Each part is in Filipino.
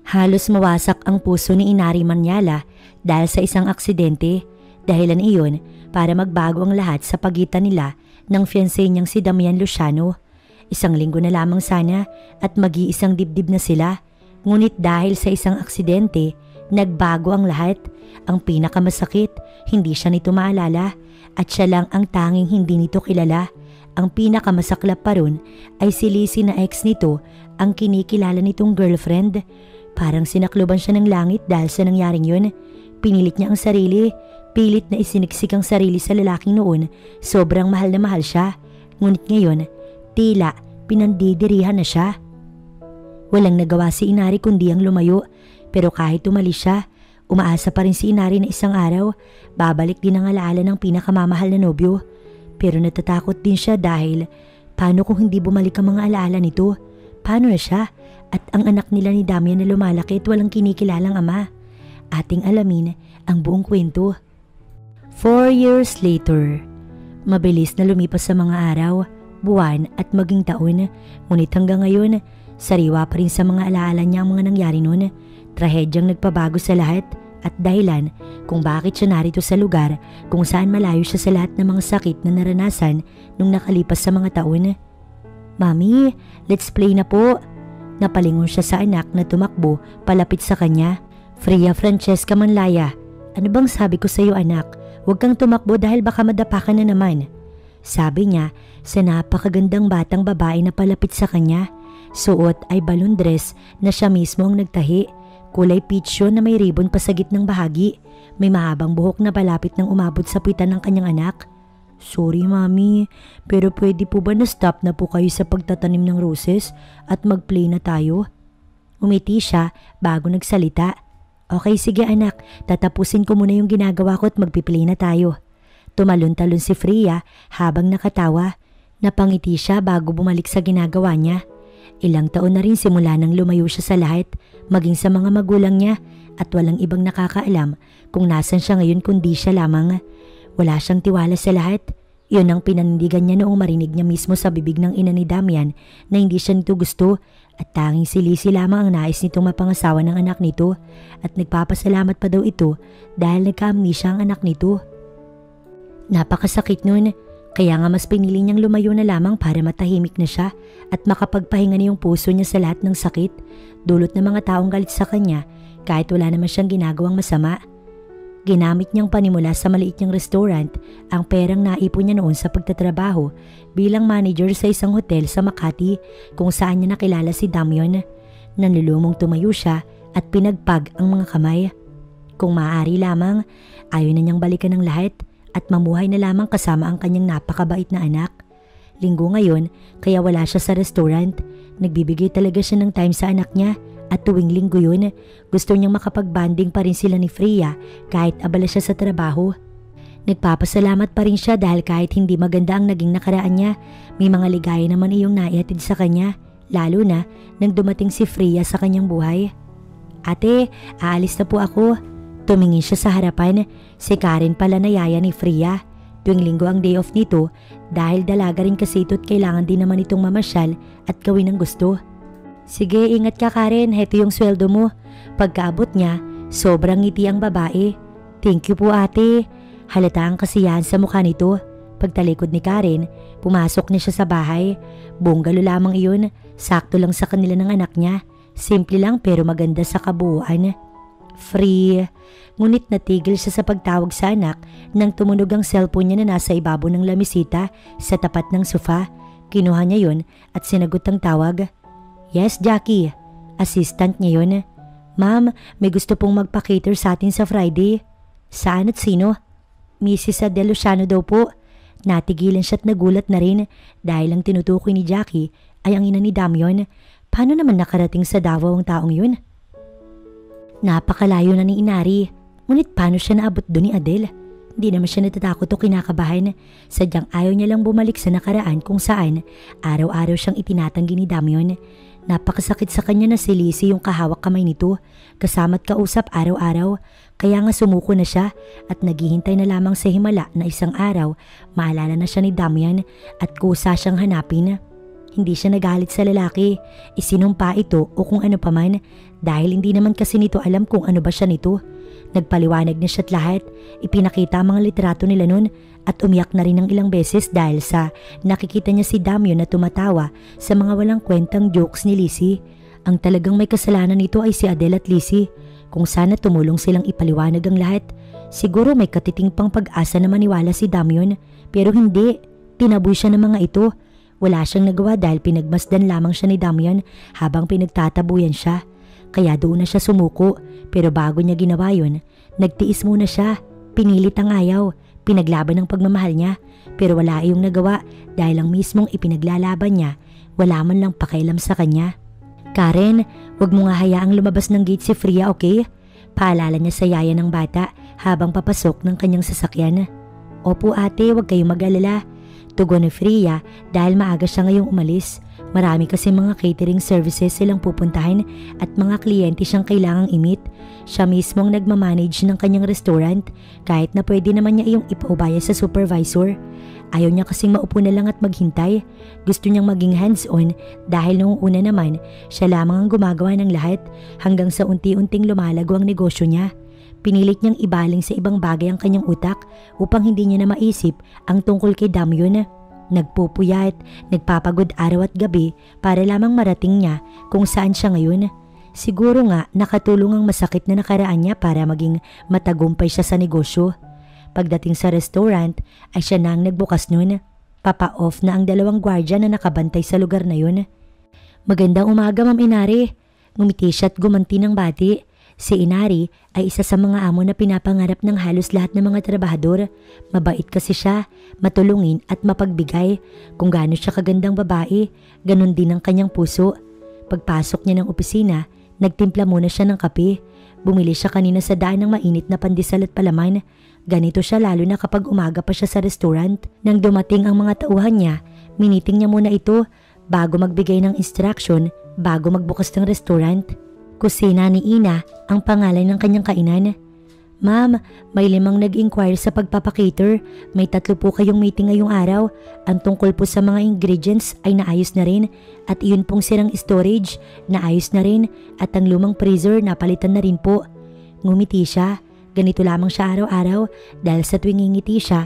Halos mawasak ang puso ni Inari Manyala dahil sa isang aksidente. Dahilan iyon para magbago ang lahat sa pagitan nila ng fiancé niyang si Damian Luciano. Isang linggo na lamang sana at mag-iisang dibdib na sila. Ngunit dahil sa isang aksidente, nagbago ang lahat. Ang pinakamasakit, hindi siya nito maalala at siya lang ang tanging hindi nito kilala. Ang pinakamasaklap pa ron ay si Lizzie na ex nito ang kinikilala nitong girlfriend. Parang sinakluban siya ng langit dahil sa nangyaring yun. Pinilit niya ang sarili, pilit na isiniksik ang sarili sa lalaking noon. Sobrang mahal na mahal siya. Ngunit ngayon, tila pinandidirihan na siya. Walang nagawa si Inari kundi ang lumayo. Pero kahit umalis siya, umaasa pa rin si Inari na isang araw, babalik din ang alaala ng pinakamamahal na nobyo. Pero natatakot din siya dahil paano kung hindi bumalik ang mga alaala nito? Paano na siya? At ang anak nila ni Damian na lumalaki at walang kinikilalang ama. Ating alamin ang buong kwento. 4 years later. Mabilis na lumipas sa mga araw, buwan at maging taon. Ngunit hanggang ngayon, sariwa pa rin sa mga alaala niya ang mga nangyari noon. Trahedyang nagpabago sa lahat at dahilan kung bakit siya narito sa lugar kung saan malayo siya sa lahat ng mga sakit na naranasan nung nakalipas sa mga taon. Mami, let's play na po. Napalingon siya sa anak na tumakbo palapit sa kanya. Freya Francesca Manlaya, ano bang sabi ko sa iyo anak? Huwag kang tumakbo dahil baka madapa ka na naman. Sabi niya sa napakagandang batang babae na palapit sa kanya. Suot ay balloon dress na siya mismo ang nagtahi. Kulay peach yun na may ribbon pa sa gitnang bahagi. May mahabang buhok na palapit nang umabot sa pitan ng kanyang anak. Sorry mami, pero pwede po ba na-stop na po kayo sa pagtatanim ng roses at mag-play na tayo? Umiti siya bago nagsalita. Okay sige anak, tatapusin ko muna yung ginagawa ko at magpiplay na tayo. Tumalon-talon si Freya habang nakatawa. Napangiti siya bago bumalik sa ginagawa niya. Ilang taon na rin simula nang lumayo siya sa lahat, maging sa mga magulang niya at walang ibang nakakaalam kung nasan siya ngayon kundi siya lamang. Wala siyang tiwala sa lahat. Yun ang pinanindigan niya noong marinig niya mismo sa bibig ng ina ni Damian na hindi siya nito gusto at tanging si Lizzie lamang ang nais nitong mapangasawa ng anak nito at nagpapasalamat pa daw ito dahil nagka-amnesia ang anak nito. Napakasakit nun, kaya nga mas pinili niyang lumayo na lamang para matahimik na siya at makapagpahinga na yung puso niya sa lahat ng sakit, dulot ng mga taong galit sa kanya kahit wala naman siyang ginagawang masama. Ginamit niyang panimula sa maliit niyang restaurant ang perang naipon niya noon sa pagtatrabaho bilang manager sa isang hotel sa Makati kung saan niya nakilala si Damian. Nanlulumong tumayo siya at pinagpag ang mga kamay. Kung maaari lamang, ayaw na niyang balikan ng lahat at mamuhay na lamang kasama ang kanyang napakabait na anak. Linggo ngayon kaya wala siya sa restaurant. Nagbibigay talaga siya ng time sa anak niya. At tuwing linggo yun, gusto niyang makapag-banding pa rin sila ni Freya kahit abala siya sa trabaho. Nagpapasalamat pa rin siya dahil kahit hindi maganda ang naging nakaraan niya, may mga ligaya naman iyong naihatid sa kanya, lalo na nang dumating si Freya sa kanyang buhay. Ate, aalis na po ako. Tumingin siya sa harapan, si Karen pala na yaya ni Freya. Tuwing linggo ang day off nito dahil dalaga rin kasi ito at kailangan din naman itong mamasyal at gawin ang gusto. Sige, ingat ka Karen, heto yung sweldo mo. Pagkaabot niya, sobrang ngiti ang babae. Thank you po ate. Halata ang kasiyahan sa mukha nito. Pagtalikod ni Karen, pumasok niya siya sa bahay. Bungalo lamang iyon, sakto lang sa kanila ng anak niya. Simple lang pero maganda sa kabuuan. Free. Ngunit natigil siya sa pagtawag sa anak nang tumunog ang cellphone niya na nasa ibabaw ng lamisita sa tapat ng sofa. Kinuha niya yon at sinagot ang tawag. Yes, Jackie. Assistant niya yun. Ma'am, may gusto pong magpa-cater sa atin sa Friday. Saan at sino? Mrs. Adele Luciano daw po. Natigilan siya at nagulat na rin dahil ang tinutukoy ni Jackie ay ang ina ni Damian. Paano naman nakarating sa Davao ang taong yun? Napakalayo na ni Inari. Ngunit paano siya naabot doon ni Adele? Hindi naman siya natatakot o kinakabahan. Sadyang ayaw niya lang bumalik sa nakaraan kung saan araw-araw siyang itinatanggi ni Damian. Napakasakit sa kanya na si Lizzie yung kahawak kamay nito, kasama't kausap araw-araw. Kaya nga sumuko na siya at naghihintay na lamang sa himala na isang araw maalala na siya ni Damian at kusa siyang hanapin. Hindi siya nagalit sa lalaki, isinumpa ito o kung ano paman dahil hindi naman kasi nito alam kung ano ba siya nito. Nagpaliwanag na siya't lahat, ipinakita ang mga litrato nila nun at umiyak na rin ng ilang beses dahil sa nakikita niya si Damian na tumatawa sa mga walang kwentang jokes ni Lizzie. Ang talagang may kasalanan nito ay si Adele at Lizzie. Kung sana tumulong silang ipaliwanag ang lahat, siguro may katiting pang pag-asa na maniwala si Damian, pero hindi. Tinaboy siya ng mga ito. Wala siyang nagawa dahil pinagmasdan lamang siya ni Damian habang pinagtatabuyan siya. Kaya doon na siya sumuko, pero bago niya ginawa yun, nagtiis muna siya. Pinilit ang ayaw, pinaglaban ng pagmamahal niya, pero wala iyong nagawa dahil ang mismong ipinaglalaban niya, wala man lang pakialam sa kanya. Karen, wag mo nga hayaang lumabas ng gate si Freya, okay? Paalala niya sa yaya ng bata habang papasok ng kanyang sasakyan. Opo ate, wag kayong mag-alala. Tugon ni Freya dahil maaga siya ngayong umalis. Marami kasi mga catering services silang pupuntahin at mga kliyente siyang kailangang i-meet. Siya mismong nagmamanage ng kanyang restaurant kahit na pwede naman niya iyong ipaubaya sa supervisor. Ayaw niya kasing maupo na lang at maghintay. Gusto niyang maging hands-on dahil noong una naman siya lamang ang gumagawa ng lahat hanggang sa unti-unting lumalago ang negosyo niya. Pinilit niyang ibaling sa ibang bagay ang kanyang utak upang hindi niya na maisip ang tungkol kay Damian. Nagpupuyat, nagpapagod araw at gabi para lamang marating niya kung saan siya ngayon. Siguro nga nakatulong ang masakit na nakaraan niya para maging matagumpay siya sa negosyo. Pagdating sa restaurant ay siya na ang nagbukas nun. Papa-off na ang dalawang gwardya na nakabantay sa lugar na yun. Magandang umaga, Ma'am Inari. Ngumiti siya at gumanti ng bati. Si Inari ay isa sa mga amo na pinapangarap ng halos lahat ng mga trabahador. Mabait kasi siya, matulungin at mapagbigay. Kung gaano siya kagandang babae, ganun din ang kanyang puso. Pagpasok niya ng opisina, nagtimpla muna siya ng kape. Bumili siya kanina sa daan ng mainit na pandesal at palaman. Ganito siya lalo na kapag umaga pa siya sa restaurant. Nang dumating ang mga tauhan niya, miniting niya muna ito bago magbigay ng instruction bago magbukas ng restaurant. Kusina ni Ina ang pangalan ng kanyang kainan. Ma'am, may 5 nag-inquire sa pagpapakater. May 3 po kayong meeting ngayong araw. Ang tungkol po sa mga ingredients ay naayos na rin. At iyon pong sirang storage, naayos na rin. At ang lumang freezer, napalitan na rin po. Ngumiti siya. Ganito lamang siya araw-araw dahil sa tuwing ngingiti siya,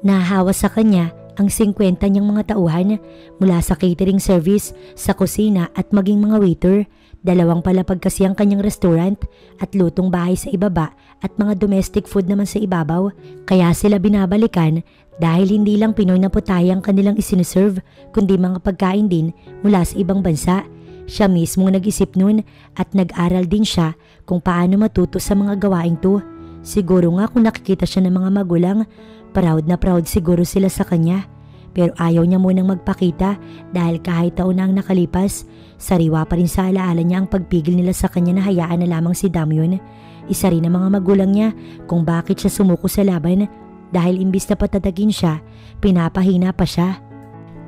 nahahawa sa kanya ang 50 niyang mga tauhan mula sa catering service, sa kusina at maging mga waiter. 2 palapag kasi ang kanyang restaurant at lutong bahay sa ibaba at mga domestic food naman sa ibabaw. Kaya sila binabalikan dahil hindi lang Pinoy na putay ang kanilang isinuserve kundi mga pagkain din mula sa ibang bansa. Siya mismo nag-isip nun at nag-aral din siya kung paano matuto sa mga gawaing to. Siguro nga kung nakikita siya ng mga magulang, proud na proud siguro sila sa kanya. Pero ayaw niya munang magpakita dahil kahit taon na ang nakalipas, sariwa pa rin sa alaala niya ang pagpigil nila sa kanya na hayaan na lamang si Damian. Isa rin ang mga magulang niya kung bakit siya sumuko sa laban dahil imbis na patatagin siya, pinapahina pa siya.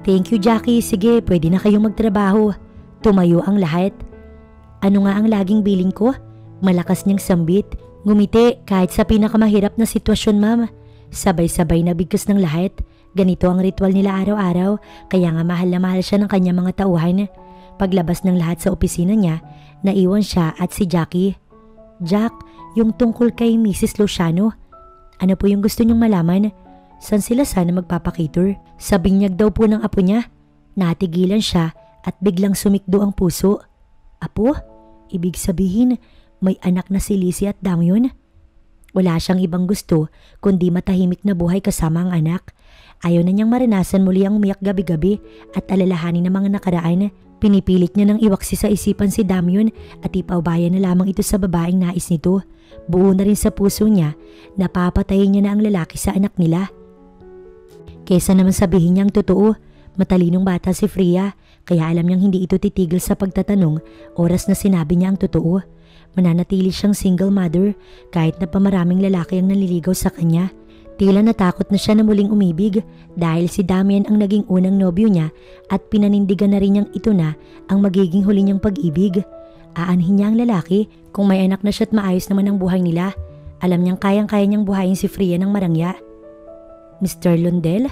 Thank you Jackie, sige pwede na kayong magtrabaho. Tumayo ang lahat. Ano nga ang laging billing ko? Malakas niyang sambit. Ngumiti kahit sa pinakamahirap na sitwasyon ma'am. Sabay-sabay na bigkas ng lahat. Ganito ang ritual nila araw-araw kaya nga mahal na mahal siya ng kanyang mga tauhan. Paglabas ng lahat sa opisina niya, naiwan siya at si Jackie. Jack, yung tungkol kay Mrs. Luciano. Ano po yung gusto niyong malaman? San sila sana magpapakater? Sa binyag daw po ng apo niya. Natigilan siya at biglang sumikdo ang puso. Apo? Ibig sabihin, may anak na si Lizzie at Damian? Wala siyang ibang gusto kundi matahimik na buhay kasama ang anak. Ayaw na niyang maranasan muli ang umiyak gabi-gabi at alalahanin ng mga nakaraan. Pinipilit niya nang iwaksi sa isipan si Damian at ipaubaya na lamang ito sa babaeng nais nito. Buo na rin sa puso niya na papatayin niya na ang lalaki sa anak nila. Kesa naman sabihin niya ang totoo, matalinong bata si Freya kaya alam niyang hindi ito titigil sa pagtatanong oras na sinabi niya ang totoo. Mananatili siyang single mother kahit na pamaraming lalaki ang naliligaw sa kanya. Tila natakot na siya na muling umibig dahil si Damian ang naging unang nobyo niya at pinanindigan na rin niyang ito na ang magiging huli niyang pag-ibig. Aanhin niya ang lalaki kung may anak na siya at maayos naman ang buhay nila. Alam niyang kayang-kaya niyang buhayin si Freya ng marangya. Mr. Lundell,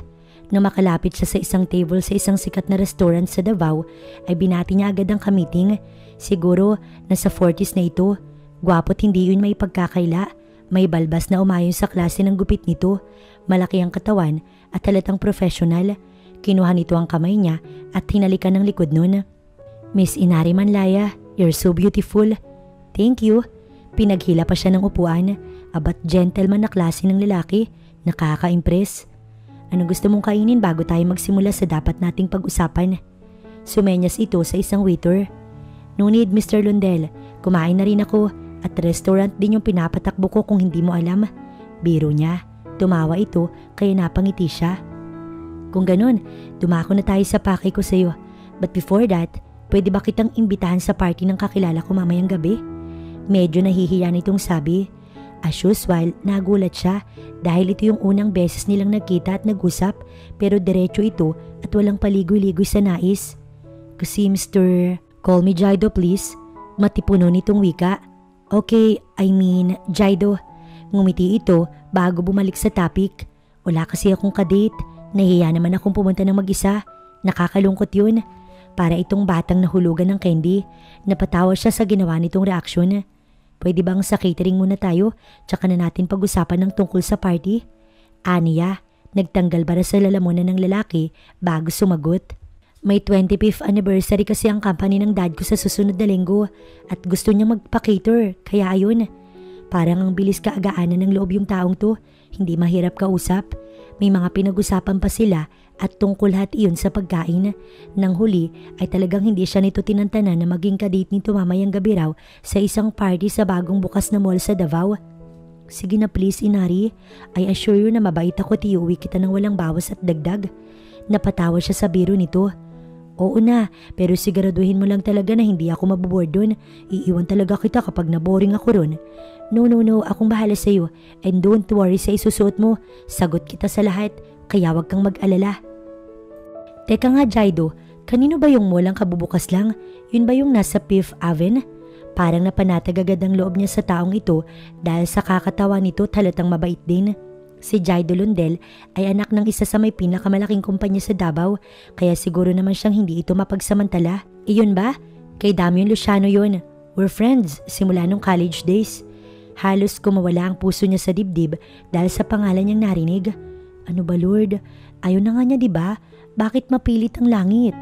Nang makalapit siya sa isang table sa isang sikat na restaurant sa Davao, ay binati niya agad ang kamiting. Siguro nasa 40s na ito. Gwapo't hindi yun may pagkakaila. May balbas na umayon sa klase ng gupit nito. Malaki ang katawan at halatang professional. Kinuha nito ang kamay niya at hinalikan ng likod nun. Miss Inari Manlaya, you're so beautiful. Thank you. Pinaghila pa siya ng upuan. Abat gentleman na klase ng lalaki. Nakaka-impress. Ano gusto mong kainin bago tayo magsimula sa dapat nating pag-usapan? Sumenyas ito sa isang waiter. No need, Mr. Lundel. Kumain na rin ako at restaurant din yung pinapatakbo ko kung hindi mo alam. Biro niya. Tumawa ito kaya napangiti siya. Kung ganun, dumako na tayo sa pakay ko sa'yo. But before that, pwede ba kitang imbitahan sa party ng kakilala ko mamayang gabi? Medyo nahihiya nitong sabi. As usual, nagulat siya dahil ito yung unang beses nilang nagkita at nag-usap pero diretso ito at walang paligoy-ligoy sa nais. Kasi Mr. Call me Jaido please. Matipuno nitong wika. Okay, I mean Jaido. Ngumiti ito bago bumalik sa topic. Wala kasi akong kadate. Nahiya naman akong pumunta ng mag-isa. Nakakalungkot yun. Para itong batang nahulugan ng candy. Napatawa siya sa ginawa nitong reaksyon. Pwede bang sa catering muna tayo tsaka na natin pag-usapan ng tungkol sa party? Aniya, nagtanggal bara sa lalamunan ng lalaki bago sumagot. May 25th anniversary kasi ang company ng dad ko sa susunod na linggo at gusto niya magpa-cater kaya ayun. Parang ang bilis kaagaanan ng loob yung taong to, hindi mahirap kausap. May mga pinag-usapan pa sila at tungkol lahat iyon sa pagkain. Nang huli ay talagang hindi siya nito tinantanan na maging kadate nito mamayang gabi raw sa isang party sa bagong bukas na mall sa Davao. Sige na please Inari, I assure you na mabait ako at iuwi kita ng walang bawas at dagdag. Napatawa siya sa biro nito. Oo na, pero siguraduhin mo lang talaga na hindi ako maboboard doon. Iiwan talaga kita kapag naboring ako ron. No, akong bahala sa'yo. And don't worry sa isusuot mo. Sagot kita sa lahat, kaya wag kang mag-alala. Teka nga Jaido, kanino ba yung mall ang kabubukas lang? Yun ba yung nasa Fifth Avenue? Parang napanatag agad ang loob niya sa taong ito dahil sa kakatawa nito halatang mabait din. Si Jaido Lundel ay anak ng isa sa may pinakamalaking kumpanya sa Davao kaya siguro naman siyang hindi ito mapagsamantala. Iyon ba? Kay Damian Luciano yun. We're friends simula nung college days. Halos kumawala ang puso niya sa dibdib dahil sa pangalan niyang narinig. Ano ba Lord? Ayaw na nga niya diba? Bakit mapilit ang langit?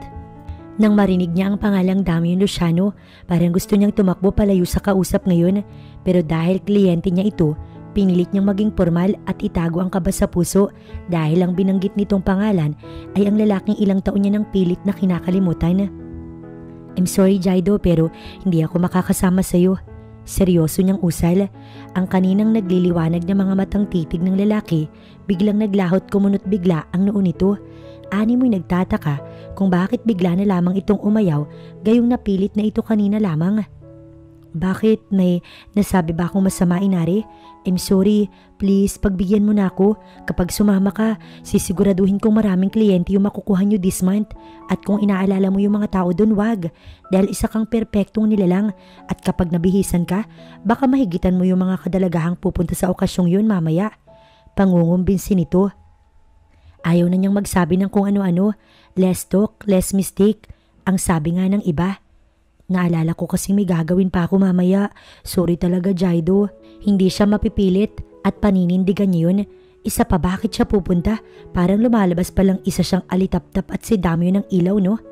Nang marinig niya ang pangalang Damian Luciano, parang gusto niyang tumakbo palayo sa kausap ngayon pero dahil kliyente niya ito, pinilit niyang maging formal at itago ang kaba sa puso dahil ang binanggit nitong pangalan ay ang lalaking ilang taon niya ng pilit na kinakalimutan. I'm sorry Jaido pero hindi ako makakasama sa iyo. Seryoso niyang usal. Ang kaninang nagliliwanag na mga matang titig ng lalaki biglang naglahot kumunot bigla ang noon nito. Ani mo'y nagtataka kung bakit bigla na lamang itong umayaw gayong napilit na ito kanina lamang. Bakit? May nasabi ba akong masama Inari? I'm sorry, please pagbigyan mo na ako. Kapag sumama ka, sisiguraduhin kong maraming kliyente yung makukuha nyo this month. At kung inaalala mo yung mga tao doon, wag. Dahil isa kang perpektong nilalang. At kapag nabihisan ka, baka mahigitan mo yung mga kadalagahang pupunta sa okasyong yun mamaya. Pangungumbinsin nito. Ayaw na niyang magsabi ng kung ano-ano. Less talk, less mistake. Ang sabi nga ng iba. Naalala ko kasi may gagawin pa ako mamaya. Sorry talaga Jaido. Hindi siya mapipilit at paninindigan niya yun. Isa pa bakit siya pupunta? Parang lumalabas palang isa siyang alitap-tap at si Damyo ng ilaw no?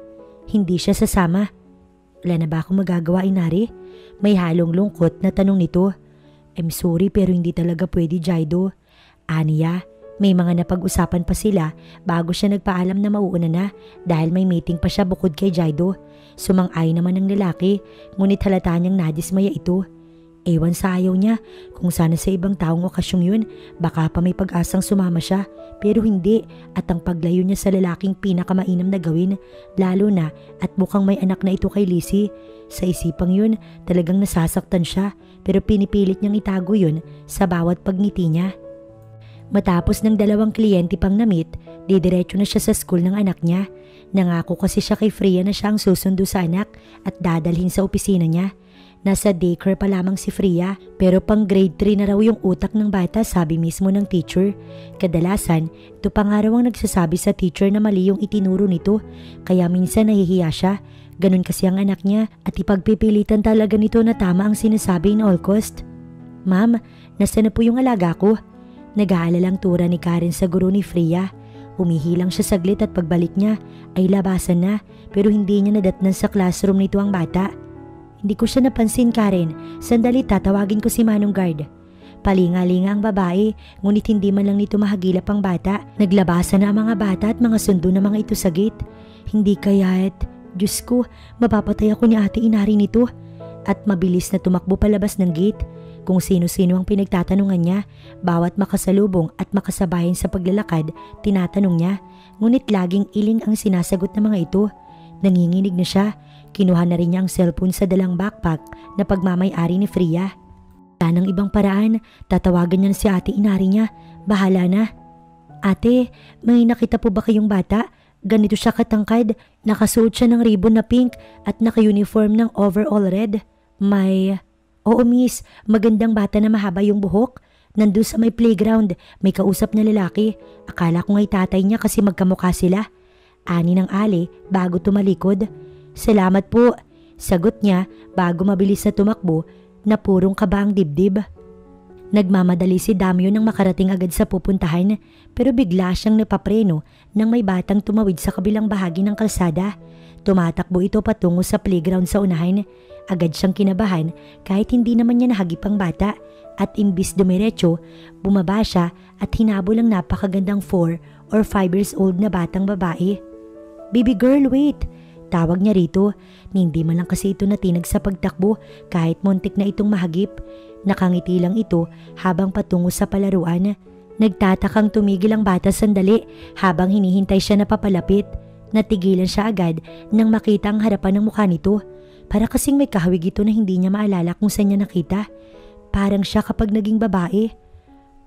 Hindi siya sasama. Wala na ba akong magagawa Inari? May halong lungkot na tanong nito. I'm sorry pero hindi talaga pwede Jaido. Aniya, may mga napag-usapan pa sila bago siya nagpaalam na mauuna na dahil may meeting pa siya bukod kay Jaido. Sumang-ay naman ng lalaki, ngunit halata niyang nadismaya ito. Ewan sa ayaw niya, kung sana sa ibang taong okasyong yun, baka pa may pag-asang sumama siya. Pero hindi, at ang paglayo niya sa lalaking pinakamainam na gawin, lalo na at mukhang may anak na ito kay Lizzie. Sa isipang yun, talagang nasasaktan siya, pero pinipilit niyang itago yun sa bawat pagngiti niya. Matapos ng 2 kliyente pang na-meet, didiretso na siya sa school ng anak niya. Nangako kasi siya kay Freya na siya ang susundo sa anak at dadalhin sa opisina niya. Nasa daycare pa lamang si Freya pero pang grade 3 na raw yung utak ng bata, sabi mismo ng teacher. Kadalasan, ito pa nga raw ang nagsasabi sa teacher na mali yung itinuro nito kaya minsan nahihiya siya. Ganun kasi ang anak niya at ipagpipilitan talaga nito na tama ang sinasabi in all cost. Ma'am, nasa na po yung alaga ko? Nag-aalalang tura ni Karen sa guro ni Freya. Humihilang siya saglit at pagbalik niya ay labasan na pero hindi niya nadatnan sa classroom nito ang bata. Hindi ko siya napansin, Karen. Sandali, tatawagin ko si Manong Guard. Palinga-linga ang babae, ngunit hindi man lang nito mahagilap ang bata. Naglabasan na ang mga bata at mga sundo na mga ito sa gate. Hindi kaya't, Diyos ko, mapapatay ako ni Ate Inari nito. At mabilis na tumakbo palabas ng gate. Kung sino-sino ang pinagtatanungan niya, bawat makasalubong at makasabayan sa paglalakad, tinatanong niya. Ngunit laging iling ang sinasagot ng mga ito. Nanginginig na siya. Kinuha na rin niya ang cellphone sa dalang backpack na pagmamay-ari ni Freya. Wala ng ibang paraan, tatawagan niya si Ate Inari niya. Bahala na. Ate, may nakita po ba kayong bata? Ganito siya katangkad, nakasuot siya ng ribbon na pink at naka-uniform ng overall red. Oo miss, magandang bata na mahaba yung buhok. Nandun sa may playground, may kausap na lalaki. Akala ko nga'y tatay niya kasi magkamukha sila. Ani ng ali bago tumalikod. Salamat po, sagot niya bago mabilis na tumakbo na purong kaba ang dibdib. Nagmamadali si Damyo nang makarating agad sa pupuntahan pero bigla siyang napapreno nang may batang tumawid sa kabilang bahagi ng kalsada. Tumatakbo ito patungo sa playground sa unahan. Agad siyang kinabahan kahit hindi naman niya nahagip ang bata at imbis dumiretso, bumaba siya at hinabol ang napakagandang 4 or 5 years old na batang babae. Baby girl, wait! Tawag niya rito, hindi man lang kasi ito natinag sa pagtakbo kahit muntik na itong mahagip. Nakangiti lang ito habang patungo sa palaruan. Nagtatakang tumigil ang bata sandali habang hinihintay siya na papalapit. Natigilan siya agad nang makita ang harapan ng mukha nito. Para kasing may kahawig ito na hindi niya maalala kung saan niya nakita. Parang siya kapag naging babae.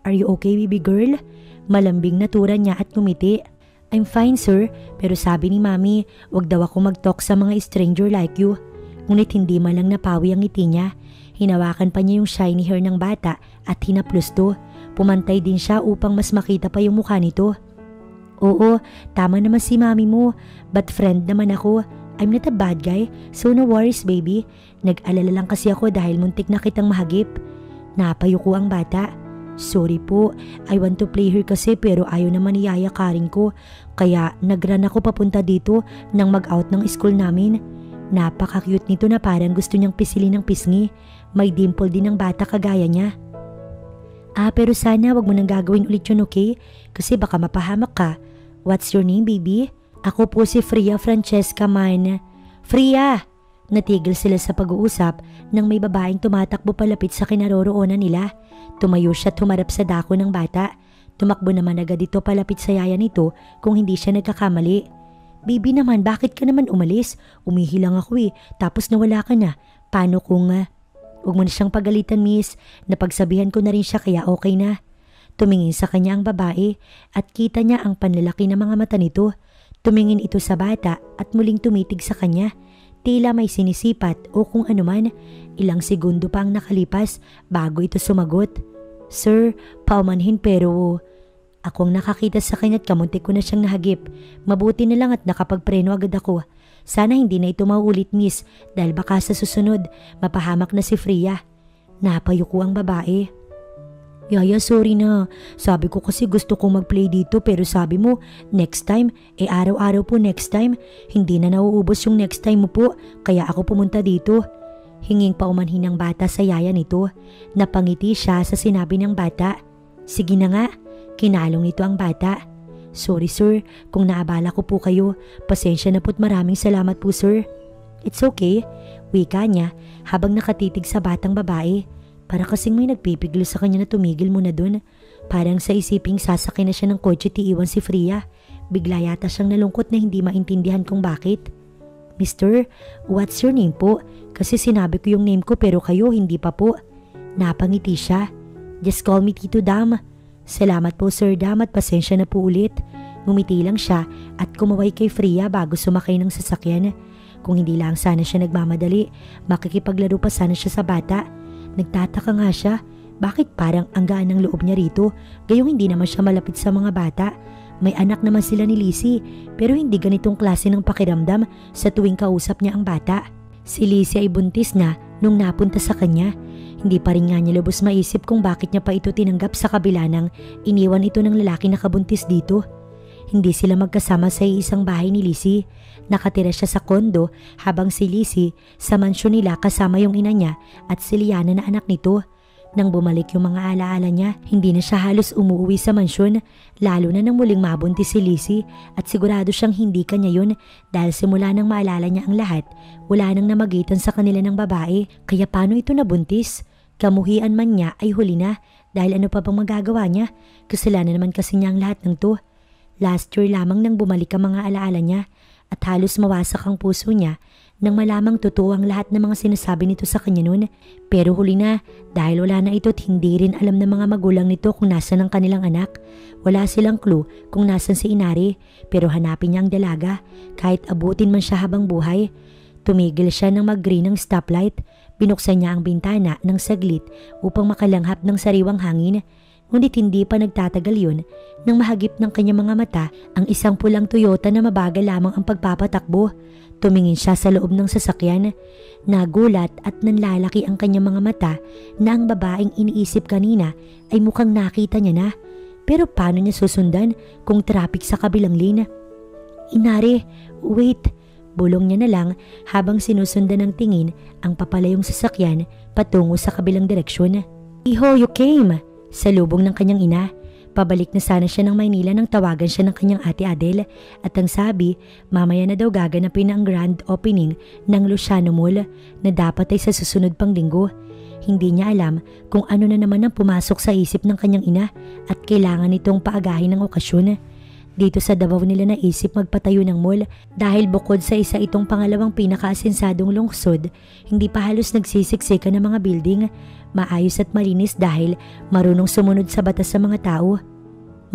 Are you okay, baby girl? Malambing na tura niya at ngumiti. I'm fine, sir, pero sabi ni Mami, wag daw ako mag-talk sa mga stranger like you. Ngunit hindi man lang napawi ang ngiti niya. Hinawakan pa niya yung shiny hair ng bata at hinaplos to. Pumantay din siya upang mas makita pa yung mukha nito. Oo, tama naman si Mami mo, but friend naman ako. I'm not a bad guy, so no worries baby. Nag-alala lang kasi ako dahil muntik na kitang mahagip. Napayuko ang bata. Sorry po, I want to play her kasi pero ayaw naman ni Yaya Karin ko. Kaya nag-run ako papunta dito nang mag-out ng school namin. Napaka-cute nito na parang gusto niyang pisilin ng pisngi. May dimple din ng bata kagaya niya. Pero sana wag mo nang gagawin ulit yun, okay? Kasi baka mapahamak ka. What's your name, baby? Ako po si Freya Francesca Man. Freya! Natigil sila sa pag-uusap nang may babaeng tumatakbo palapit sa kinaroroonan nila. Tumayo siya at humarap sa dako ng bata. Tumakbo naman agad ito palapit sa yaya nito kung hindi siya nagkakamali. Baby naman, bakit ka naman umalis? Umihi lang ako tapos nawala ka na. Paano kung... Huwag mo na siyang pagalitan, miss. Napagsabihan ko na rin siya kaya okay na. Tumingin sa kanya ang babae at kita niya ang panlalaki ng mga mata nito. Tumingin ito sa bata at muling tumitig sa kanya. Tila may sinisipat o kung anuman. Ilang segundo pa ang nakalipas bago ito sumagot. Sir, paumanhin pero... Akong nakakita sa kanya at kamuntik ko na siyang nahagip. Mabuti na lang at nakapagpreno agad ako. Sana hindi na ito mauulit, miss, dahil baka sa susunod mapahamak na si Freya. Napayuko ang babae. Yaya, sorry na. Sabi ko kasi gusto kong mag-play dito pero sabi mo, next time, araw-araw po next time. Hindi na nauubos yung next time mo po, kaya ako pumunta dito. Hinging paumanhin ng bata sa yaya nito. Napangiti siya sa sinabi ng bata. Sige na nga, kinalong nito ang bata. Sorry sir, kung naabala ko po kayo. Pasensya na po't maraming salamat po sir. It's okay, wika niya habang nakatitig sa batang babae. Para kasing may nagpipigil sa kanya na tumigil muna dun. Parang sa isiping sasakay na siya ng kotse tiiwan si Freya. Bigla yata siyang nalungkot na hindi maintindihan kung bakit. Mister, what's your name po? Kasi sinabi ko yung name ko pero kayo hindi pa po. Napangiti siya. Just call me Tito Dam. Salamat po Sir Dam at pasensya na po ulit. Ngumiti lang siya at kumaway kay Freya bago sumakay ng sasakyan. Kung hindi lang sana siya nagmamadali, makikipaglaro pa sana siya sa bata. Nagtataka nga siya, bakit parang ang gaan ng loob niya rito, gayong hindi naman siya malapit sa mga bata. May anak naman sila ni Lizzie, pero hindi ganitong klase ng pakiramdam sa tuwing kausap niya ang bata. Si Lizzie ay buntis na nung napunta sa kanya. Hindi pa rin nga niya lubos maisip kung bakit niya pa ito tinanggap sa kabila ng iniwan ito ng lalaki na kabuntis dito. Hindi sila magkasama sa isang bahay ni Lizzie. Nakatira siya sa kondo habang si Lizzie sa mansyon nila kasama yung ina niya at si Liana na anak nito. Nang bumalik yung mga alaala niya, hindi na siya halos umuwi sa mansyon, lalo na nang muling mabuntis si Lizzie at sigurado siyang hindi kanya yun dahil simula nang maalala niya ang lahat, wala nang namagitan sa kanila ng babae. Kaya paano ito nabuntis? Kamuhian man niya ay huli na dahil ano pa bang magagawa niya? Kasalanan naman kasi niya ang lahat ng to. Last year lamang nang bumalik ang mga alaala niya at halos mawasak ang puso niya nang malamang totoo ang lahat ng mga sinasabi nito sa kanya noon. Pero huli na dahil wala na ito at hindi rin alam ng mga magulang nito kung nasan ang kanilang anak. Wala silang clue kung nasan si Inari pero hanapin niya ang dalaga kahit abutin man siya habang buhay. Tumigil siya nang mag-green ng stoplight. Binuksan niya ang bintana ng saglit upang makalanghap ng sariwang hangin. Ngunit hindi pa nagtatagal yun nang mahagip ng kanyang mga mata ang isang pulang Toyota na mabagal lamang ang pagpapatakbo. Tumingin siya sa loob ng sasakyan. Nagulat at nanlalaki ang kanyang mga mata na ang babaeng iniisip kanina ay mukhang nakita niya na. Pero paano niya susundan kung traffic sa kabilang lane? Inari, wait! Bulong niya na lang habang sinusundan ng tingin ang papalayong sasakyan patungo sa kabilang direksyon. Iho, you came! Salubong ng kanyang ina. Pabalik na sana siya ng Maynila nang tawagan siya ng kanyang ate Adele at ang sabi, mamaya na daw gaganapin ang grand opening ng Luciano Mall na dapat ay sa susunod pang linggo. Hindi niya alam kung ano na naman ang pumasok sa isip ng kanyang ina at kailangan itong paagahin ng okasyon. Dito sa Davao nila naisip magpatayo ng mall dahil bukod sa isa itong pangalawang pinakaasensadong lungsod, hindi pa halos nagsisiksikan ng mga building. Maayos at malinis dahil marunong sumunod sa batas sa mga tao.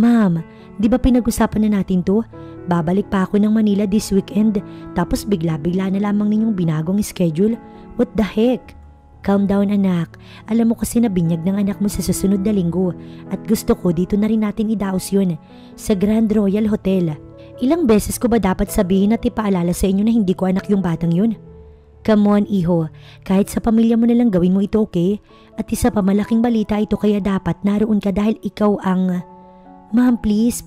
Ma'am, di ba pinag-usapan na natin to? Babalik pa ako ng Manila this weekend tapos bigla-bigla na lamang ninyong binagong schedule. What the heck? Calm down anak. Alam mo kasi na binyag ng anak mo sa susunod na linggo at gusto ko dito na rin natin idaos yun sa Grand Royal Hotel. Ilang beses ko ba dapat sabihin at ipaalala sa inyo na hindi ko anak yung batang yun? Come on, iho. Kahit sa pamilya mo na lang gawin mo ito, okay? At isa pa malaking balita ito kaya dapat naroon ka dahil ikaw ang... Ma'am, please,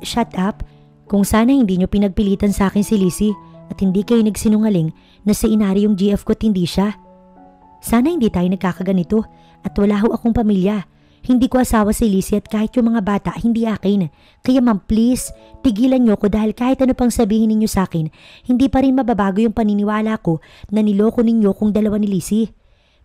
shut up. Kung sana hindi nyo pinagpilitan sa akin si Lizzie at hindi kayo nagsinungaling na si Inari yung GF ko at hindi siya. Sana hindi tayo nagkakaganito at wala ho akong pamilya. Hindi ko asawa si Lizzie at kahit yung mga bata hindi akin. Kaya ma'am please, tigilan niyo ko dahil kahit ano pang sabihin ninyo sa akin, hindi pa rin mababago yung paniniwala ko na niloko ninyo kung dalawa ni Lizzie.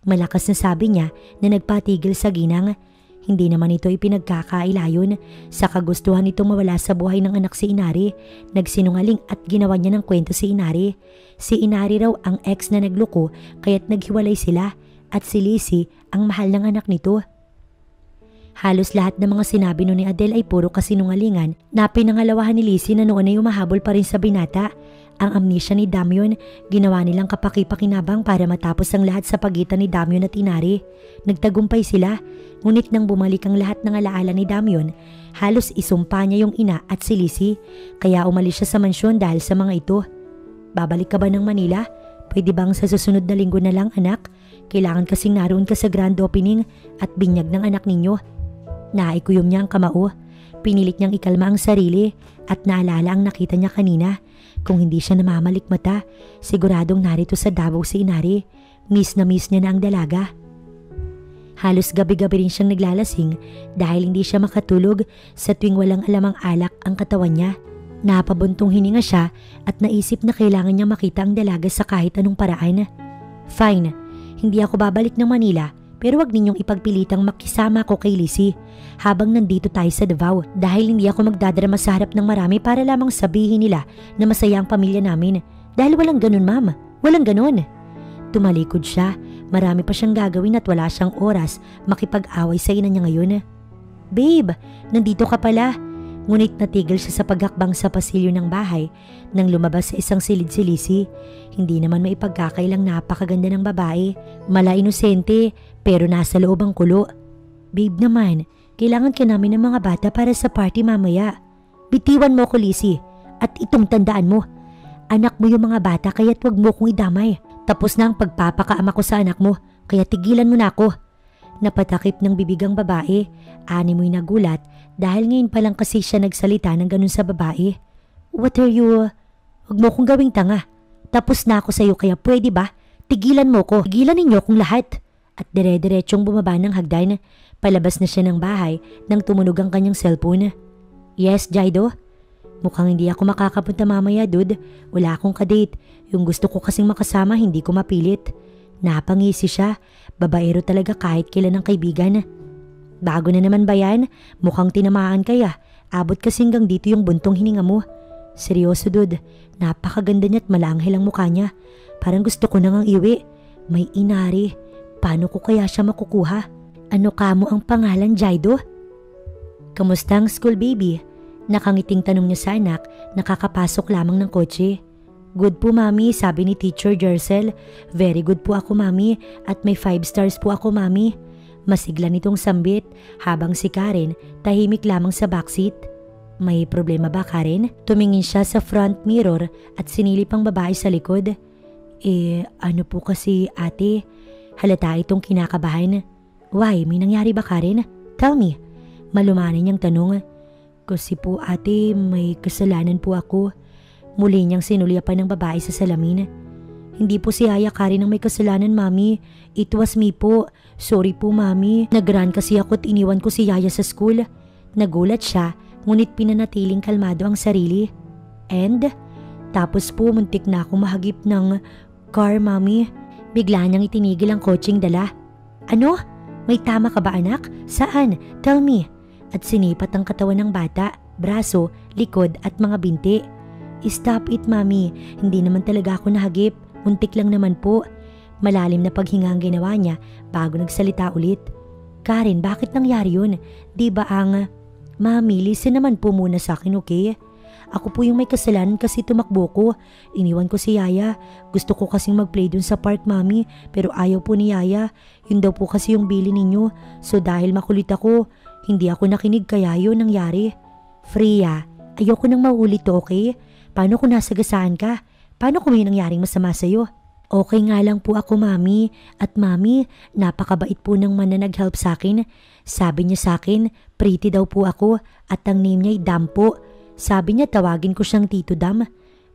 Malakas na sabi niya na nagpatigil sa ginang. Hindi naman ito ipinagkakailayon. Sa kagustuhan nitong mawala sa buhay ng anak si Inari, nagsinungaling at ginawa niya ng kwento si Inari. Si Inari raw ang ex na nagloko kaya't naghiwalay sila at si Lizzie ang mahal ng anak nito. Halos lahat ng mga sinabi ni Adele ay puro kasinungalingan na pinangalawahan ni Lizzie na noon ay umahabol pa rin sa binata. Ang amnesia ni Damion, ginawa nilang kapaki-pakinabang para matapos ang lahat sa pagitan ni Damion at Inari. Nagtagumpay sila, ngunit nang bumalik ang lahat ng alaala ni Damion, halos isumpa niya yung ina at si Lizzie, kaya umalis siya sa mansyon dahil sa mga ito. Babalik ka ba ng Manila? Pwede bang sa susunod na linggo na lang anak? Kailangan kasing naroon ka sa grand opening at binyag ng anak ninyo. Naikuyom niya ang kamao. Pinilit niyang ikalma ang sarili at naalala ang nakita niya kanina. Kung hindi siya namamalik mata, siguradong narito sa Davao si Inari. Miss na miss niya na ang dalaga. Halos gabi-gabi rin siyang naglalasing dahil hindi siya makatulog sa tuwing walang alamang alak ang katawan niya. Napabuntong hininga siya at naisip na kailangan niya makita ang dalaga sa kahit anong paraan. Fine, hindi ako babalik ng Manila. Pero wag ninyong ipagpilitang makisama ko kay Lizzie habang nandito tayo sa Davao dahil hindi ako magdadrama sa harap ng marami para lamang sabihin nila na masaya ang pamilya namin. Dahil walang ganun ma'am, walang ganun. Tumalikod siya, marami pa siyang gagawin at wala siyang oras makipag-away sa ina niya ngayon. Babe, nandito ka pala. Ngunit natigil siya sa paghakbang sa pasilyo ng bahay nang lumabas sa isang silid-silisi. Hindi naman maipagkakailang napakaganda ng babae. Mala inosente pero nasa loob ang kulo. Babe naman, kailangan ka namin ng mga bata para sa party mamaya. Bitiwan mo ko, Lizzie. At itong tandaan mo, anak mo yung mga bata kaya't wag mo kong idamay. Tapos na ang pagpapakaama ko sa anak mo, kaya tigilan mo na ako. Napatakip ng bibig ang babae. Animoy nagulat dahil ngayon pa lang kasi siya nagsalita ng ganun sa babae. What are you? Huwag mo kong gawing tanga. Tapos na ako sa'yo kaya pwede ba? Tigilan mo ko. Tigilan ninyo kong lahat. At dire-diretsyong bumaba ng hagdan. Palabas na siya ng bahay nang tumunog ang kanyang cellphone. Yes, Jaido? Mukhang hindi ako makakapunta mamaya, dude. Wala akong kadate. Yung gusto ko kasing makasama, hindi ko mapilit. Napangisi siya. Babaero talaga kahit kailan ng kaibigan. Bago na naman ba yan? Mukhang tinamaan kaya. Abot kasi hanggang dito yung buntong hininga mo. Seryoso, dude. Napakaganda niya at malaanghel ang mukha niya. Parang gusto ko nang iwi. May inari. Paano ko kaya siya makukuha? Ano kamo ang pangalan, Jaido? Kamusta ang school, baby? Nakangiting tanong niya sa anak, nakakapasok lamang ng kotse. Good po, mami, sabi ni Teacher Jercel. Very good po ako, mami, at may 5 stars po ako, mami. Masigla nitong sambit, habang si Karen tahimik lamang sa backseat. May problema ba, Karen? Tumingin siya sa front mirror at sinilip ang babae sa likod. Ano po kasi, ate? Halata itong kinakabahan. Why? May nangyari ba, Karen? Tell me. Malumanay niyang tanong. Kasi po, ate, may kasalanan po ako. Muli niyang sinulyapan ng babae sa salamin. Hindi po si Aya Karen ang may kasalanan, mami. It was me po. Sorry po, mami. Nag-run kasi ako at iniwan ko si Yaya sa school. Nagulat siya, ngunit pinanatiling kalmado ang sarili. And? Tapos po, muntik na akong mahagip ng car, mami. Bigla niyang itinigil ang kotseng dala. Ano? May tama ka ba, anak? Saan? Tell me. At sinipat ang katawan ng bata, braso, likod at mga binti. Stop it, mami. Hindi naman talaga ako nahagip. Muntik lang naman po. Malalim na paghinga ang ginawa niya bago nagsalita ulit. Karen, bakit nangyari yun? Di ba ang... Mami, listen naman po muna sa akin, okay? Ako po yung may kasalanan kasi tumakbo ko. Iniwan ko si Yaya. Gusto ko kasing mag-play dun sa park, mami. Pero ayaw po ni Yaya. Yun daw po kasi yung bili ninyo. So dahil makulit ako, hindi ako nakinig kaya yun nangyari. Freya, ayoko nang maulit to, okay? Paano kung nasagasaan ka? Paano kung may nangyaring masama sa'yo? Okay nga lang po ako, mami. At mami, napakabait po ng man na nag-help sa akin. Sabi niya sa akin, pretty daw po ako at ang name niya ay Dam po. Sabi niya tawagin ko siyang Tito Dam.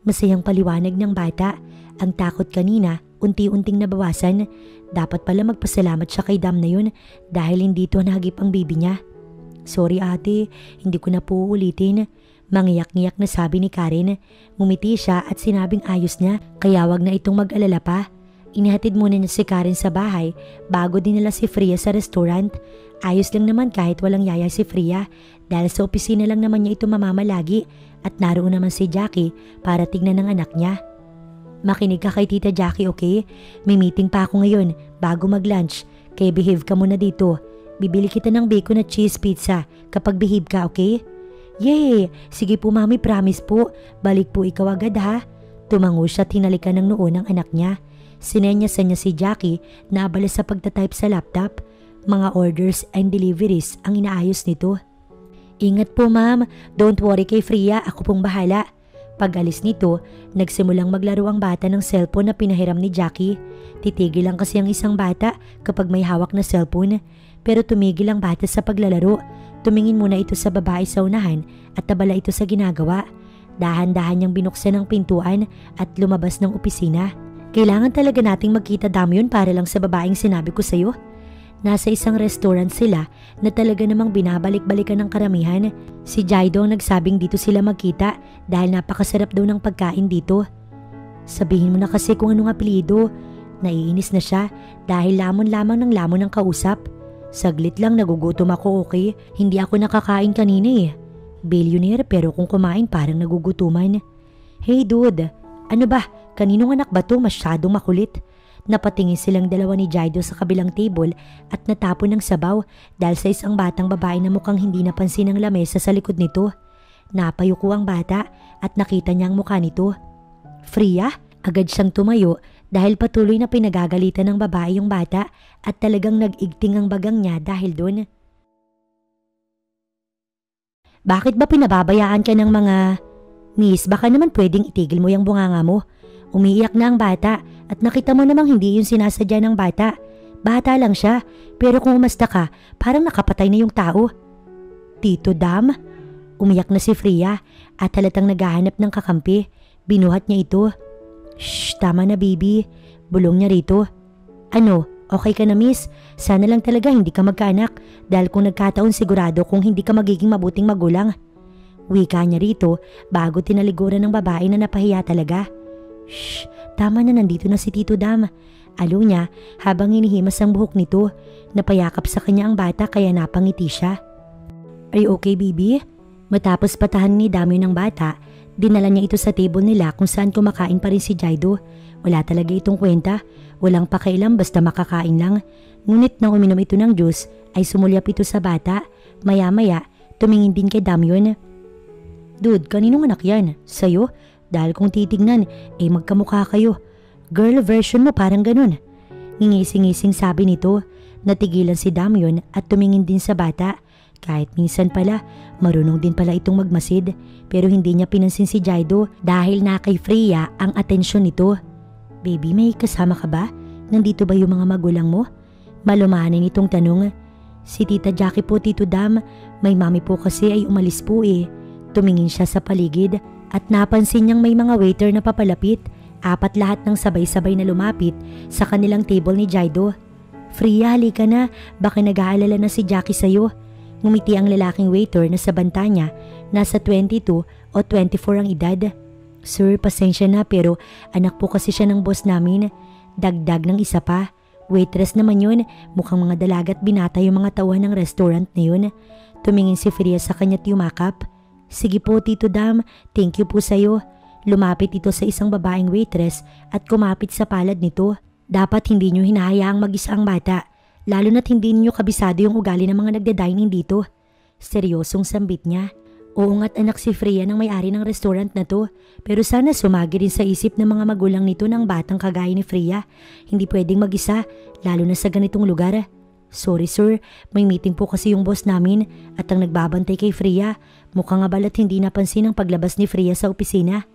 Masayang paliwanag ng bata. Ang takot kanina, unti-unting nabawasan. Dapat pala magpasalamat siya kay Dam na yun dahil hindi ito nahagip ang bibi niya. Sorry ate, hindi ko na po ulitin. Mangiyak-ngiyak na sabi ni Karen. Ngumiti siya at sinabing ayos niya kaya wag na itong mag-alala pa. Inihatid muna niya si Karen sa bahay bago dinala si Freya sa restaurant. Ayos lang naman kahit walang Yaya si Freya dahil sa opisina lang naman niya ito mamamalagi at naroon naman si Jackie para tignan ng anak niya. Makinig ka kay Tita Jackie, okay? May meeting pa ako ngayon bago mag-lunch kaya behave ka muna dito. Bibili kita ng bacon at cheese pizza kapag behave ka, okay? Yay! Sige po mami, promise po. Balik po ikaw agad ha. Tumango siya at hinalikan ng noo ng anak niya. Sinenyasan niya si Jackie na abala sa pagtatype sa laptop. Mga orders and deliveries ang inaayos nito. Ingat po ma'am, don't worry kay Freya, ako pong bahala. Pag-alis nito, nagsimulang maglaro ang bata ng cellphone na pinahiram ni Jackie. Titigil lang kasi ang isang bata kapag may hawak na cellphone. Pero tumigil ang bata sa paglalaro. Tumingin muna ito sa babae sa unahan at tabala ito sa ginagawa. Dahan-dahan niyang binuksan ang pintuan at lumabas ng opisina. Kailangan talaga nating magkita Damyon para lang sa babaeng sinabi ko sa'yo. Nasa isang restaurant sila na talaga namang binabalik-balikan ng karamihan. Si Jaido ang nagsabing dito sila magkita dahil napakasarap daw ng pagkain dito. Sabihin mo na kasi kung anong apelyido. Naiinis na siya dahil lamon lamang ng lamon ng kausap. Saglit lang nagugutom ako, okay? Hindi ako nakakain kanina eh. Billionaire pero kung kumain parang nagugutuman. Hey dude, ano ba? Kaninong anak ba to? Masyadong makulit. Napatingin silang dalawa ni Jaido sa kabilang table at natapon ng sabaw dahil sa isang batang babae na mukhang hindi napansin ang lamesa sa likod nito. Napayuko ang bata at nakita niya ang mukha nito. Freya? Agad siyang tumayo dahil patuloy na pinagagalitan ng babae yung bata at talagang nag-igting ang bagang niya dahil doon. Bakit ba pinababayaan ka ng mga... Miss, baka naman pwedeng itigil mo yung bunganga mo. Umiiyak na ang bata at nakita mo namang hindi yung sinasadya ng bata. Bata lang siya, pero kung umasta ka, parang nakapatay na yung tao. Tito Dam? Umiyak na si Freya at halatang naghahanap ng kakampi. Binuhat niya ito. Shh, tama na baby. Bulong niya rito. Ano, okay ka na miss? Sana lang talaga hindi ka magkaanak dahil kung nagkataon sigurado kung hindi ka magiging mabuting magulang. Wika niya rito bago tinaliguran ng babae na napahiya talaga. Shh, tama na, nandito na si Tito Dam. Alo niya habang hinihimas ang buhok nito. Napayakap sa kanya ang bata kaya napangiti siya. Are you okay baby? Matapos patahan ni Dami ng bata, dinala niya ito sa table nila kung saan kumakain pa rin si Jaido. Wala talaga itong kwenta, walang pakailam basta makakain lang. Ngunit nang uminom ito ng juice ay sumulyap ito sa bata. Maya-maya, tumingin din kay Damyon. Dude, kaninong anak yan? Sa'yo? Dahil kung titignan, magkamukha kayo. Girl version mo parang ganun. Ngingising-ngising sabi nito. Natigilan si Damyon at tumingin din sa bata. Kahit minsan pala, marunong din pala itong magmasid. Pero hindi niya pinansin si Jaido dahil na kay Freya ang atensyon nito. Baby, may kasama ka ba? Nandito ba yung mga magulang mo? Malumanin itong tanong. Si Tita Jackie po, Tito Dam. May mami po kasi ay umalis po eh. Tumingin siya sa paligid at napansin niyang may mga waiter na papalapit. 4 lahat ng sabay-sabay na lumapit sa kanilang table ni Jaido. Freya, halika na. Baka nag-aalala na si Jackie sa'yo. Ngumiti ang lalaking waiter na sa banta niya. Nasa 22 o 24 ang edad. Sir, pasensya na pero anak po kasi siya ng boss namin. Dagdag ng isa pa. Waitress naman yun. Mukhang mga dalagat binata yung mga tauhan ng restaurant na yun. Tumingin si Freya sa kanya at yumakap. Sige po, Tito Dam. Thank you po sa'yo. Lumapit ito sa isang babaeng waitress at kumapit sa palad nito. Dapat hindi nyo hinahayaang mag-isa ang bata. Lalo na't hindi niyo kabisado yung ugali ng mga nagda-dining dito. Seryosong sambit niya. Oo nga't anak si Freya ng may-ari ng restaurant na to. Pero sana sumagi rin sa isip ng mga magulang nito ng batang kagaya ni Freya. Hindi pwedeng mag-isa, lalo na sa ganitong lugar. Sorry sir, may meeting po kasi yung boss namin at ang nagbabantay kay Freya. Mukhang abal at hindi napansin ang paglabas ni Freya sa opisina.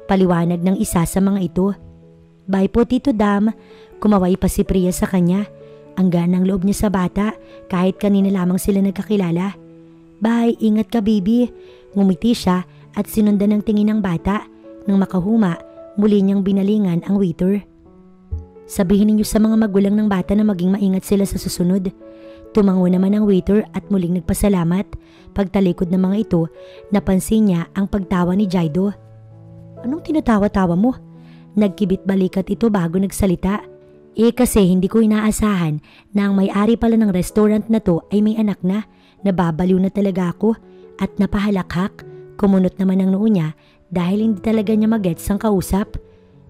Paliwanag ng isa sa mga ito. Bye po Tito Dam. Kumaway pa si Freya sa kanya. Ang ganang loob niya sa bata kahit kanina lamang sila nagkakilala. Bye, ingat ka baby. Ngumiti siya at sinundan ng tingin ng bata. Nang makahuma, muli niyang binalingan ang waiter. Sabihin niyo sa mga magulang ng bata na maging maingat sila sa susunod. Tumango naman ang waiter at muling nagpasalamat. Pagtalikod ng mga ito, napansin niya ang pagtawa ni Jaido. Anong tinatawa-tawa mo? Nagkibit balikat ito bago nagsalita. Kasi hindi ko inaasahan na ang may-ari pala ng restaurant na to ay may anak na. Nababaliw na talaga ako at napahalakhak. Kumunot naman ang noo niya dahil hindi talaga niya magets ang kausap.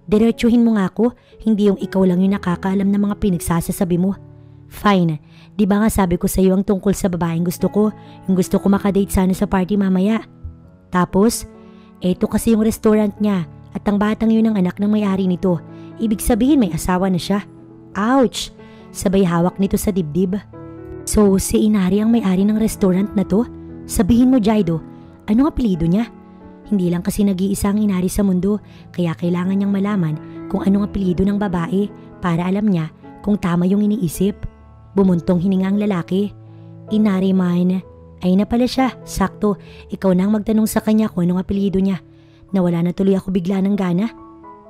Diretsuhin mo nga ako, hindi yung ikaw lang yung nakakaalam ng mga pinagsasasabi mo. Fine, di ba nga sabi ko sa iyo ang tungkol sa babaeng gusto ko, yung gusto ko makadate sana sa party mamaya. Tapos, eto kasi yung restaurant niya at ang batang yun ang anak ng may-ari nito. Ibig sabihin may asawa na siya. Ouch! Sabay hawak nito sa dibdib. So, si Inari ang may-ari ng restaurant na to? Sabihin mo, Jaido, anong apelido niya? Hindi lang kasi nag-iisa ang Inari sa mundo, kaya kailangan niyang malaman kung anong apelido ng babae para alam niya kung tama yung iniisip. Bumuntong hininga ang lalaki. Inari man. Ay na pala siya, sakto. Ikaw na ang magtanong sa kanya kung anong apelido niya. Nawala na tuloy ako bigla ng gana.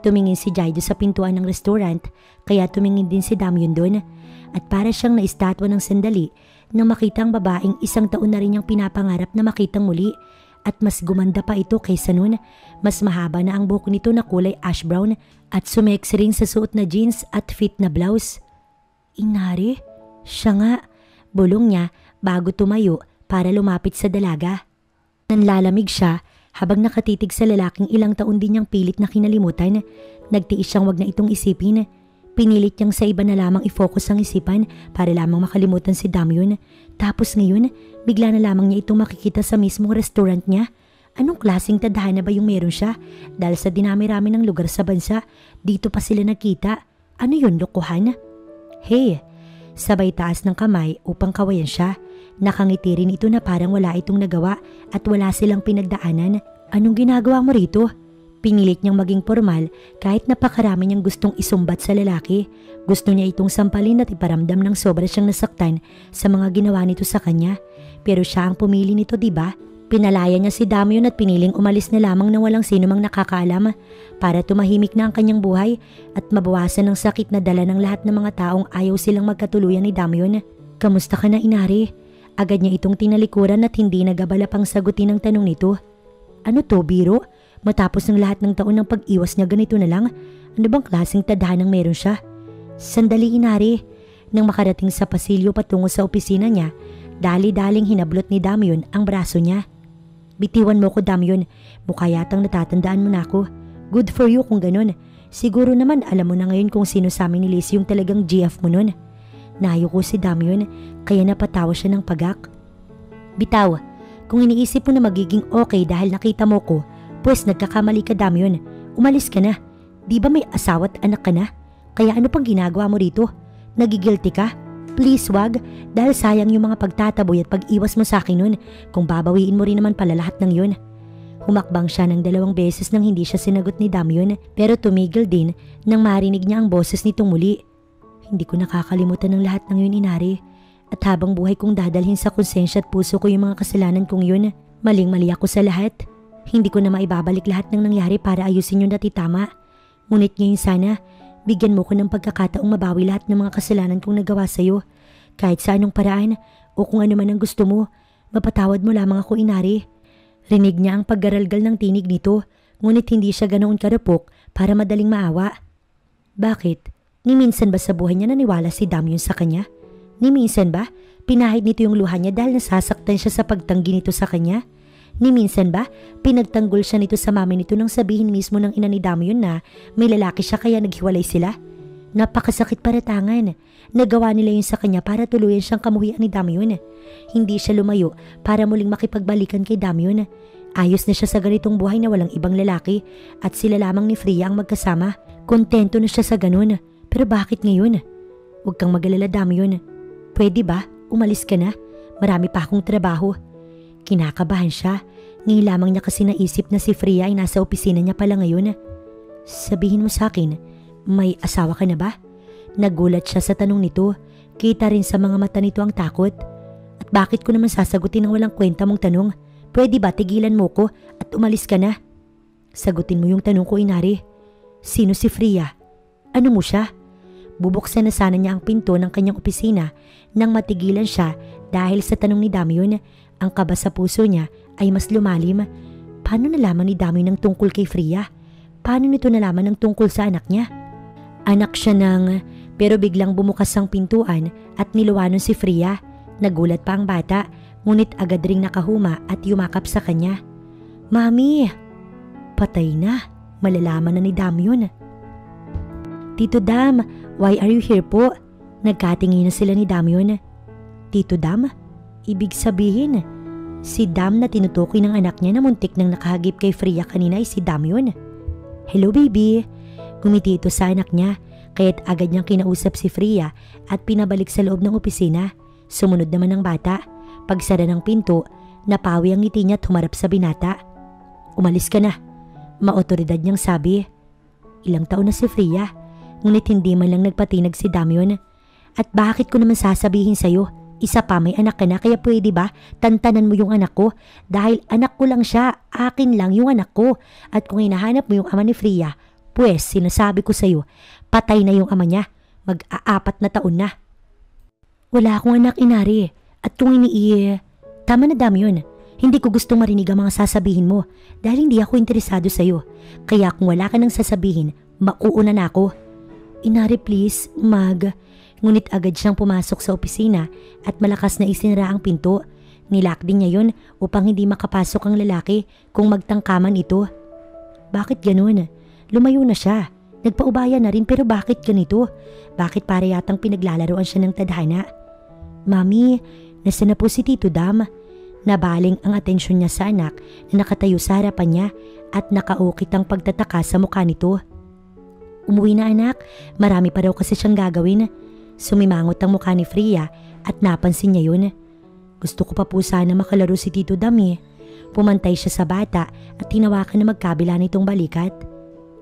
Tumingin si Jaido sa pintuan ng restaurant, kaya tumingin din si Damyon doon. At para siyang naistatwa ng sandali nang makita ang babaeng 1 taon na rin niyang pinapangarap na makitang muli. At mas gumanda pa ito kaysa noon. Mas mahaba na ang buhok nito na kulay ash brown at sumeksi rin sa suot na jeans at fit na blouse. Inari? Siya nga. Bulong niya bago tumayo para lumapit sa dalaga. Nanlalamig siya habang nakatitig sa lalaking ilang taon din niyang pilit na kinalimutan. Nagtiis siyang wag na itong isipin. Pinilit niyang sa iba na lamang i-focus ang isipan para lamang makalimutan si Damyon. Tapos ngayon, bigla na lamang niya itong makikita sa mismong restaurant niya. Anong klaseng tadhana ba yung meron siya? Dahil sa dinami-rami ng lugar sa bansa, dito pa sila nakita. Ano yun, lokohan? Hey, sabay taas ng kamay upang kawayan siya. Nakangiti rin ito na parang wala itong nagawa at wala silang pinagdaanan. Anong ginagawa mo rito? Pinilit niyang maging formal kahit napakarami niyang gustong isumbat sa lalaki. Gusto niya itong sampalin at iparamdam ng sobra siyang nasaktan sa mga ginawa nito sa kanya. Pero siya ang pumili nito, diba? Pinalaya niya si Damyon at piniling umalis na lamang na walang sino mang nakakaalam para tumahimik na ang kanyang buhay at mabawasan ang sakit na dala ng lahat ng mga taong ayaw silang magkatuluyan ni Damyon. Kamusta ka na, Inari? Agad niya itong tinalikuran at hindi nagabala pang sagutin ang tanong nito. Ano to, biro? Matapos ng lahat ng taon ng pag-iwas niya ganito na lang? Ano bang klaseng tadhanang meron siya? Sandali, Inari. Nang makarating sa pasilyo patungo sa opisina niya, dali-daling hinablot ni Damyon ang braso niya. Bitiwan mo ko, Damyon. Mukha yatang natatandaan mo na ako. Good for you kung ganun. Siguro naman alam mo na ngayon kung sino sa amin ni Liz yung talagang GF mo nun. Nayo ko si Damyon, kaya napatawa siya ng pagak. Bitaw, kung iniisip mo na magiging okay dahil nakita mo ko, pues nagkakamali ka, Damyon. Umalis ka na. Di ba may asawa at anak ka na? Kaya ano pang ginagawa mo rito? Nagigilty ka? Please wag, dahil sayang yung mga pagtataboy at pag-iwas mo sa akin nun kung babawiin mo rin naman pala lahat ng yun. Humakbang siya ng 2 beses nang hindi siya sinagot ni Damyon pero tumigil din nang marinig niya ang boses nitong muli. Hindi ko nakakalimutan ng lahat ng yun, Inari. At habang buhay kong dadalhin sa konsensya at puso ko yung mga kasalanan kong yun, maling-mali ako sa lahat. Hindi ko na maibabalik lahat ng nangyari para ayusin yung natitama. Ngunit ngayon sana, bigyan mo ko ng pagkakataong mabawi lahat ng mga kasalanan kong nagawa sa'yo. Kahit sa anong paraan o kung ano man ang gusto mo, mapatawad mo lamang ako, Inari. Rinig niya ang paggaralgal ng tinig nito, ngunit hindi siya ganoon karupok para madaling maawa. Bakit? Ni minsan ba sa buhay niya naniwala si Damyon sa kanya? Ni minsan ba pinahid nito yung luha niya dahil nasasaktan siya sa pagtanggi nito sa kanya? Ni minsan ba pinagtanggol siya nito sa mami nito nang sabihin mismo ng ina ni Damyon na may lalaki siya kaya naghiwalay sila? Napakasakit para tangan. Nagawa nila yun sa kanya para tuluyan siyang kamuhian ni Damyon. Hindi siya lumayo para muling makipagbalikan kay Damyon. Ayos na siya sa ganitong buhay na walang ibang lalaki at sila lamang ni Freya ang magkasama. Kontento na siya sa ganun. Pero bakit ngayon? Huwag kang mag-alala, Damyon. Pwede ba? Umalis ka na. Marami pa akong trabaho. Kinakabahan siya. Ngayon lamang niya kasi naisip na si Freya ay nasa opisina niya pala ngayon. Sabihin mo sa akin, may asawa ka na ba? Nagulat siya sa tanong nito. Kita rin sa mga mata nito ang takot. At bakit ko naman sasagutin ng walang kwenta mong tanong? Pwede ba tigilan mo ko at umalis ka na? Sagutin mo yung tanong ko, Inari. Sino si Freya? Ano mo siya? Bubuksan na sana niya ang pinto ng kanyang opisina nang matigilan siya dahil sa tanong ni Damyon. Ang kaba sa puso niya ay mas lumalim. Paano nalaman ni Damyon ng tungkol kay Freya? Paano nito nalaman ng tungkol sa anak niya? Anak siya ng... Pero biglang bumukas ang pintuan at niluwanon si Freya. Nagulat pa ang bata, ngunit agad ring nakahuma at yumakap sa kanya. Mami! Patay na. Malalaman na ni Damyon. Tito Dam, why are you here po? Nagkatingin na sila ni Damyon. Tito Dam? Ibig sabihin, si Dam na tinutukoy ng anak niya na muntik nang nakahagip kay Freya kanina ay si Damyon. Hello baby. Gumiti ito sa anak niya, kaya't agad niyang kinausap si Freya at pinabalik sa loob ng opisina. Sumunod naman ang bata. Pagsara ng pinto, napawi ang ngiti niya at humarap sa binata. Umalis ka na. Maotoridad niyang sabi. Ilang taon na si Freya, ngunit hindi man lang nagpatinag si Damyon. At bakit ko naman sasabihin sa'yo? Isa pa, may anak ka na, kaya pwede ba tantanan mo yung anak ko? Dahil anak ko lang siya, akin lang yung anak ko. At kung hinahanap mo yung ama ni Freya, pues sinasabi ko sa'yo, patay na yung ama niya. Mag-4 na taon na. Wala akong anak, Inari. At kung tama na, Damyon. Hindi ko gustong marinig ang mga sasabihin mo dahil hindi ako interesado sa'yo. Kaya kung wala ka nang sasabihin, mauuna na ako. Inari, please, Ngunit agad siyang pumasok sa opisina at malakas na isinara ang pinto. Nilock din niya yun upang hindi makapasok ang lalaki kung magtangkaman ito. Bakit ganun? Lumayo na siya. Nagpaubaya na rin pero bakit ganito? Bakit para yatang pinaglalaroan siya ng tadhana? Mami, nasa na po si Tito Dam? Nabaling ang atensyon niya sa anak na nakatayo sa harapan niya at nakaukit ang pagtataka sa mukha nito. Umuwi na anak, marami pa raw kasi siyang gagawin. Sumimangot ang mukha ni Freya at napansin niya yun. Gusto ko pa po sana makalaro si Tito Dam eh. Pumantay siya sa bata at tinawakan na magkabila nitong balikat.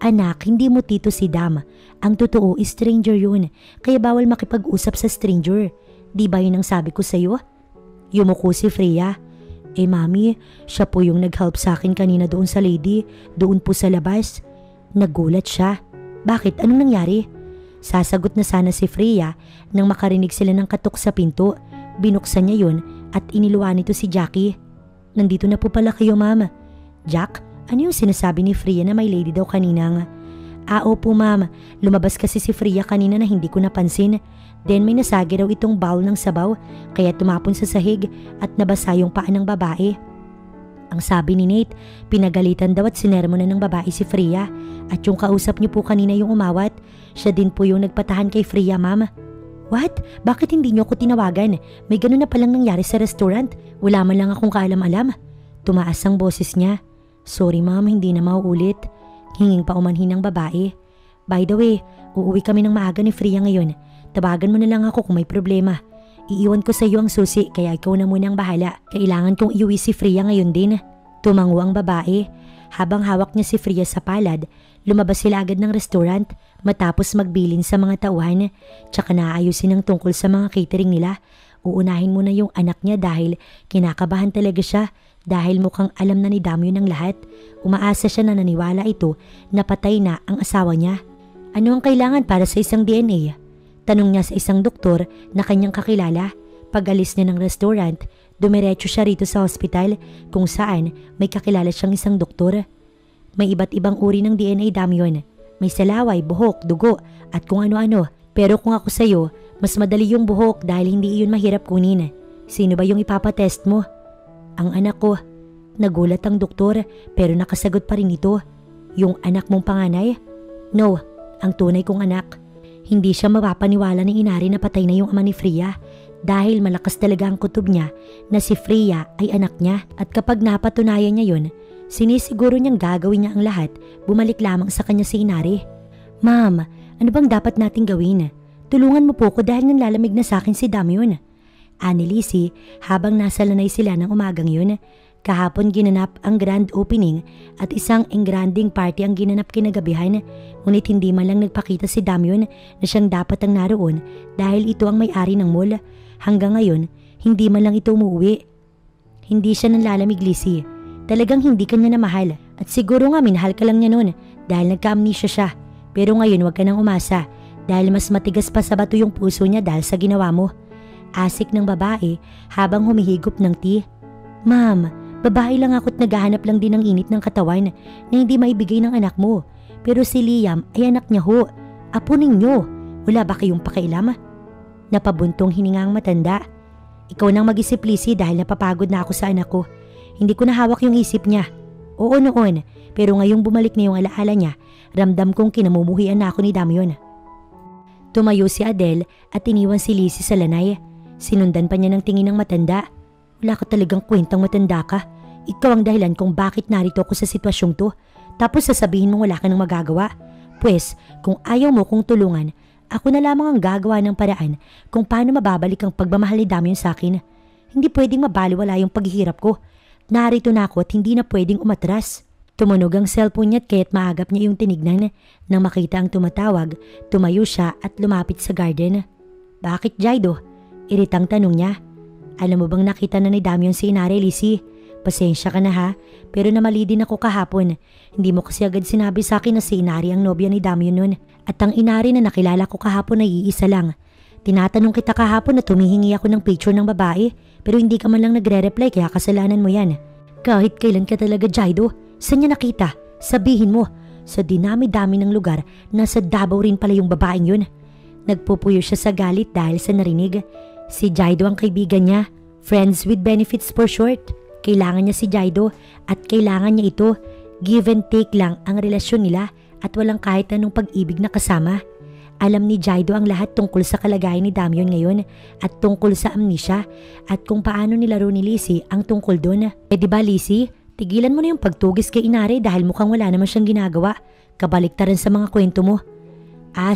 Anak, hindi mo tito si Dam. Ang totoo is stranger yun, kaya bawal makipag-usap sa stranger. Di ba yun ang sabi ko sa'yo? Yumuko si Freya. Mami, siya po yung nag-help sa akin kanina doon sa lady, doon po sa labas. Nagulat siya. Bakit? Anong nangyari? Sasagot na sana si Freya nang makarinig sila ng katok sa pinto. Binuksan niya yun at iniluwan nito si Jackie. Nandito na po pala kayo, ma'am. Jack, ano yung sinasabi ni Freya na may lady daw kaninang? Opo ma'am, lumabas kasi si Freya kanina na hindi ko napansin. Then may nasagi raw itong bowl ng sabaw kaya tumapon sa sahig at nabasa yung paa ng babae. Ang sabi ni Nate, pinagalitan daw at sinermonan ng babae si Freya at yung kausap niyo po kanina yung umawat, siya din po yung nagpatahan kay Freya ma'am. What? Bakit hindi niyo ako tinawagan? May ganun na palang nangyari sa restaurant. Wala man lang akong kaalam-alam. Tumaas ang boses niya. Sorry ma'am, hindi na mauulit. Hinging pa umanhin ng babae. By the way, uuwi kami ng maaga ni Freya ngayon. Tawagan mo na lang ako kung may problema. Iiwan ko sa iyo ang susi kaya ikaw na muna ang bahala. Kailangan kong iuwi si Freya ngayon din. Tumango ang babae. Habang hawak niya si Freya sa palad, lumabas sila agad ng restaurant matapos magbilin sa mga tauhan. Tsaka naayusin ang tungkol sa mga catering nila. Uunahin muna yung anak niya dahil kinakabahan talaga siya dahil mukhang alam na ni Damyo ng lahat. Umaasa siya na naniwala ito na patay na ang asawa niya. Ano ang kailangan para sa isang DNA? Tanong niya sa isang doktor na kanyang kakilala. Pag-alis niya ng restaurant, dumiretso siya rito sa hospital kung saan may kakilala siyang isang doktor. May iba't ibang uri ng DNA Damyon. May salaway, buhok, dugo at kung ano-ano. Pero kung ako sa'yo, mas madali yung buhok dahil hindi iyon mahirap kunin. Sino ba yung ipapatest mo? Ang anak ko. Nagulat ang doktor pero nakasagot pa rin ito. Yung anak mong panganay? No, ang tunay kong anak. Hindi siya mapapaniwala ni Inari na patay na yung ama ni Freya dahil malakas talaga ang kutob niya na si Freya ay anak niya at kapag napatunayan niya yun, sinisiguro niyang gagawin niya ang lahat, bumalik lamang sa kanya si Inari. Ma'am, ano bang dapat nating gawin? Tulungan mo po ko dahil nanlalamig na sa akin si Damyon. Ani Lizzie habang nasa lanay sila ng umagang yun. Kahapon ginanap ang grand opening at isang engranding party ang ginanap kinagabihan, ngunit hindi man lang nagpakita si Damyon na siyang dapat ang naroon dahil ito ang may-ari ng mall. Hanggang ngayon, hindi man lang ito umuwi. Hindi siya nanlalamig, Lizzie. Talagang hindi kanya na mahal at siguro nga minahal ka lang niya noon dahil nagka-amnesia siya. Pero ngayon wag ka nang umasa dahil mas matigas pa sa bato yung puso niya dahil sa ginawa mo. Asik ng babae habang humihigop ng tea. Ma'am, babae lang ako't naghahanap lang din ng init ng katawan na hindi maibigay ng anak mo. Pero si Liam ay anak niya ho. Apo ninyo. Wala ba kayong pakialam? Napabuntong hininga ang matanda. Ikaw nang mag-isip, Lizzie, dahil napapagod na ako sa anak ko. Hindi ko nahawak yung isip niya. Oo noon, pero ngayong bumalik na yung alaala niya, ramdam kong kinamumuhian na ako ni Damyon. Tumayo si Adele at iniwan si Lizzie sa lanay. Sinundan pa niya ng tingin ng matanda. Wala ka talagang kwentang matanda ka. Ikaw ang dahilan kung bakit narito ako sa sitwasyong to. Tapos sasabihin mong wala ka nang magagawa. Pwes, kung ayaw mo kong tulungan, ako na lamang ang gagawa ng paraan kung paano mababalik ang pagmamahal ni Damyon sa akin. Hindi pwedeng mabaliwala yung paghihirap ko. Narito na ako at hindi na pwedeng umatras. Tumunog ang cellphone niya at kaya't maagap niya yung tinignan. Nang makita ang tumatawag, tumayo siya at lumapit sa garden. Bakit, Jaido? Iritang tanong niya. Alam mo bang nakita na ni Damyon si Inari, Lizzie? Pasensya ka na ha, pero namali din ako kahapon. Hindi mo kasi agad sinabi sa akin na si Inari ang nobya ni Damyon nun. At ang Inari na nakilala ko kahapon ay iisa lang. Tinatanong kita kahapon na tumihingi ako ng picture ng babae, pero hindi ka man lang nagre-reply kaya kasalanan mo yan. Kahit kailan ka talaga, Jaido. Saan niya nakita? Sabihin mo. Sa dinami-dami ng lugar, nasa Davao rin pala yung babaeng yun. Nagpupuyo siya sa galit dahil sa narinig. Si Jaido ang kaibigan niya. Friends with benefits for short. Kailangan niya si Jaido at kailangan niya ito. Give and take lang ang relasyon nila at walang kahit anong pag-ibig na kasama. Alam ni Jaido ang lahat tungkol sa kalagayan ni Damyon ngayon at tungkol sa amnesia at kung paano nilaro ni Lizzie ang tungkol doon. Di ba Lizzie, tigilan mo na yung pagtugis kay Inari dahil mukhang wala naman siyang ginagawa. Kabaliktaran sa mga kwento mo.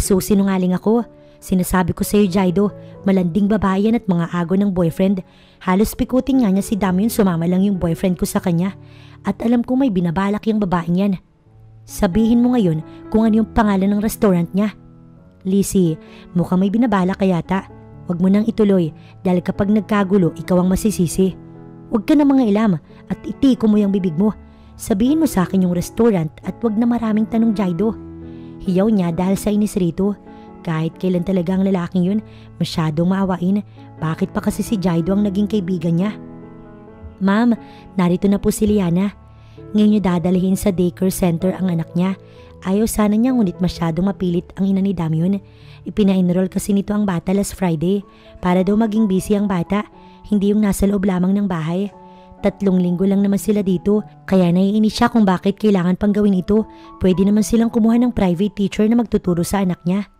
So sinungaling ako. Sinasabi ko sa iyo Jaido, malanding babae yan at mga ago ng boyfriend. Halos pikutin nga niya si Damyon, sumama lang yung boyfriend ko sa kanya. At alam ko may binabalak yung babaeng yan. Sabihin mo ngayon kung ano yung pangalan ng restaurant niya. Lizzie, mukhang may binabalak ka yata. Huwag mo nang ituloy dahil kapag nagkagulo, ikaw ang masisisi. Huwag ka na mga ilam at itiko mo yung bibig mo. Sabihin mo sa akin yung restaurant at huwag na maraming tanong Jaido. Hiyaw niya dahil sa inis rito. Kahit kailan talaga ang lalaking yun, masyadong maawain. Bakit pa kasi si Jaido ang naging kaibigan niya? Ma'am, narito na po si Liana. Ngayon niyo dadalhin sa daycare center ang anak niya. Ayaw sana niya ngunit masyadong mapilit ang ina ni Damyon. Ipina-enroll kasi nito ang bata last Friday para daw maging busy ang bata, hindi yung nasa loob lamang ng bahay. 3 linggo lang naman sila dito kaya naiinis siya kung bakit kailangan pang gawin ito. Pwede naman silang kumuha ng private teacher na magtuturo sa anak niya.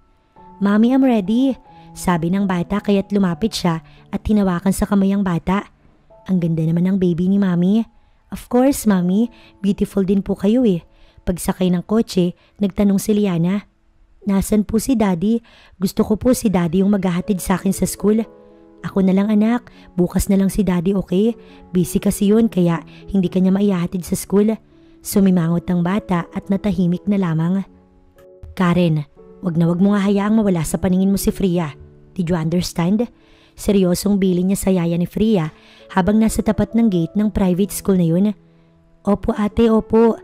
Mommy, I'm ready, sabi ng bata kaya't lumapit siya at hinawakan sa kamay ang bata. Ang ganda naman ng baby ni Mommy. Of course, Mommy, beautiful din po kayo eh. Pagsakay ng kotse, nagtanong si Liana. Nasaan po si Daddy? Gusto ko po si Daddy yung maghahatid sa akin sa school. Ako na lang anak, bukas na lang si Daddy okay? Busy kasi yun kaya hindi kanya maihahatid sa school. Sumimangot ang bata at natahimik na lamang. Karen, wag mo nga hayaang mawala sa paningin mo si Freya. Did you understand? Seryosong bilin niya sa yaya ni Freya habang nasa tapat ng gate ng private school na yun. Opo ate, opo.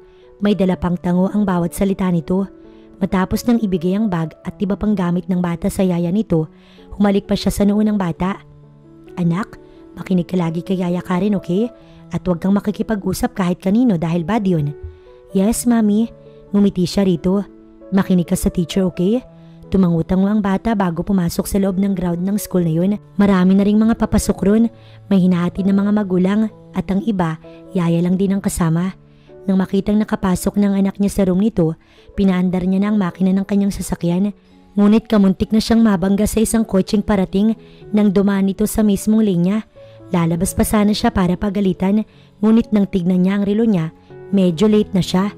May dala pang tango ang bawat salita nito. Matapos nang ibigay ang bag at iba pang gamit ng bata sa yaya nito, humalik pa siya sa noo ng bata. Anak, makinig ka lagi kay Yaya Karen, okay? At huwag kang makikipag-usap kahit kanino dahil bad yun. Yes, Mami. Ngumiti siya rito. Makinig ka sa teacher, okay? Tumangutang mo ang bata bago pumasok sa loob ng ground ng school na yun. Marami na ring mga papasok ron. May hinahatid ng mga magulang at ang iba, yaya lang din ang kasama. Nang makitang nakapasok ng anak niya sa room nito, pinaandar niya na ang makina ng kanyang sasakyan. Ngunit kamuntik na siyang mabangga sa isang kotseng parating nang dumaan ito sa mismong linya. Lalabas pa sana siya para pagalitan, ngunit nang tignan niya ang relo niya, medyo late na siya.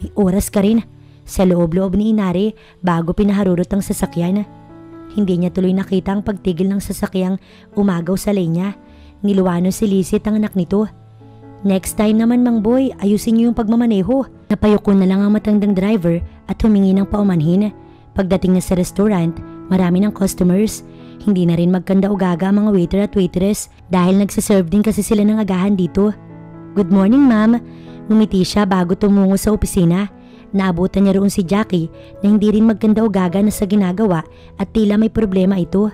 May oras ka rin. Sa loob-loob ni Inari bago pinaharurot ang sasakyan. Hindi niya tuloy nakita ang pagtigil ng sasakyang umagaw sa linya. Niluwano si Lizzie ang anak nito. Next time naman Mang Boy, ayusin niyo yung pagmamaneho. Napayoko na lang ang matandang driver at humingi ng paumanhin. Pagdating na sa restaurant, marami ng customers. Hindi na rin magkanda o gaga ang mga waiter at waitress dahil nagsiserve din kasi sila ng agahan dito. Good morning ma'am. Ngumiti siya bago tumungo sa opisina. Naabutan niya roon si Jackie na hindi rin magkanda o gaga na sa ginagawa at tila may problema ito.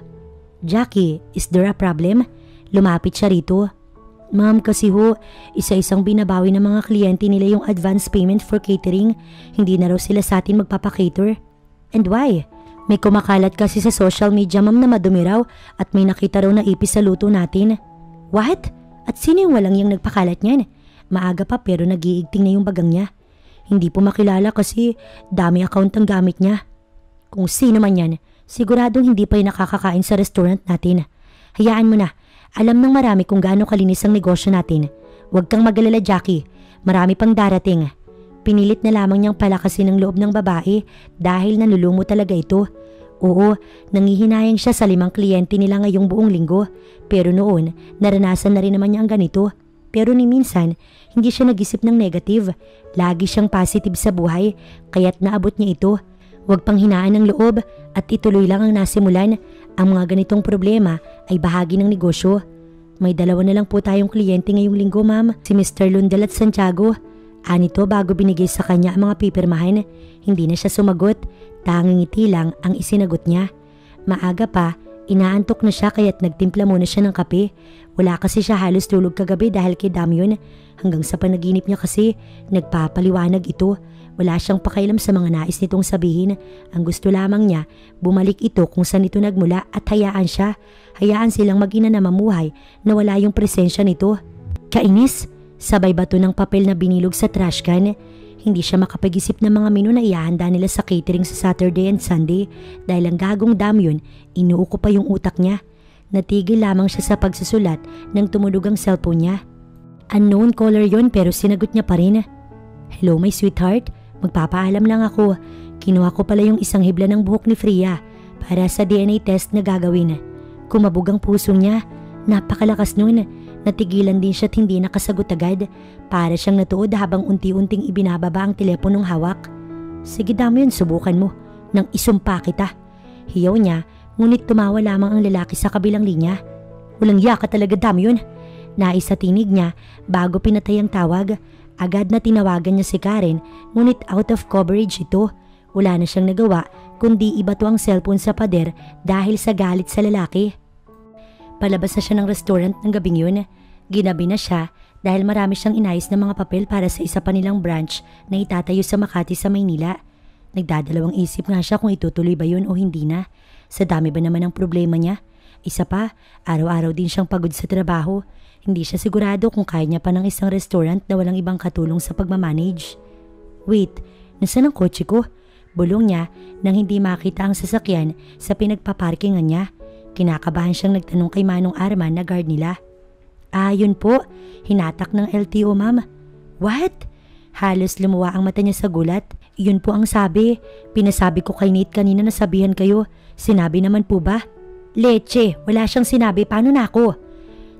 Jackie, is there a problem? Lumapit siya rito. Ma'am, kasi ho, isa-isang binabawi ng mga kliyente nila yung advance payment for catering. Hindi na raw sila sa atin magpapakater. And why? May kumakalat kasi sa social media ma'am na madumi raw at may nakita raw na ipis sa luto natin. What? At sino yung walang yung nagpakalat niyan? Maaga pa pero nag-iigting na yung bagang niya. Hindi po makilala kasi dami account ang gamit niya. Kung sino man yan, siguradong hindi pa yung nakakakain sa restaurant natin. Hayaan mo na. Alam ng marami kung gaano kalinis ang negosyo natin. Huwag kang mag-alala Jackie. Marami pang darating. Pinilit na lamang niyang palakasin ang loob ng babae dahil nanulungo talaga ito. Oo, nangihinayang siya sa 5 kliyente nila ngayong buong linggo. Pero noon, naranasan na rin naman niya ang ganito. Pero ni minsan, hindi siya nag-isip ng negative. Lagi siyang positive sa buhay, kaya't naabot niya ito. Huwag pang hinaan ng loob at ituloy lang ang nasimulan. Ang mga ganitong problema ay bahagi ng negosyo. May 2 na lang po tayong kliyente ngayong linggo ma'am, si Mr. Lundel at Santiago. Anito bago binigay sa kanya ang mga pipirmahan. Hindi na siya sumagot, tanging ngiti lang ang isinagot niya. Maaga pa, inaantok na siya kaya't nagtimpla muna siya ng kape. Wala kasi siya halos tulog kagabi dahil kay Damyon. Hanggang sa panaginip niya kasi, nagpapaliwanag ito. Wala siyang pakialam sa mga nais nitong sabihin. Ang gusto lamang niya, bumalik ito kung saan ito nagmula at hayaan siya. Hayaan silang mag-ina na mamuhay na wala yung presensya nito. Kainis, sabay bato ng papel na binilog sa trash can. Hindi siya makapag-isip ng mga menu na ihahanda nila sa catering sa Saturday and Sunday dahil ang gagong Damyon, inuuko pa yung utak niya. Natigil lamang siya sa pagsusulat nang tumulog ang cellphone niya. Unknown caller yon pero sinagot niya pa rin. Hello my sweetheart, magpapaalam lang ako. Kinuha ko pala yung isang hibla ng buhok ni Freya para sa DNA test na gagawin. Kumabog ang puso niya. Napakalakas nun. Natigilan din siya at hindi nakasagot agad. Para siyang natuod habang unti-unting ibinababa ang teleponong hawak. Sige Damyon, subukan mo. Nang isumpa kita. Hiyaw niya, ngunit tumawa lamang ang lalaki sa kabilang linya. Walang yaka talaga Damyon. Nais sa tinig niya bago pinatay ang tawag. Agad na tinawagan niya si Karen, ngunit out of coverage ito. Wala na siyang nagawa kundi ibato ang cellphone sa pader dahil sa galit sa lalaki. Palabas na siya ng restaurant ng gabing yun. Ginabi na siya dahil marami siyang inayos na mga papel para sa isa pa nilang branch na itatayo sa Makati sa Maynila. Nagdadalawang isip nga siya kung itutuloy ba yun o hindi na. Sa dami ba naman ang problema niya? Isa pa, araw-araw din siyang pagod sa trabaho. Hindi siya sigurado kung kaya niya pa ng isang restaurant na walang ibang katulong sa pagmamanage. Wait, nasaan ang kotse ko? Bulong niya nang hindi makita ang sasakyan sa pinagpaparkingan niya. Kinakabahan siyang nagtanong kay Manong Arman na guard nila. Yun po, hinatak ng LTO ma'am. What? Halos lumuwa ang mata niya sa gulat. Yun po ang sabi. Pinasabi ko kay Nate kanina na sabihan kayo. Sinabi naman po ba? Leche, wala siyang sinabi. Paano na ako?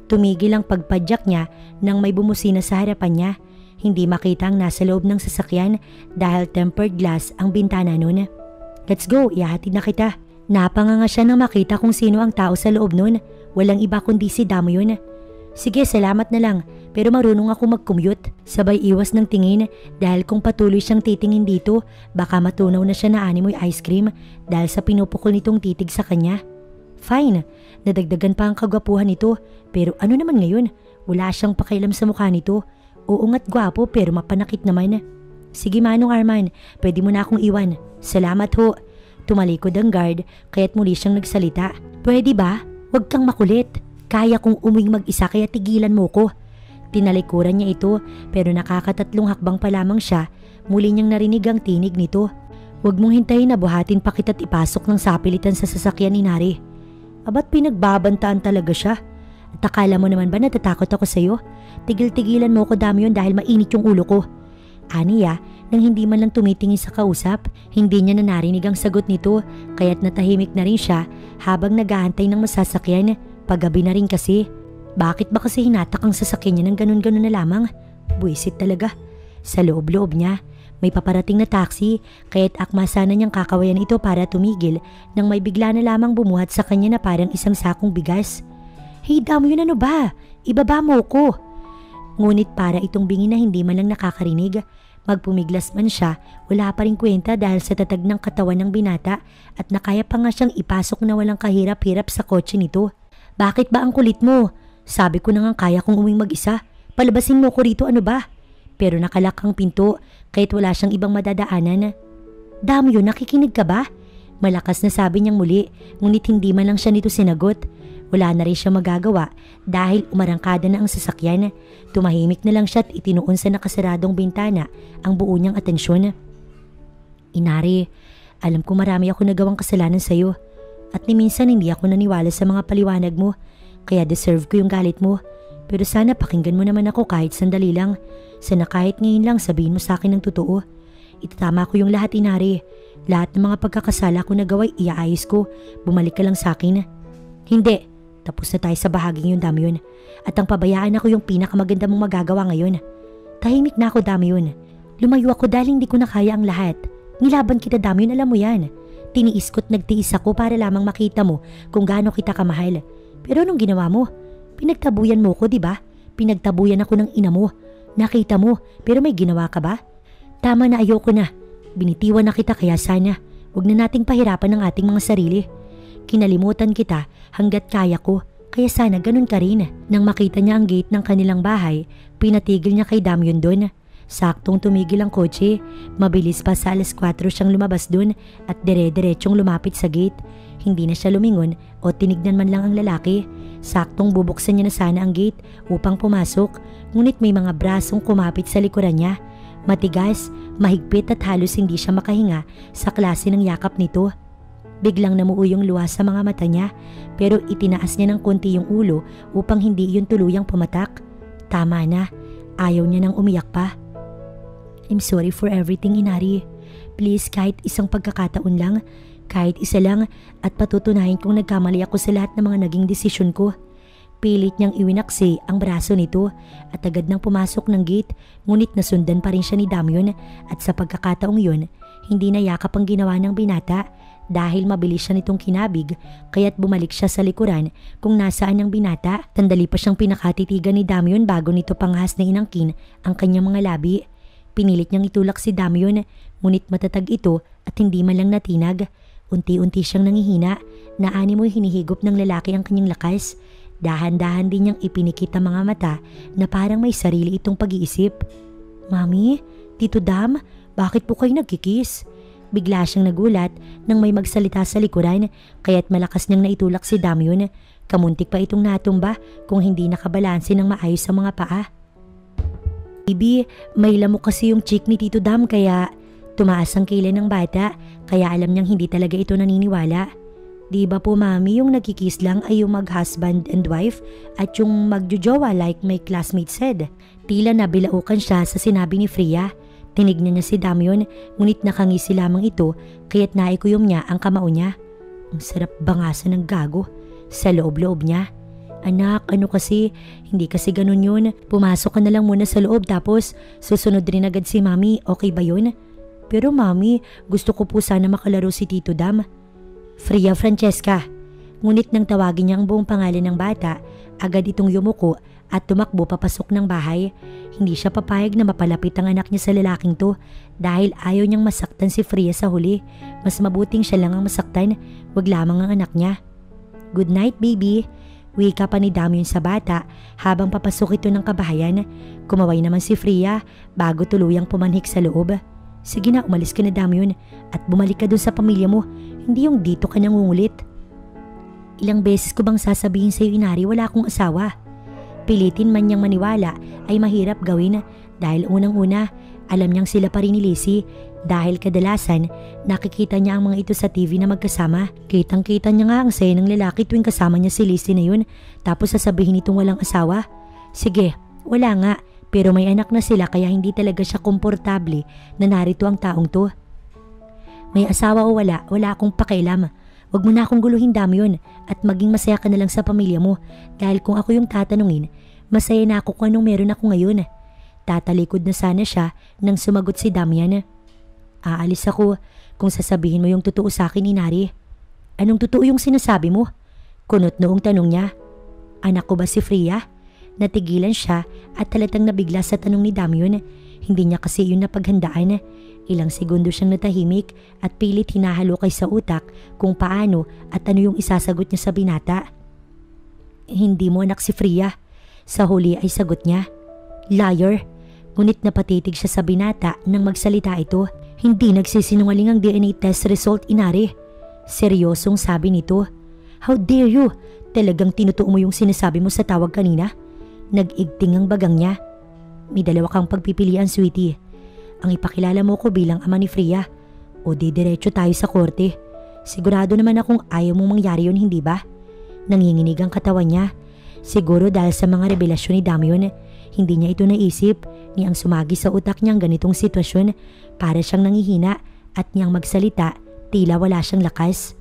Tumigil ang pagpadyak niya nang may bumusina sa harapan niya. Hindi makita ang nasa loob ng sasakyan dahil tempered glass ang bintana nun. Let's go, ihahatid na kita. Napanganga siya nang makita kung sino ang tao sa loob nun. Walang iba kundi si Damyon. Sige, salamat na lang. Pero marunong ako mag-commute. Sabay iwas ng tingin dahil kung patuloy siyang titingin dito, baka matunaw na siya na animoy ice cream dahil sa pinupukol nitong titig sa kanya. Fine, nadagdagan pa ang kagwapuhan nito. Pero ano naman ngayon? Wala siyang pakialam sa mukha nito. Oo nga't gwapo pero mapanakit naman. Sige Manong Arman, pwede mo na akong iwan. Salamat ho. Tumalikod ang guard kaya't muli siyang nagsalita. Pwede ba? Huwag kang makulit. Kaya kong umuwing mag-isa kaya tigilan mo ko. Tinalikuran niya ito pero nakakatatlong hakbang pa lamang siya. Muli niyang narinig ang tinig nito. Huwag mong hintayin na buhatin pa kita't ipasok ng sapilitan sa sasakyan ni Nari. Aba't pinagbabantaan talaga siya. At akala mo naman ba natatakot ako sa'yo? Tigil-tigilan mo ko Damyon dahil mainit yung ulo ko. Aniya, nang hindi man lang tumitingin sa kausap, hindi niya na narinig ang sagot nito kaya't natahimik na rin siya habang naghahantay ng masasakyan. Paggabi na rin kasi. Bakit ba kasi hinatak ang sasakyan niya ng ganun-ganun na lamang? Buisit talaga. Sa loob-loob niya, may paparating na taxi kaya't akma sana niyang kakawayan ito para tumigil nang may bigla na lamang bumuhat sa kanya na parang isang sakong bigas. Hey Damyon, ano ba? Ibaba mo ko. Ngunit para itong bingi na hindi man lang nakakarinig. Magpumiglas man siya, wala pa rin kwenta dahil sa tatag ng katawan ng binata at nakaya pa nga siyang ipasok na walang kahirap-hirap sa kotse nito. Bakit ba ang kulit mo? Sabi ko na nga kaya kong uming mag-isa. Palabasin mo ko rito, ano ba? Pero nakalak ang pinto kahit wala siyang ibang madadaanan. Damyon, nakikinig ka ba? Malakas na sabi niyang muli, ngunit hindi man lang siya nito sinagot. Wala na rin siya magagawa dahil umarangkada na ang sasakyan. Tumahimik na lang siya at itinuon sa nakasaradong bintana ang buo niyang atensyon. Inari, alam ko marami ako nagawang kasalanan sa iyo at ni minsan hindi ako naniwala sa mga paliwanag mo kaya deserve ko yung galit mo. Pero sana pakinggan mo naman ako kahit sandali lang. Sana kahit ngayon lang sabihin mo sa akin ng totoo. Itatama ko yung lahat, Inari. Lahat ng mga pagkakasala ko nagawa'y iaayos ko. Bumalik ka lang sa akin. Hindi. Tapos na tayo sa bahaging yung Damyon. At ang pabayaan ako yung pinakamaganda mong magagawa ngayon. Tahimik na ako Damyon. Lumayo ako dahil hindi ko na kaya ang lahat. Nilaban kita Damyon, alam mo yan. Tiniis ko't nagtiis ako para lamang makita mo kung gaano kita kamahal. Pero anong ginawa mo? Pinagtabuyan mo ko, di ba? Pinagtabuyan ako ng ina mo. Nakita mo, pero may ginawa ka ba? Tama na, ayoko na. Binitiwan na kita kaya sana. Huwag na nating pahirapan ang ating mga sarili. Kinalimutan kita hanggat kaya ko, kaya sana ganun ka rin. Nang makita niya ang gate ng kanilang bahay, pinatigil niya kay Damyon doon. Saktong tumigil ang kotse, mabilis pa sa 4:00 siyang lumabas doon at dire-diretsong lumapit sa gate. Hindi na siya lumingon o tinignan man lang ang lalaki. Saktong bubuksan niya na sana ang gate upang pumasok, ngunit may mga brasong kumapit sa likuran niya. Matigas, mahigpit at halos hindi siya makahinga sa klase ng yakap nito. Biglang namuo yung luha sa mga mata niya pero itinaas niya ng konti yung ulo upang hindi yun tuluyang pumatak. Tama na, ayaw niya nang umiyak pa. I'm sorry for everything, Inari. Please, kahit isang pagkakataon lang, kahit isa lang at patutunayan kong nagkamali ako sa lahat ng mga naging desisyon ko. Pilit niyang iwinaksi ang braso nito at agad nang pumasok ng gate ngunit nasundan pa rin siya ni Damion at sa pagkakataong yun, hindi na yakap ang ginawa ng binata dahil mabilis siya nitong kinabig kaya't bumalik siya sa likuran kung nasaan ang binata. Tandali pa siyang pinakatitigan ni Damion bago nito panghas na inangkin ang kanyang mga labi. Pinilit niyang itulak si Damion ngunit matatag ito at hindi man lang natinag. Unti-unti siyang nangihina na animoy hinihigop ng lalaki ang kanyang lakas. Dahan-dahan din niyang ipinikit ang mga mata na parang may sarili itong pag-iisip. Mami, Tito Dam, bakit po kayo nagkikis? Bigla siyang nagulat nang may magsalita sa likuran kaya't malakas niyang naitulak si Damion. Kamuntik pa itong natumba kung hindi nakabalanse ng maayos sa mga paa. Baby, may lamok kasi yung chick ni Tito Dam kaya tumaas ang kilay ng bata kaya alam niyang hindi talaga ito naniniwala. Di ba po mami yung nagkikis lang ay yung mag-husband and wife at yung magjojowa like my classmate said. Tila nabilaukan siya sa sinabi ni Freya. Tinignan niya si Damion ngunit nakangisi lamang ito kaya't naikuyom niya ang kamao niya. Ang sarap bangasan ng gago sa loob-loob niya. Anak, ano kasi? Hindi kasi ganun yun. Pumasok ka na lang muna sa loob tapos susunod rin agad si mami. Okay ba yun? Pero mami, gusto ko po sana makalaro si Tito Dam. Freya Francesca. Ngunit nang tawagin niya ang buong pangalan ng bata, agad itong yumuko at tumakbo papasok ng bahay. Hindi siya papayag na mapalapit ang anak niya sa lalaking to dahil ayaw niyang masaktan si Freya sa huli. Mas mabuting siya lang ang masaktan, wag lamang ang anak niya. Good night, baby. Wika pa ni Damion sa bata habang papasok ito ng kabahayan. Kumaway naman si Freya bago tuluyang pumanhik sa loob. Sige na, umalis ka na Damion at bumalik ka dun sa pamilya mo. Hindi yung dito ka nangungulit. Ilang beses ko bang sasabihin sa'yo, Inari, wala akong asawa. Pilitin man niyang maniwala ay mahirap gawin dahil unang-una alam niyang sila pa rin ni Lizzie dahil kadalasan nakikita niya ang mga ito sa TV na magkasama. Kitang-kita niya nga ang saya ng lalaki tuwing kasama niya si Lizzie na yun tapos sasabihin itong walang asawa. Sige, wala nga pero may anak na sila kaya hindi talaga siya komportable na narito ang taong to. May asawa o wala akong pakialam. Huwag mo na akong guluhin Damion at maging masaya ka na lang sa pamilya mo dahil kung ako yung tatanungin, masaya na ako kung anong meron ako ngayon. Tatalikod na sana siya nang sumagot si Damian. Aalis ako kung sasabihin mo yung totoo sa akin, Inari. Anong totoo yung sinasabi mo? Kunot noong tanong niya. Anak ko ba si Freya? Natigilan siya at talatang nabigla sa tanong ni Damion. Hindi niya kasi yun napaghandaan. Ilang segundo siyang natahimik at pilit hinahalukay sa utak kung paano at ano yung isasagot niya sa binata. Hindi mo anak si Freya. Sa huli ay sagot niya. Liar. Ngunit napatitig siya sa binata nang magsalita ito. Hindi nagsisinungaling ang DNA test result, Inari. Seryosong sabi nito. How dare you? Talagang tinutuo mo yung sinasabi mo sa tawag kanina? Nag-igting ang bagang niya. May dalawa kang pagpipilian, sweetie. Ang ipakilala mo ko bilang ama ni Freya o didiretso tayo sa korte. Sigurado naman akong ayaw mong mangyari yun, hindi ba? Nanginginig ang katawan niya. Siguro dahil sa mga revelasyon ni Damion, hindi niya ito naisip ni ang sumagi sa utak niyang ganitong sitwasyon para siyang nangihina at niyang magsalita tila wala siyang lakas.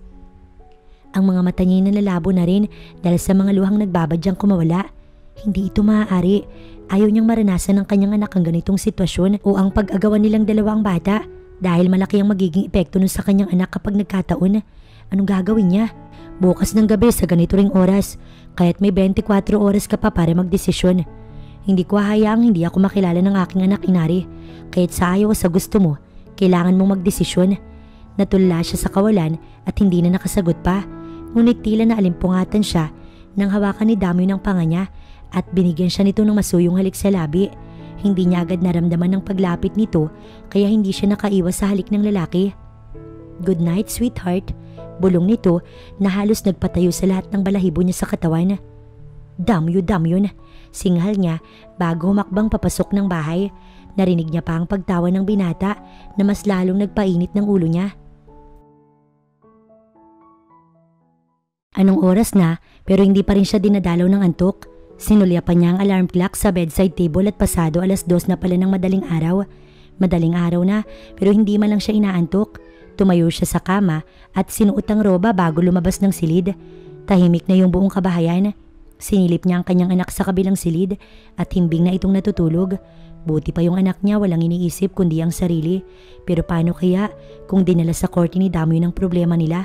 Ang mga mata niya nalalabo na rin dahil sa mga luhang nagbabadyang kumawala. Hindi ito maaari. Ayaw niyang maranasan ng kanyang anak ang ganitong sitwasyon o ang pag-agawan nilang dalawa ang bata dahil malaki ang magiging epekto nun sa kanyang anak kapag nagkataon. Anong gagawin niya? Bukas ng gabi sa ganito ring oras, kaya't may 24 oras ka pa para magdesisyon. Hindi ko hahayaang hindi ako makilala ng aking anak, Inari. Kaya't sa ayaw o sa gusto mo, kailangan mong magdesisyon. Natulala siya sa kawalan at hindi na nakasagot pa. Ngunit tila na alimpungatan siya nang hawakan ni Damion ng panga niya at binigyan siya nito ng masuyong halik sa labi. Hindi niya agad naramdaman ng paglapit nito kaya hindi siya nakaiwas sa halik ng lalaki. Good night, sweetheart. Bulong nito na halos nagpatayo sa lahat ng balahibo niya sa katawan. Damyo, singhal niya bago humakbang papasok ng bahay. Narinig niya pa ang pagtawa ng binata na mas lalong nagpainit ng ulo niya. Anong oras na pero hindi pa rin siya dinadalaw ng antok. Sinulyapan niya ang alarm clock sa bedside table at pasado 2:00 na pala ng madaling araw. Madaling araw na pero hindi man lang siya inaantok. Tumayo siya sa kama at sinuot ang roba bago lumabas ng silid. Tahimik na yung buong kabahayan. Sinilip niya ang kanyang anak sa kabilang silid at himbing na itong natutulog. Buti pa yung anak niya walang iniisip kundi ang sarili. Pero paano kaya kung dinala sa korte ni Damo yun ang problema nila?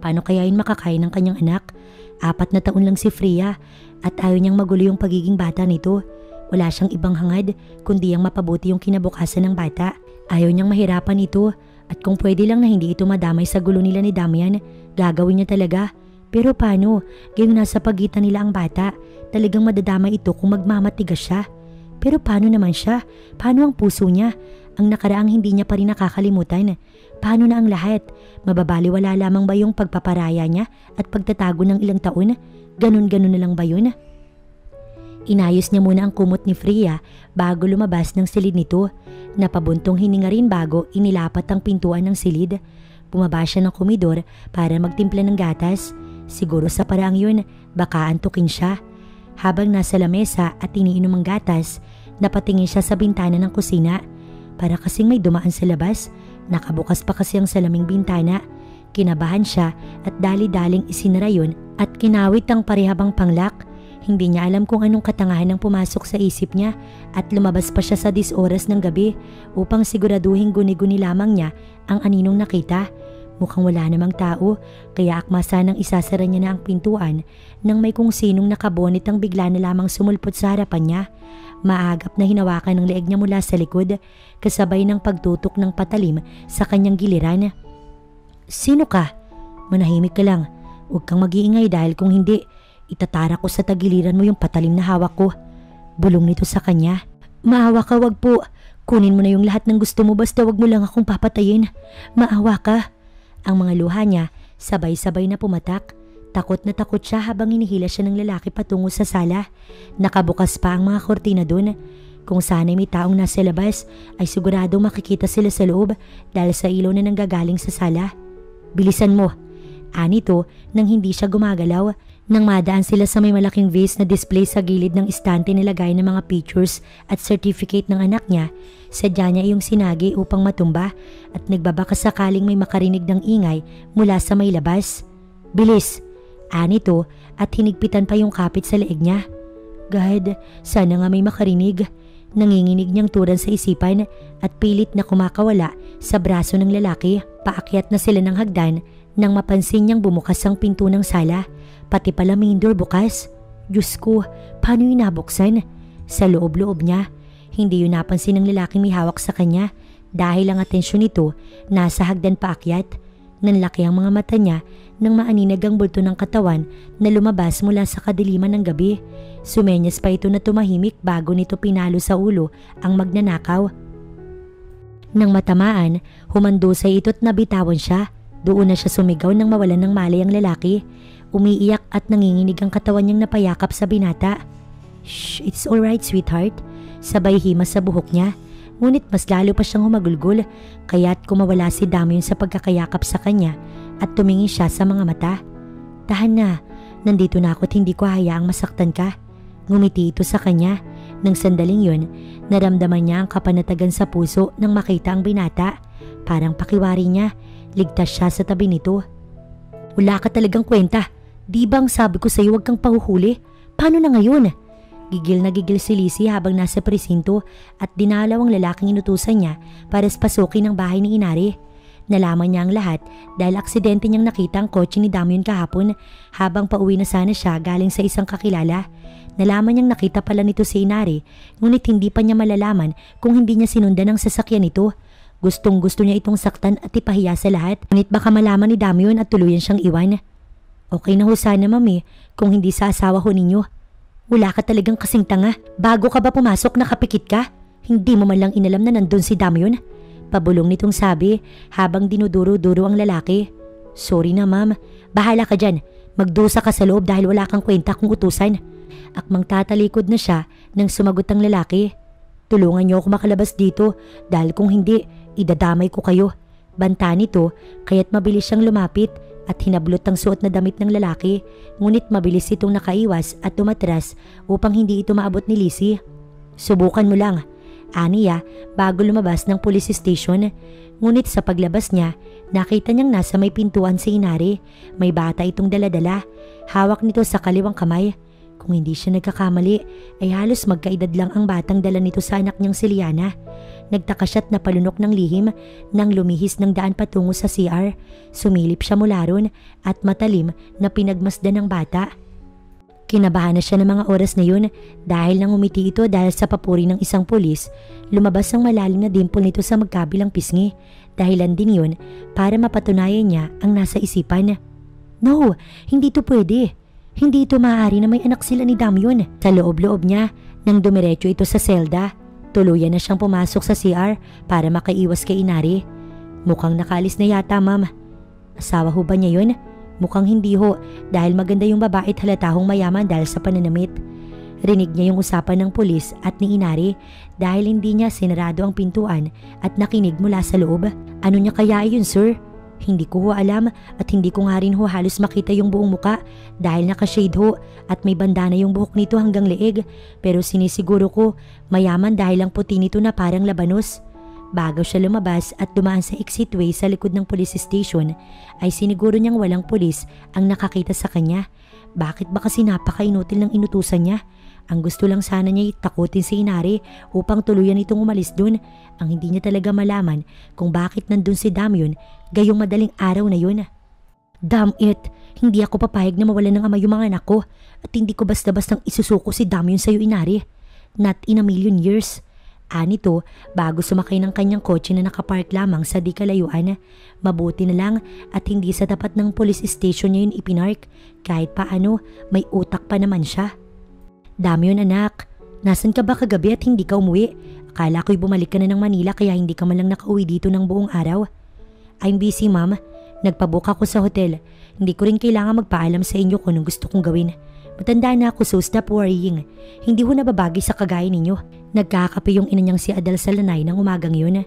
Paano kaya yun makakain ng kanyang anak? 4 na taon lang si Freya at ayaw niyang magulo yung pagiging bata nito. Wala siyang ibang hangad kundi ang mapabuti yung kinabukasan ng bata. Ayaw niyang mahirapan ito at kung pwede lang na hindi ito madamay sa gulo nila ni Damian, gagawin niya talaga. Pero paano? Gayong nasa pagitan nila ang bata, talagang madadamay ito kung magmamatigas siya. Pero paano naman siya? Paano ang puso niya? Ang nakaraang hindi niya pa rin nakakalimutan. Paano na ang lahat? Mababaliwala lamang ba yung pagpaparaya niya at pagtatago ng ilang taon? Ganun-ganun na lang ba yun? Inayos niya muna ang kumot ni Freya bago lumabas ng silid nito. Napabuntong hininga rin bago inilapat ang pintuan ng silid. Bumaba siya ng komedor para magtimpla ng gatas. Siguro sa paraang yun, baka antukin siya. Habang nasa lamesa at iniinom ang gatas, napatingin siya sa bintana ng kusina. Para kasing may dumaan sa labas, nakabukas pa kasi ang salaming bintana. Kinabahan siya at dali-daling isinara yun at kinawit ang parehabang panglak. Hindi niya alam kung anong katangahan ang pumasok sa isip niya at lumabas pa siya sa 10 oras ng gabi upang siguraduhin guni-guni lamang niya ang aninong nakita. Mukhang wala namang tao kaya akma sanang isasara niya na ang pintuan nang may kung sinong nakabonit ang bigla na lamang sumulpot sa harapan niya. Maagap na hinawakan ng leeg niya mula sa likod kasabay ng pagtutok ng patalim sa kanyang giliran. "Sino ka? Manahimik ka lang. Huwag kang mag-iingay dahil kung hindi, itatara ko sa tagiliran mo yung patalim na hawak ko." Bulong nito sa kanya. "Maawa ka, wag po. Kunin mo na yung lahat ng gusto mo basta wag mo lang akong papatayin. Maawa ka." Ang mga luha niya sabay-sabay na pumatak. Takot na takot siya habang hinihila siya ng lalaki patungo sa sala. Nakabukas pa ang mga kortina doon. Kung sana'y may taong nasa labas ay siguradong makikita sila sa loob dahil sa ilaw na nanggagaling sa sala. "Bilisan mo." Anito nang hindi siya gumagalaw. Nang madaan sila sa may malaking vase na display sa gilid ng istante nilagay ng mga pictures at certificate ng anak niya, sadya niya iyong sinagi upang matumba at nagbabaka sakaling may makarinig ng ingay mula sa may labas. "Bilis!" Anito at hinigpitan pa yung kapit sa leeg niya. "God, sana nga may makarinig." Nanginginig niyang turan sa isipan at pilit na kumakawala sa braso ng lalaki. Paakyat na sila ng hagdan nang mapansin niyang bumukas ang pinto ng sala. Pati pala main door bukas. Diyos ko, paano yun nabuksan? Sa loob-loob niya, hindi yun napansin ng lalaking may hawak sa kanya dahil ang atensyon nito nasa hagdan paakyat. Nanlaki ang mga mata niya nang maaninag ang bulto ng katawan na lumabas mula sa kadiliman ng gabi. Sumenyas pa ito na tumahimik bago nito pinalo sa ulo ang magnanakaw. Nang matamaan, humandusay ito't nabitawan siya. Doon na siya sumigaw nang mawalan ng malay ang lalaki. Umiiyak at nanginginig ang katawan niyang napayakap sa binata. "Shh, it's alright sweetheart." Sabay hima sa buhok niya. Ngunit mas lalo pa siyang humagulgol kaya't kumawala si Damian sa pagkakayakap sa kanya at tumingin siya sa mga mata. "Tahan na, nandito na ako at hindi ko hayaang masaktan ka." Ngumiti ito sa kanya. Nang sandaling yun, naramdaman niya ang kapanatagan sa puso nang makita ang binata. Parang pakiwari niya, ligtas siya sa tabi nito. "Wala ka talagang kwenta. Di bang sabi ko sa'yo huwag kang pahuhuli? Paano na ngayon?" Gigil na gigil si Lizzie habang nasa presinto at dinalaw ang lalaking inutusan niya para pasukin ang bahay ni Inari. Nalaman niya ang lahat dahil aksidente niyang nakita ang kotse ni Damian kahapon habang pauwi na sana siya galing sa isang kakilala. Nalaman niyang nakita pala nito si Inari ngunit hindi pa niya malalaman kung hindi niya sinundan ang sasakyan nito. Gustong gusto niya itong saktan at ipahiya sa lahat ngunit baka malaman ni Damian at tuluyan siyang iwan. "Okay na ho sana mami kung hindi sa asawa ho ninyo. Wala ka talagang kasing tanga. Bago ka ba pumasok nakapikit ka? Hindi mo man lang inalam na nandun si Damian?" Pabulong nitong sabi habang dinuduro-duro ang lalaki. "Sorry na ma'am. Bahala ka dyan. Magdusa ka sa loob dahil wala kang kwenta kung utusan." Akmang tatalikod na siya nang sumagot ang lalaki. Tulungan niyo ako makalabas dito dahil kung hindi, idadamay ko kayo. Banta nito kaya't mabilis siyang lumapit at hinablot ang suot na damit ng lalaki, ngunit mabilis itong nakaiwas at tumatras upang hindi ito maabot ni Lizzie. Subukan mo lang, aniya bago lumabas ng police station. Ngunit sa paglabas niya, nakita niyang nasa may pintuan si Inari. May bata itong daladala, hawak nito sa kaliwang kamay. Kung hindi siya nagkakamali, ay halos magkaedad lang ang batang dala nito sa anak niyang si Liana. Nagtaka siya't napalunok ng lihim nang lumihis ng daan patungo sa CR. Sumilip siya mula ron at matalim na pinagmasdan ng bata. Kinabahan na siya ng mga oras na yun dahil nang umiti ito dahil sa papuri ng isang pulis. Lumabas ang malalim na dimple nito sa magkabilang pisngi. Dahilan din yun para mapatunayan niya ang nasa isipan. No, hindi ito pwede. Hindi ito maaari na may anak sila ni Damyon. Sa loob-loob niya nang dumiretso ito sa selda. Tuluyan na siyang pumasok sa CR para makaiwas kay Inari. Mukhang nakalis na yata, ma'am. Asawa ho ba niya yun? Mukhang hindi ho dahil maganda yung babae at halata hong mayaman dahil sa pananamit. Rinig niya yung usapan ng pulis at ni Inari dahil hindi niya sinarado ang pintuan at nakinig mula sa loob. Ano niya kaya yun, sir? Hindi ko ho alam at hindi ko nga rin ho halos makita yung buong muka dahil naka-shade ho at may bandana yung buhok nito hanggang leeg, pero sinisiguro ko mayaman dahil ang puti nito na parang labanos. Bago siya lumabas at dumaan sa exitway sa likod ng police station ay siniguro niyang walang pulis ang nakakita sa kanya. Bakit ba kasi napaka-inutil ng inutusan niya? Ang gusto lang sana niya takutin si Inari upang tuluyan itong umalis dun. Ang hindi niya talaga malaman kung bakit nandun si Damyon gayong madaling araw na yun. Damn it! Hindi ako papayag na mawalan ng ama yung mga anak ko at hindi ko basta-bastang isusuko si Damyon sa'yo, Inari. Not in a million years. Anito bago sumakay ng kanyang kotse na nakapark lamang sa di kalayuan. Mabuti na lang at hindi sa tapat ng police station niya yun ipinark. Kahit paano may utak pa naman siya. Damyon anak, nasan ka ba kagabi at hindi ka umuwi? Akala ko'y bumalik ka na ng Manila kaya hindi ka man lang nakauwi dito ng buong araw. I'm busy, ma'am. Nagpabook ako sa hotel. Hindi ko rin kailangan magpaalam sa inyo kung anong gusto kong gawin. Matanda na ako so stop worrying. Hindi ho nababagay sa kagaya ninyo. Nagkakape yung ina niyang si Adel sa lanay ng umagang yun.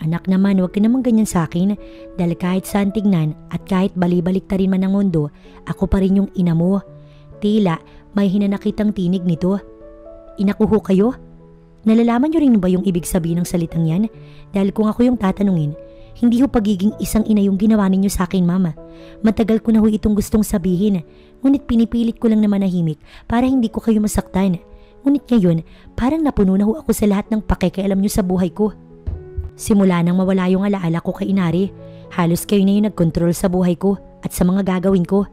Anak naman, huwag ka naman ganyan sa akin dahil kahit saan tignan at kahit balibalik ta rin man ng mundo, ako pa rin yung ina mo. Tila may hinanakitang tinig nito. Inakuho kayo? Nalalaman niyo rin ba yung ibig sabihin ng salitang yan? Dahil kung ako yung tatanungin, hindi ho pagiging isang ina yung ginawa ninyo sa akin, mama. Matagal ko na ho itong gustong sabihin, ngunit pinipilit ko lang na manahimik para hindi ko kayo masaktan. Ngunit ngayon, parang napuno na ho ako sa lahat ng pakikialam niyo sa buhay ko. Simula nang mawala yung alaala ko kay Inari, halos kayo na yung nagkontrol sa buhay ko at sa mga gagawin ko.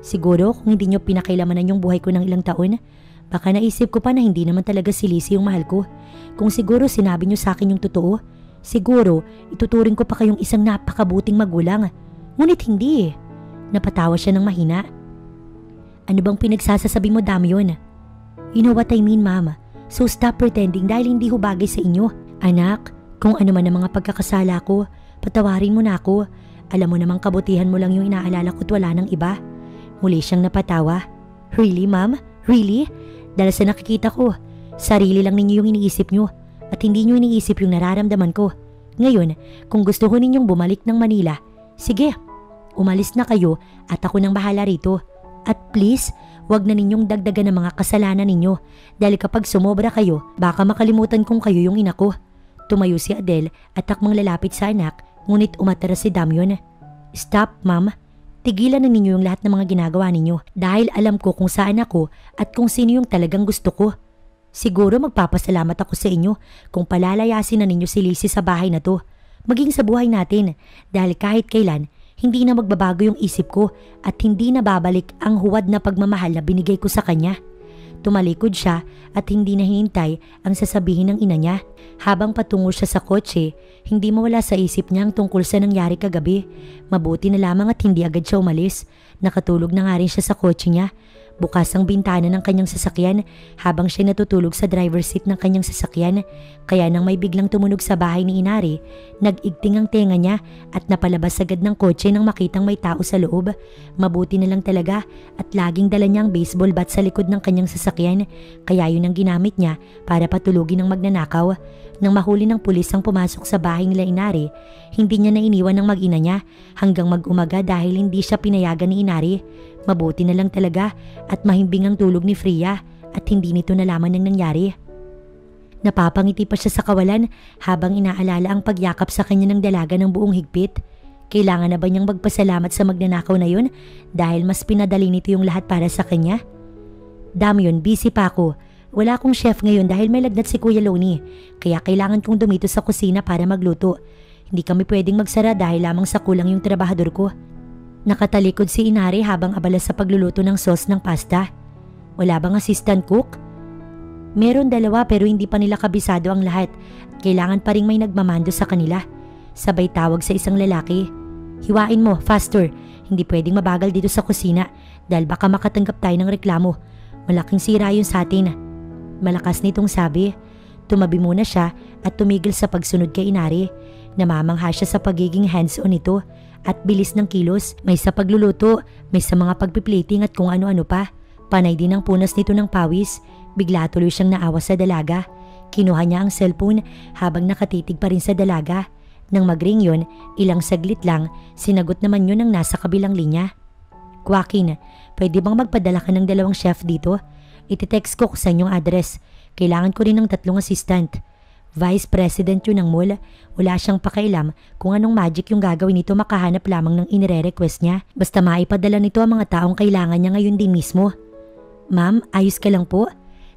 Siguro kung hindi niyo pinakialamanan yung buhay ko ng ilang taon, baka naisip ko pa na hindi naman talaga si Lizzie yung mahal ko. Kung siguro sinabi niyo sa akin yung totoo, siguro ituturing ko pa kayong isang napakabuting magulang. Ngunit hindi eh. Napatawa siya ng mahina. Ano bang pinagsasasabi mo, Damyon? You know what I mean, mama. So stop pretending dahil hindi ho bagay sa inyo. Anak, kung ano man ang mga pagkakasala ko, patawarin mo na ako. Alam mo namang kabutihan mo lang yung inaalala ko't wala ng iba. Muli siyang napatawa. Really, ma'am? Really? Dahil sa nakikita ko, sarili lang ninyo yung iniisip nyo at hindi nyo iniisip yung nararamdaman ko. Ngayon, kung gusto ko ninyong bumalik ng Manila, sige, umalis na kayo at ako nang bahala rito. At please, wag na ninyong dagdagan ng mga kasalanan ninyo dahil kapag sumobra kayo, baka makalimutan kong kayo yung ina ko. Tumayo si Adele at takmang lalapit sa anak, ngunit umatras si Damyon. Stop, ma'am. Tigilan na ninyo yung lahat ng mga ginagawa ninyo dahil alam ko kung saan ako at kung sino yung talagang gusto ko. Siguro magpapasalamat ako sa inyo kung palalayasin na ninyo si Lizzie sa bahay na to. Maging sa buhay natin dahil kahit kailan, hindi na magbabago yung isip ko at hindi na babalik ang huwad na pagmamahal na binigay ko sa kanya. Tumalikod siya at hindi na hinintay ang sasabihin ng ina niya. Habang patungo siya sa kotse, hindi mawala sa isip niya ang tungkol sa nangyari kagabi. Mabuti na lamang at hindi agad siya umalis. Nakatulog na nga rin siya sa kotse niya. Bukas ang bintana ng kanyang sasakyan habang siya natutulog sa driver's seat ng kanyang sasakyan. Kaya nang may biglang tumunog sa bahay ni Inari, nag-igting ang tenga niya at napalabas agad ng kotse nang makitang may tao sa loob. Mabuti na lang talaga at laging dala niya ang baseball bat sa likod ng kanyang sasakyan. Kaya yun ang ginamit niya para patulugin ang magnanakaw. Nang mahuli ng pulis ang pumasok sa bahay nila Inari, hindi niya na iniwan ng mag-ina niya hanggang mag-umaga dahil hindi siya pinayagan ni Inari. Mabuti na lang talaga at mahimbing ang tulog ni Freya at hindi nito nalaman ang nangyari. Napapangiti pa siya sa kawalan habang inaalala ang pagyakap sa kanya ng dalaga ng buong higpit. Kailangan na ba niyang magpasalamat sa magnanakaw na yun dahil mas pinadali nito yung lahat para sa kanya? Damyon, busy pa ako. Wala akong chef ngayon dahil may lagnat si Kuya Loni, kaya kailangan kong dumito sa kusina para magluto. Hindi kami pwedeng magsara dahil lamang sa kulang yung trabahador ko. Nakatalikod si Inari habang abala sa pagluluto ng sauce ng pasta. Wala bang assistant cook? Meron dalawa pero hindi pa nila kabisado ang lahat. Kailangan pa ring may nagmamando sa kanila. Sabay tawag sa isang lalaki. Hiwain mo, faster. Hindi pwedeng mabagal dito sa kusina dahil baka makatanggap tayo ng reklamo. Malaking sira yun sa atin. Malakas nitong sabi. Tumabi muna siya at tumigil sa pagsunod kay Inari. Namamangha siya sa pagiging hands-on nito at bilis ng kilos. May sa pagluluto, may sa mga pagpiplating at kung ano-ano pa. Panay din ang punas nito ng pawis. Bigla tuloy siyang naawa sa dalaga. Kinuha niya ang cellphone habang nakatitig pa rin sa dalaga. Nang mag-ring yun, ilang saglit lang, sinagot naman yun ang nasa kabilang linya. Joaquin, pwede bang magpadala ka ng 2 chef dito? Iti-text ko sa inyong address. Kailangan ko rin ng 3 assistant. Vice President yun ng mall. Wala siyang pakialam kung anong magic yung gagawin nito, makahanap lamang ng inire-request niya. Basta maipadala nito ang mga taong kailangan niya ngayon din mismo. Ma'am, ayos ka lang po?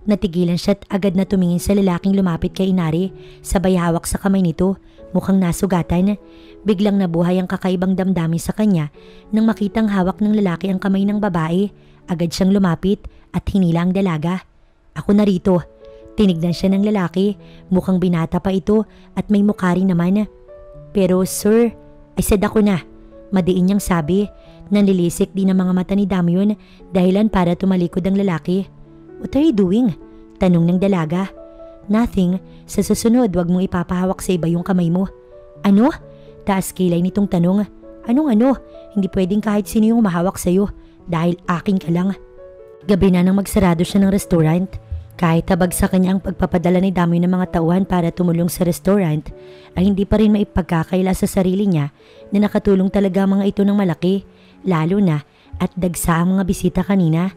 Natigilan siya at agad na tumingin sa lalaking lumapit kay Inari. Sabay hawak sa kamay nito, mukhang nasugatan. Biglang nabuhay ang kakaibang damdamin sa kanya nang makitang hawak ng lalaki ang kamay ng babae. Agad siyang lumapit at hinila ang dalaga. Ako narito. Tinignan siya ng lalaki, mukhang binata pa ito at may mukha rin naman. Pero sir, I said ako na. Madiin niyang sabi. Nanlilisik din ang mga mata ni Damyon dahilan para tumalikod ang lalaki. What are you doing? Tanong ng dalaga. Nothing. Sa susunod, wag mong ipapahawak sa iba yung kamay mo. Ano? Taas kilay nitong tanong. Anong ano? Hindi pwedeng kahit sino yung mahawak sa'yo dahil akin ka lang. Gabi na nang magsarado siya ng restaurant. Kahit tabag sa kanya ang pagpapadala ni Damyon ng mga tauhan para tumulong sa restaurant, ay hindi pa rin maipagkakaila sa sarili niya na nakatulong talaga mga ito ng malaki, lalo na at dagsa ang mga bisita kanina.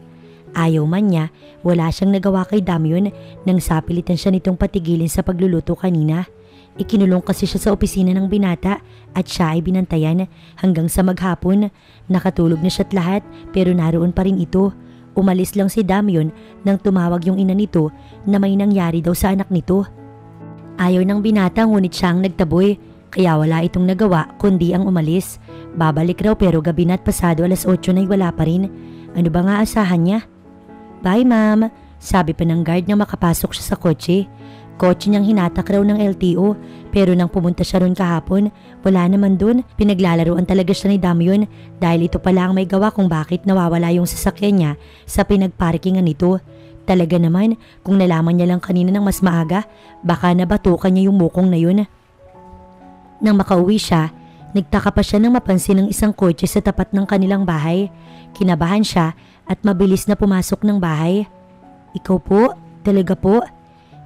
Ayaw man niya, wala siyang nagawa kay Damyon nang sapilitan siya nitong patigilin sa pagluluto kanina. Ikinulong kasi siya sa opisina ng binata at siya ay binantayan hanggang sa maghapon. Nakatulog na siya't lahat pero naroon pa rin ito. Umalis lang si Damyon nang tumawag yung ina nito na may nangyari daw sa anak nito. Ayaw ng binata ngunit siya ang nagtaboy kaya wala itong nagawa kundi ang umalis. Babalik raw pero gabi na at pasado 8:00 na wala pa rin. Ano ba nga asahan niya? Bye ma'am, sabi pa ng guard nang makapasok siya sa kotse. Kotse niyang hinatak raw ng LTO pero nang pumunta siya ron kahapon, wala naman dun. Pinaglalaruan talaga siya ni Damyon dahil ito pala ang may gawa kung bakit nawawala yung sasakyan niya sa pinagparkingan nito. Talaga naman, kung nalaman niya lang kanina ng mas maaga, baka nabatukan niya yung mukong na yun. Nang makauwi siya, nagtaka pa siya nang mapansin ng isang kotse sa tapat ng kanilang bahay. Kinabahan siya at mabilis na pumasok ng bahay. Ikaw po? Talaga po?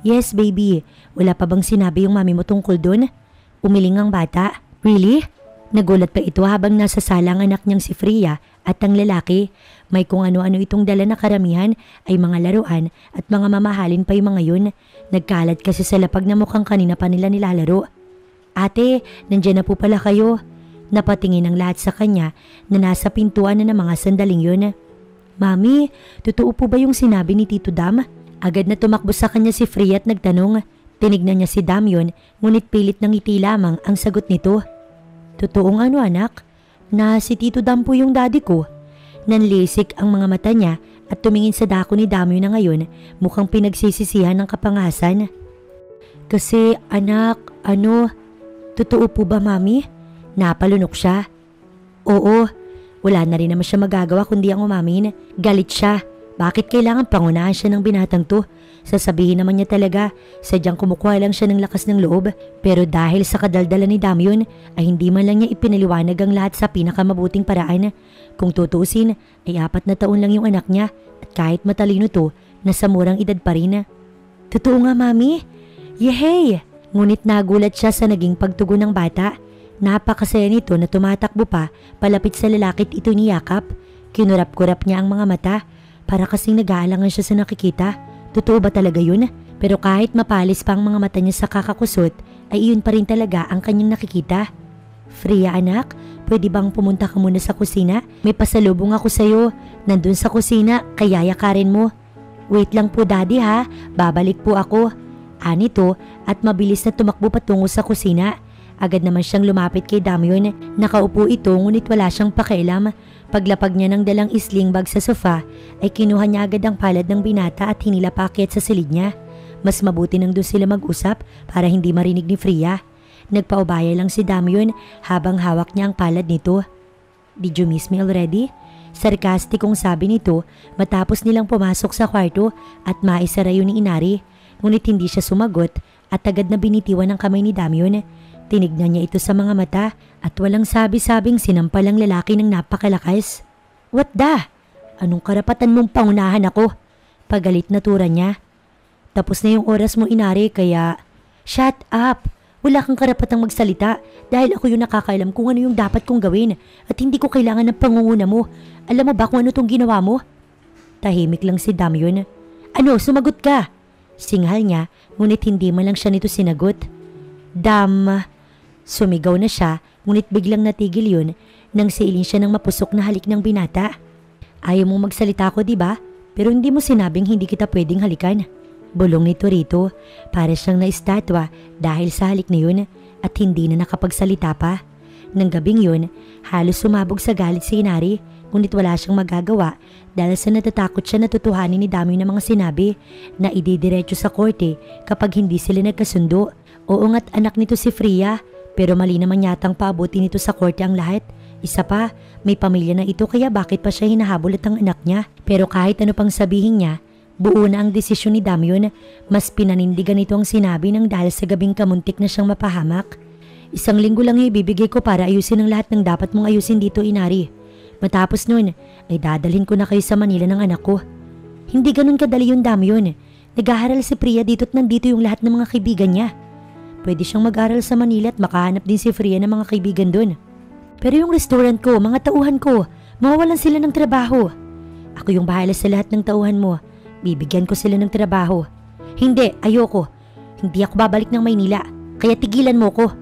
Yes baby, wala pa bang sinabi yung mami mo tungkol dun? Umiling ang bata. Really? Nagulat pa ito habang nasa sala ang anak niyang si Freya at ang lalaki. May kung ano-ano itong dala na karamihan ay mga laruan at mga mamahalin pa yung mga yun. Nagkalat kasi sa lapag na mukhang kanina pa nila nilalaro. Ate, nandyan na po pala kayo. Napatingin ang lahat sa kanya na nasa pintuan na ng mga sandaling yun. Mami, totoo po ba yung sinabi ni Tito Dam? Agad na tumakbo sa kanya si Freya at nagtanong. Tinignan niya si Damyon ngunit pilit ng ngiti lamang ang sagot nito. Totoong ano anak? Na si Tito Dam po yung daddy ko. Nanlisik ang mga mata niya at tumingin sa dako ni Damyon na ngayon mukhang pinagsisisihan ng kapangasan. Kasi anak, totoo po ba mami? Napalunok siya. Oo, wala na rin naman siya magagawa kundi ang umamin. Galit siya. Bakit kailangan pangunahan siya ng binatang to? Sasabihin naman niya talaga, sadyang kumukuha lang siya ng lakas ng loob. Pero dahil sa kadaldalan ni Damion ay hindi man lang niya ipinaliwanag ang lahat sa pinakamabuting paraan. Kung tutuusin ay 4 na taon lang yung anak niya at kahit matalino to, nasa murang edad pa rin. Totoo nga, Mami. Yehey! Ngunit nagulat siya sa naging pagtugon ng bata. Napakasaya nito na tumatakbo pa palapit sa lalakit ito niyakap. Kinurap-kurap niya ang mga mata para kasing nag-aalangan siya sa nakikita. Totoo ba talaga yun? Pero kahit mapalis pa ang mga mata niya sa kakakusot, ay iyon pa rin talaga ang kanyang nakikita. Freya anak, pwede bang pumunta ka muna sa kusina? May pasalubong ako sa'yo. Nandun sa kusina, kaya yakarin mo. Wait lang po daddy ha, babalik po ako. Anito at mabilis na tumakbo patungo sa kusina. Agad naman siyang lumapit kay Damion. Nakaupo ito ngunit wala siyang pakialam. Paglapag niya ng dalang sling bag sa sofa ay kinuha niya agad ang palad ng binata at hinila paakyat sa silid niya. Mas mabuti nang doon sila mag-usap para hindi marinig ni Freya. Nagpaubaya lang si Damion habang hawak niya ang palad nito. Did you miss me already? Sarkastikong sabi nito matapos nilang pumasok sa kwarto at maisara yun ni Inari. Ngunit hindi siya sumagot at agad na binitiwan ng kamay ni Damion. Tinignan niya ito sa mga mata at walang sabi-sabing sinampal ang lalaki ng napakalakas. What the? Anong karapatan mong pangunahan ako? Pagalit na tura niya. Tapos na yung oras mo Inari kaya... Shut up! Wala kang karapatang magsalita dahil ako yung nakakaalam kung ano yung dapat kong gawin at hindi ko kailangan ng pangunguna mo. Alam mo ba kung ano tong ginawa mo? Tahimik lang si Damion. Ano, sumagot ka? Singhal niya ngunit hindi man lang siya nito sinagot. Sumigaw na siya ngunit biglang natigil yun nang siilin siya ng mapusok na halik ng binata. Ayaw mong magsalita ko diba? Pero hindi mo sinabing hindi kita pwedeng halikan. Bulong nito rito para siyang naistatwa dahil sa halik na yun at hindi na nakapagsalita pa. Nang gabing yun, halos sumabog sa galit si Inari ngunit wala siyang magagawa dahil sa natatakot siya na tutuhanin ni Damion ng mga sinabi na ididiretso sa korte kapag hindi sila nagkasundo. Oo nga't anak nito si Freya pero mali naman yatang paabutin nito sa korte ang lahat. Isa pa, may pamilya na ito kaya bakit pa siya hinahabol at ang anak niya? Pero kahit ano pang sabihin niya, buo na ang desisyon ni Damion. Mas pinanindigan ito ang sinabi ng dahil sa gabing kamuntik na siyang mapahamak. 1 linggo lang yung ibibigay ko para ayusin ang lahat ng dapat mong ayusin dito Inari. Matapos nun, ay dadalhin ko na kayo sa Manila ng anak ko. Hindi ganun kadali yung Damion. Nag-aaral si Freya dito at nandito yung lahat ng mga kaibigan niya. Pwede siyang mag-aral sa Manila at makahanap din si Freya ng mga kaibigan doon. Pero yung restaurant ko, mga tauhan ko, mawawalan sila ng trabaho. Ako yung bahala sa lahat ng tauhan mo. Bibigyan ko sila ng trabaho. Hindi, ayoko. Hindi ako babalik ng Maynila, kaya tigilan mo ko.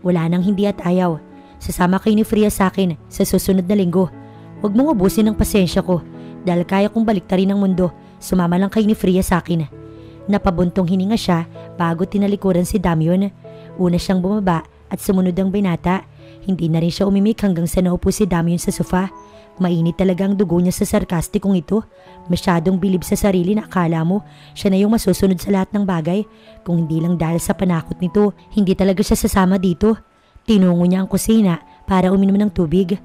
Wala nang hindi at ayaw. Sasama kayo ni Freya sa akin sa susunod na linggo. Huwag mong ubusin ang pasensya ko dahil kaya kong baliktarin ang mundo. Sumama lang kayo ni Freya sa akin. Napabuntong hininga siya bago tinalikuran si Damion. Una siyang bumaba at sumunod ang binata. Hindi na rin siya umimik hanggang sa naupo si Damion sa sofa. Mainit talaga ang dugo niya sa sarkastikong ito. Masyadong bilib sa sarili na akala mo siya na yung masusunod sa lahat ng bagay. Kung hindi lang dahil sa panakot nito, hindi talaga siya sasama dito. Tinungo niya ang kusina para uminom ng tubig.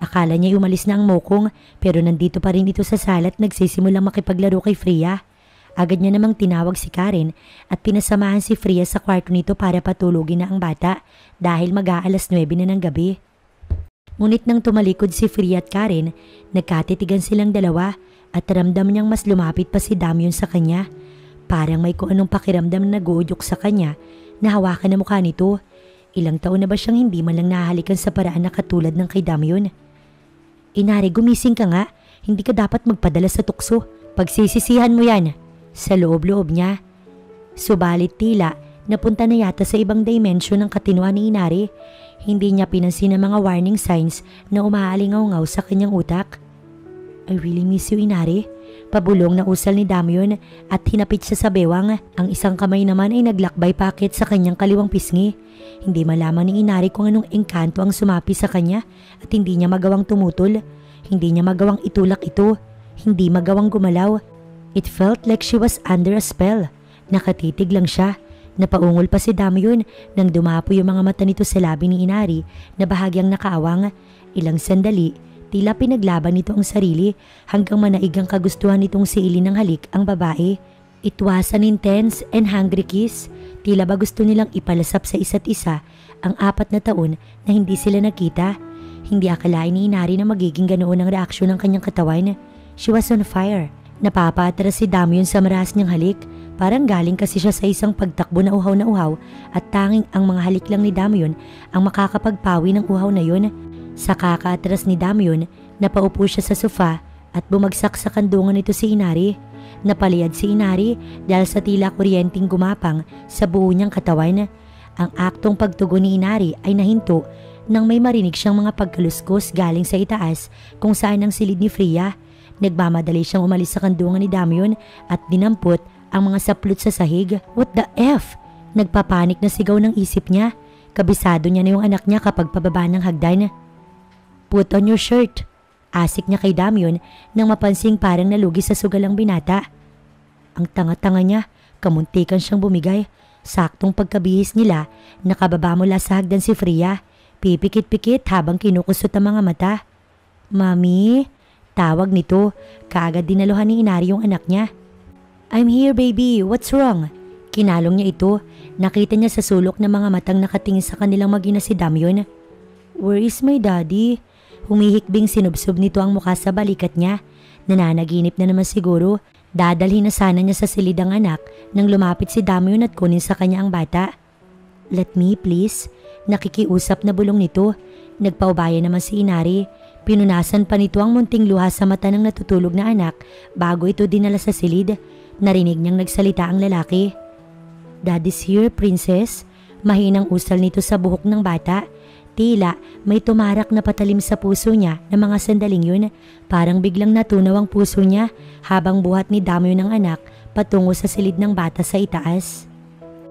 Akala niya umalis na ang mokong pero nandito pa rin ito sa sala at nagsisimulang makipaglaro kay Freya. Agad niya namang tinawag si Karen at pinasamahan si Freya sa kwarto nito para patulugin na ang bata dahil mag-aalas 9 na ng gabi. Ngunit nang tumalikod si Freya at Karen, nagkatitigan silang dalawa at ramdam niyang mas lumapit pa si Damion sa kanya. Parang may kung anong pakiramdam na nag-uudyok sa kanya na hawakan na mukha nito. Ilang taon na ba siyang hindi man lang nahalikan sa paraan na katulad ng kay Damion? Inari, gumising ka nga. Hindi ka dapat magpadala sa tukso. Pagsisisihan mo yan. Sa loob-loob niya. Subalit tila, napunta na yata sa ibang dimension ng katinuan ni Inari. Hindi niya pinansin ang mga warning signs na umaalingaw-ngaw sa kanyang utak. I really miss you, Inari. Pabulong na usal ni Damion at hinapit siya sa bewang. Ang isang kamay naman ay naglakbay pakit sa kanyang kaliwang pisngi. Hindi malaman ni Inari kung anong engkanto ang sumapi sa kanya at hindi niya magawang tumutol. Hindi niya magawang itulak ito. Hindi magawang gumalaw. It felt like she was under a spell. Nakatitig lang siya. Napaungol pa si Damion nang dumapo yung mga mata nito sa labi ni Inari na bahagyang nakaawang. Ilang sandali, Tila pinaglaban nito ang sarili hanggang manaig ang kagustuhan nitong siilin ng halik ang babae. It was an intense and hungry kiss. Tila ba gusto nilang ipalasap sa isa't isa ang 4 na taon na hindi sila nakita. Hindi akalain ni Inari na magiging ganoon ang reaksyon ng kanyang katawan. She was on fire. Napapatras si Damyon sa maras niyang halik. Parang galing kasi siya sa isang pagtakbo na uhaw at tanging ang mga halik lang ni Damyon ang makakapagpawi ng uhaw na yun. Sa kakaatras ni Damyon, napaupo siya sa sofa at bumagsak sa kandungan nito si Inari. Napaliyad si Inari dahil sa tila kuryenteng gumapang sa buo niyang katawan. Ang aktong pagtugon ni Inari ay nahinto nang may marinig siyang mga pagkaluskos galing sa itaas kung saan ang silid ni Freya. Nagmamadali siyang umalis sa kandungan ni Damyon at dinampot ang mga saplot sa sahig. What the F? Nagpapanik na sigaw ng isip niya. Kabisado niya na yung anak niya kapag pababa ng hagdan. Put on your shirt. Asik niya kay Damyon nang mapansing parang nalugi sa sugal ang binata. Ang tanga-tanga niya, kamuntikan siyang bumigay. Saktong pagkabihis nila, nakababa mula sa hagdan si Freya. Pipikit-pikit habang kinukusot ang mga mata. Mami, tawag nito. Kaagad dinaluhan ni Inari yung anak niya. I'm here baby, what's wrong? Kinalong niya ito. Nakita niya sa sulok ng mga matang nakatingin sa kanilang mag-ina si Damyon. Where is my daddy? Humihikbing sinubsob nito ang mukha sa balikat niya. Nananaginip na naman siguro. Dadalhin na sana niya sa silid ang anak nang lumapit si Damyon at kunin sa kanya ang bata. Let me please. Nakikiusap na bulong nito. Nagpaubaya naman si Inari. Pinunasan pa nito ang munting luha sa mata ng natutulog na anak bago ito dinala sa silid. Narinig niyang nagsalita ang lalaki. Daddy's here, princess. Mahinang usal nito sa buhok ng bata. Tila may tumarak na patalim sa puso niya ng mga sandaling yun. Parang biglang natunaw ang puso niya habang buhat ni Damyon ng anak patungo sa silid ng bata sa itaas.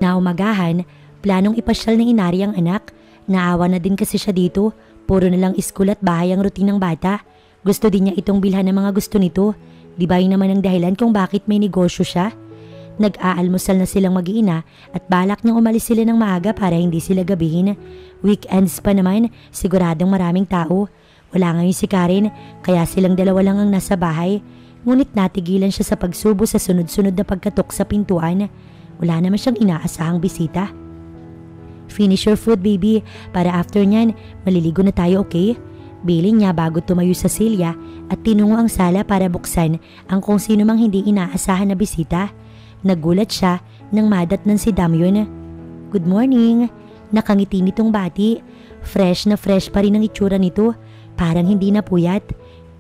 Naumagahan, planong ipasyal ni Inari ang anak. Naawa na din kasi siya dito. Puro na lang iskul at bahay ang routine ng bata. Gusto din niya itong bilhan ng mga gusto nito. Di ba yun naman ang dahilan kung bakit may negosyo siya? Nag-aalmusal na silang mag-iina at balak niyang umalis sila ng maaga para hindi sila gabihin. Weekends pa naman, siguradong maraming tao. Wala ngayon si Karen, kaya silang dalawa lang ang nasa bahay. Ngunit natigilan siya sa pagsubo sa sunod-sunod na pagkatok sa pintuan. Wala naman siyang inaasahang bisita. Finish your food baby, para after nyan, maliligo na tayo, okay? Biling niya bago tumayo sa silya at tinungo ang sala para buksan ang kung sino mang hindi inaasahan na bisita. Nagulat siya nang madatnan si Damyon. Good morning. Nakangiti nitong bati. Fresh na fresh pa rin ang itsura nito. Parang hindi na puyat.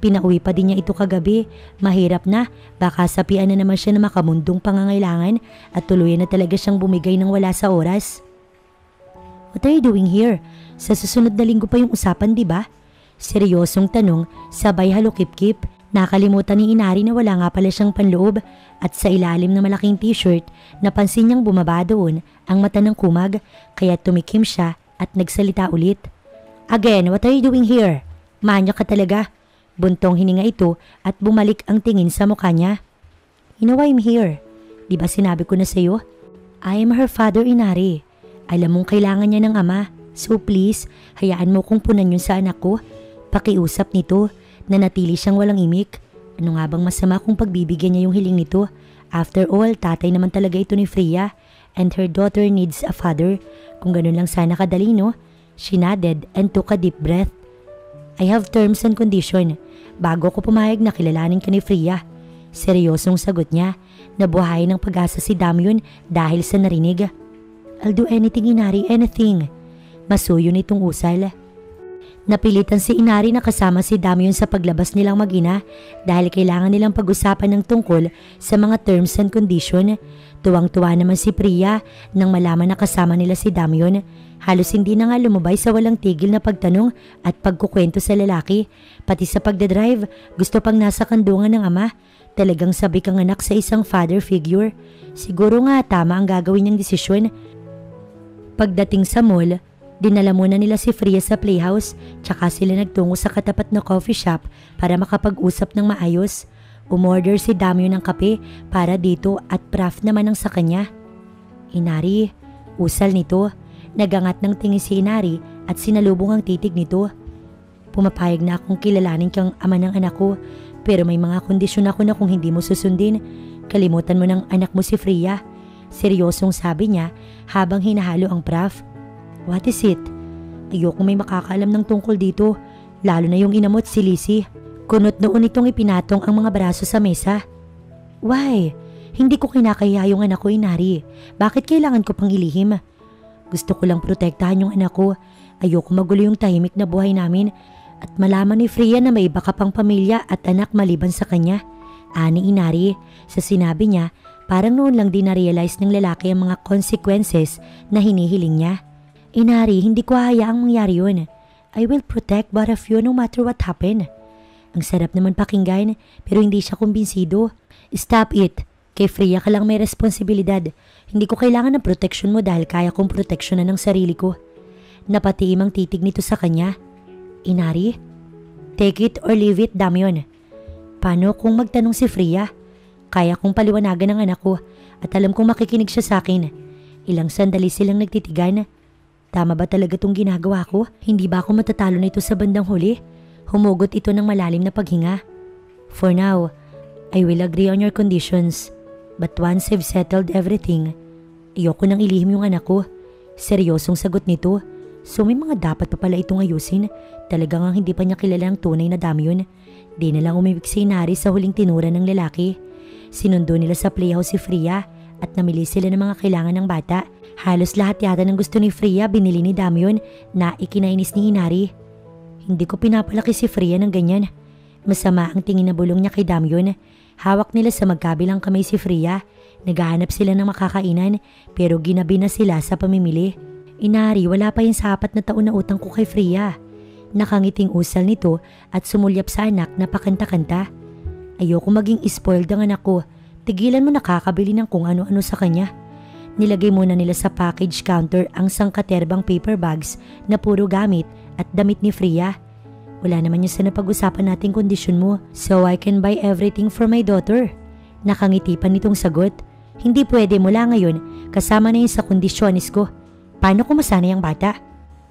Pinauwi pa din niya ito kagabi. Mahirap na. Baka sapian na naman siya na makamundong pangangailangan at tuluyan na talaga siyang bumigay ng wala sa oras. What are you doing here? Sa susunod na linggo pa yung usapan, di ba? Seryosong tanong, sabay halukip-kip. Nakalimutan ni Inari na wala nga pala siyang panloob at sa ilalim ng malaking t-shirt, napansin niyang bumaba doon ang mata ng kumag kaya tumikim siya at nagsalita ulit. Again, what are you doing here? Manyak ka talaga. Buntong hininga ito at bumalik ang tingin sa mukha niya. You know why I'm here? Di ba sinabi ko na sa'yo? I am her father, Inari. Alam mong kailangan niya ng ama. So please, hayaan mo kong punan yun sa anak ko. Pakiusap nito. Nanatili siyang walang imik. Ano nga bang masama kung pagbibigyan niya yung hiling nito? After all, tatay naman talaga ito ni Freya and her daughter needs a father. Kung ganun lang sana kadali, no? She nodded and took a deep breath. I have terms and condition. Bago ko pumayag na kilalanin ka ni Freya. Seryosong sagot niya. Nabuhay ng pag-asa si Damyon dahil sa narinig. I'll do anything, Inari, anything. Masuyo nitong usal. Napilitan si Inari na kasama si Damyon sa paglabas nilang mag-ina dahil kailangan nilang pag-usapan ng tungkol sa mga terms and condition. Tuwang-tuwa naman si Priya nang malaman na kasama nila si Damyon. Halos hindi na nga lumubay sa walang tigil na pagtanong at pagkukwento sa lalaki. Pati sa pagdadrive, gusto pang nasa kandungan ng ama. Talagang sabik ang anak sa isang father figure. Siguro nga tama ang gagawin niyang desisyon. Pagdating sa mall, dinala muna nila si Freya sa playhouse tsaka sila nagtungo sa katapat na coffee shop para makapag-usap ng maayos. Umorder si Damyon ng kape para dito at Praf naman ang sa kanya. Inari, usal nito. Nagangat ng tingin si Inari at sinalubong ang titig nito. Pumapayag na akong kilalanin kang ama ng anak ko, pero may mga kondisyon ako na kung hindi mo susundin, kalimutan mo ng anak mo si Freya. Seryosong sabi niya habang hinahalo ang Prof. What is it? Ayoko may makakaalam ng tungkol dito, lalo na yung inamot si Lizzie. Kunot noon itong ipinatong ang mga braso sa mesa. Why? Hindi ko kinakaya yung anak ko, Inari. Bakit kailangan ko pang ilihim? Gusto ko lang protektahan yung anak ko. Ayoko magulo yung tahimik na buhay namin at malaman ni Freya na may iba ka pang pamilya at anak maliban sa kanya. Ani Inari, sa sinabi niya, parang noon lang din na-realize ng lalaki ang mga consequences na hinihiling niya. Inari, hindi ko hayaang mangyari yun. I will protect both of you no matter what happen. Ang sarap naman pakinggan pero hindi siya kumbinsido. Stop it. Kay Freya ka lang may responsibilidad. Hindi ko kailangan ng protection mo dahil kaya kong proteksyonan ng sarili ko. Napatiim ang titig nito sa kanya. Inari? Take it or leave it, Damyon. Paano kung magtanong si Freya? Kaya kong paliwanagan ang anak ko at alam kong makikinig siya sa akin. Ilang sandali silang nagtitigan. Tama ba talaga itong ginagawa ko? Hindi ba ako matatalo na ito sa bandang huli? Humugot ito ng malalim na paghinga. For now, I will agree on your conditions. But once I've settled everything, ayoko nang ilihim yung anak ko. Seryosong sagot nito. So may mga dapat pa pala itong ayusin. Talagang hindi pa niya kilala ang tunay na Damyon. Di na lang umibig si Inari sa huling tinura ng lalaki. Sinundo nila sa playhouse si Freya at namili sila ng mga kailangan ng bata. Halos lahat yata ng gusto ni Freya binili ni Damyon na ikinainis ni Inari. Hindi ko pinapalaki si Freya ng ganyan. Masama ang tingin na bulong niya kay Damyon. Hawak nila sa magkabilang kamay si Freya. Naghahanap sila ng makakainan pero ginabi na sila sa pamimili. Inari, wala pa yung sa 4 na taon na utang ko kay Freya. Nakangiting usal nito at sumulyap sa anak na pakanta-kanta. Ayoko maging spoiled ang anak ko. Tigilan mo nakakabili ng kung ano-ano sa kanya. Nilagay muna nila sa package counter ang sangkaterbang paper bags na puro gamit at damit ni Freya. Wala naman yung sa napag-usapan nating kondisyon mo, so I can buy everything for my daughter. Nakangiti pa nitong sagot. Hindi pwede mula ngayon, kasama na yun sa kondisyonis ko. Paano kung masanay ang bata?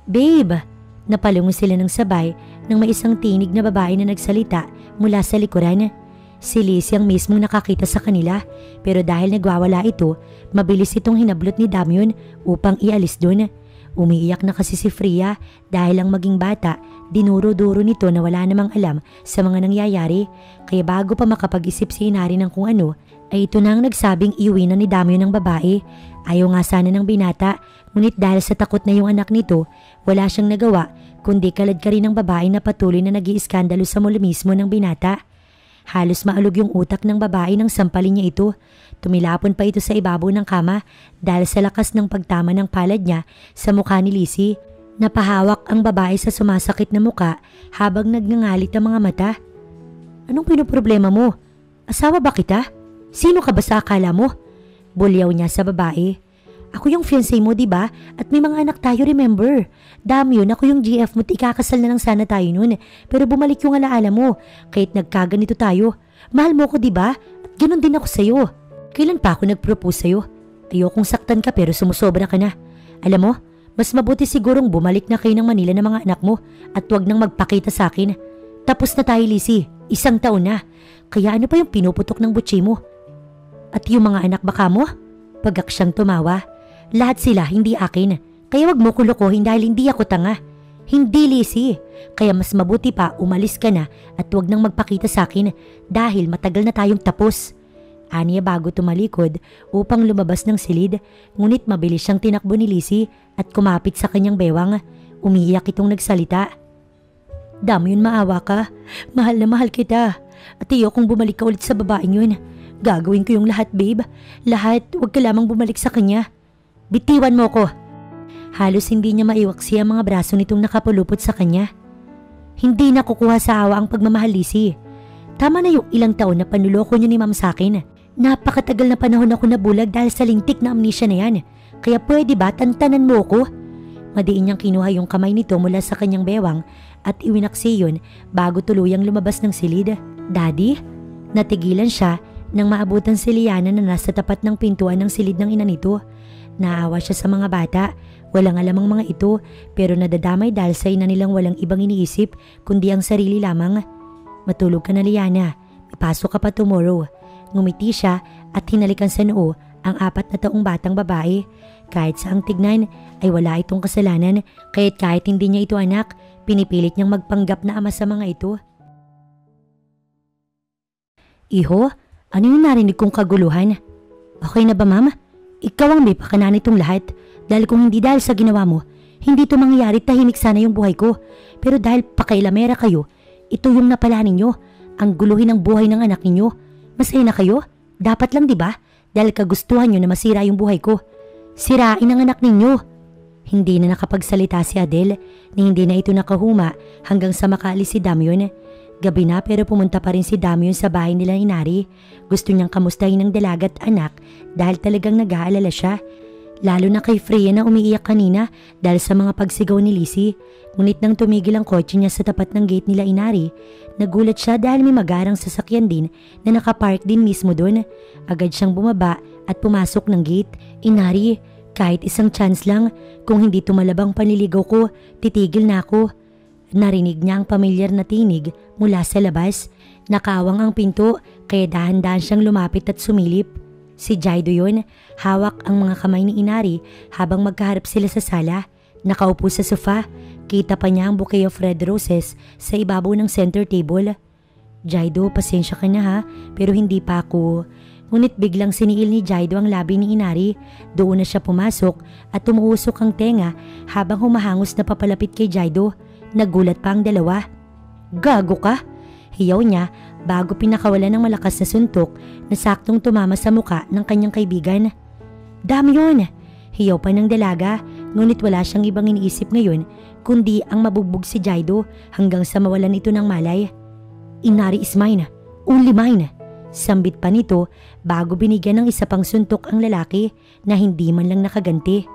Babe! Napalungo sila ng sabay nang may isang tinig na babae na nagsalita mula sa likuran. Si Lizzie ang mismong nakakita sa kanila pero dahil nagwawala ito, mabilis itong hinablot ni Damyon upang ialis doon. Umiiyak na kasi si Freya dahil ang maging bata, dinuro-duro nito na wala namang alam sa mga nangyayari. Kaya bago pa makapag-isip si Inari ng kung ano, ay ito na ang nagsabing iuwi na ni Damyon ng babae. Ayaw nga sana ng binata, ngunit dahil sa takot na yung anak nito, wala siyang nagawa kundi kalad ka rin ng babae na patuloy na nag-iiskandalo sa mula mismo ng binata. Halos maalog yung utak ng babae nang sampalin niya ito. Tumilapon pa ito sa ibabaw ng kama dahil sa lakas ng pagtama ng palad niya sa mukha ni Lizzie. Napahawak ang babae sa sumasakit na muka habang nagngangalit ang mga mata. Anong pinoproblema mo? Asawa ba kita? Sino ka ba sa akala mo? Bulyaw niya sa babae. Ako yung fiancé mo, diba? At may mga anak tayo, remember? Damyon, ako yung GF mo, ikakasal na lang sana tayo nun. Pero bumalik yung alaala mo, kahit nagkaganito tayo. Mahal mo ko, diba? At ganun din ako sa'yo. Kailan pa ako nag-propose sa'yo? Ayokong saktan ka pero sumusobra ka na. Alam mo, mas mabuti sigurong bumalik na kayo ng Manila ng mga anak mo at huwag nang magpakita sa akin. Tapos na tayo, Lizzie. 1 taon na. Kaya ano pa yung pinuputok ng butsi mo? At yung mga anak baka mo? Pagak siyang tumawa. Lahat sila hindi akin. Kaya wag mo kulukuhin dahil hindi ako tanga. Hindi, Lizzie. Kaya mas mabuti pa umalis ka na at huwag nang magpakita sa akin dahil matagal na tayong tapos. Aniya bago tumalikod upang lumabas ng silid, ngunit mabilis siyang tinakbo ni Lizzie at kumapit sa kanyang bewang. Umiiyak itong nagsalita. Damyon, maawa ka. Mahal na mahal kita. At ayokong bumalik ka ulit sa babaeng yun. Gagawin ko yung lahat, babe. Lahat, huwag ka lamang bumalik sa kanya. Bitiwan mo ko. Halos hindi niya maiwaksi ang mga braso nitong nakapulupot sa kanya. Hindi na kukuha sa awa ang pagmamahal, Lizzie. Tama na yung ilang taon na panuloko niyo ni ma'am sa akin. Napakatagal na panahon ako nabulag dahil sa lintik na amnesia na yan. Kaya pwede ba tantanan mo ko? Madiin niyang kinuha yung kamay nito mula sa kanyang bewang at iwinaksi yun bago tuluyang lumabas ng silid. Daddy? Natigilan siya nang maabutan si Liana na nasa tapat ng pintuan ng silid ng ina nito. Naawa siya sa mga bata, Walang alam ang mga ito pero nadadamay dahil sa ina nilang walang ibang iniisip kundi ang sarili lamang. Matulog ka na, Liana. Ipasok ka pa tomorrow. Ngumiti siya at hinalikan sa noo ang 4 na taong batang babae. Kahit saang tignan ay wala itong kasalanan kahit hindi niya ito anak, pinipilit niyang magpanggap na ama sa mga ito. Iho, ano yung narinig kong kaguluhan? Okay na ba, ma'am? Ikaw ang may pakana nitong lahat. Dahil kung hindi dahil sa ginawa mo, hindi ito mangyayari, tahimik sana yung buhay ko. Pero dahil pakailamera kayo, ito yung napala ninyo. Ang guluhin ng buhay ng anak ninyo. Masaya na kayo? Dapat lang, di ba? Dahil kagustuhan nyo na masira yung buhay ko. Sirain ang anak ninyo. Hindi na nakapagsalita si Adele ni hindi na ito nakahuma hanggang sa makaalis si Damion. Gabi na pero pumunta pa rin si Damion sa bahay nila Inari. Gusto niyang kamustahin ng dalaga at anak dahil talagang nag-aalala siya. Lalo na kay Freya na umiiyak kanina dahil sa mga pagsigaw ni Lizzie. Ngunit nang tumigil ang kotse niya sa tapat ng gate nila Inari, nagulat siya dahil may magarang sasakyan din na nakapark din mismo doon. Agad siyang bumaba at pumasok ng gate. Inari, kahit isang chance lang, kung hindi tumalabang panliligaw ko, titigil na ako. Narinig niya ang pamilyar na tinig mula sa labas. Nakawang ang pinto kaya dahan-dahan siyang lumapit at sumilip. Si Jaido yun, hawak ang mga kamay ni Inari habang magkaharap sila sa sala. Nakaupo sa sofa, kita pa niya ang bouquet of red roses sa ibabaw ng center table. Jaido, pasensya ka na ha, pero hindi pa ako. Ngunit biglang siniil ni Jaido ang labi ni Inari. Doon na siya pumasok at tumuusok ang tenga habang humahangos na papalapit kay Jaido. Nagulat pa ang dalawa. Gago ka? Hiyaw niya bago pinakawala ng malakas na suntok na saktong tumama sa muka ng kanyang kaibigan. Dami yun! Hiyaw pa ng dalaga, ngunit wala siyang ibang iniisip ngayon kundi ang mabugbog si Jaido hanggang sa mawalan ito ng malay. Inari is mine, only mine. Sambit pa nito bago binigyan ng isa pang suntok ang lalaki na hindi man lang nakaganti.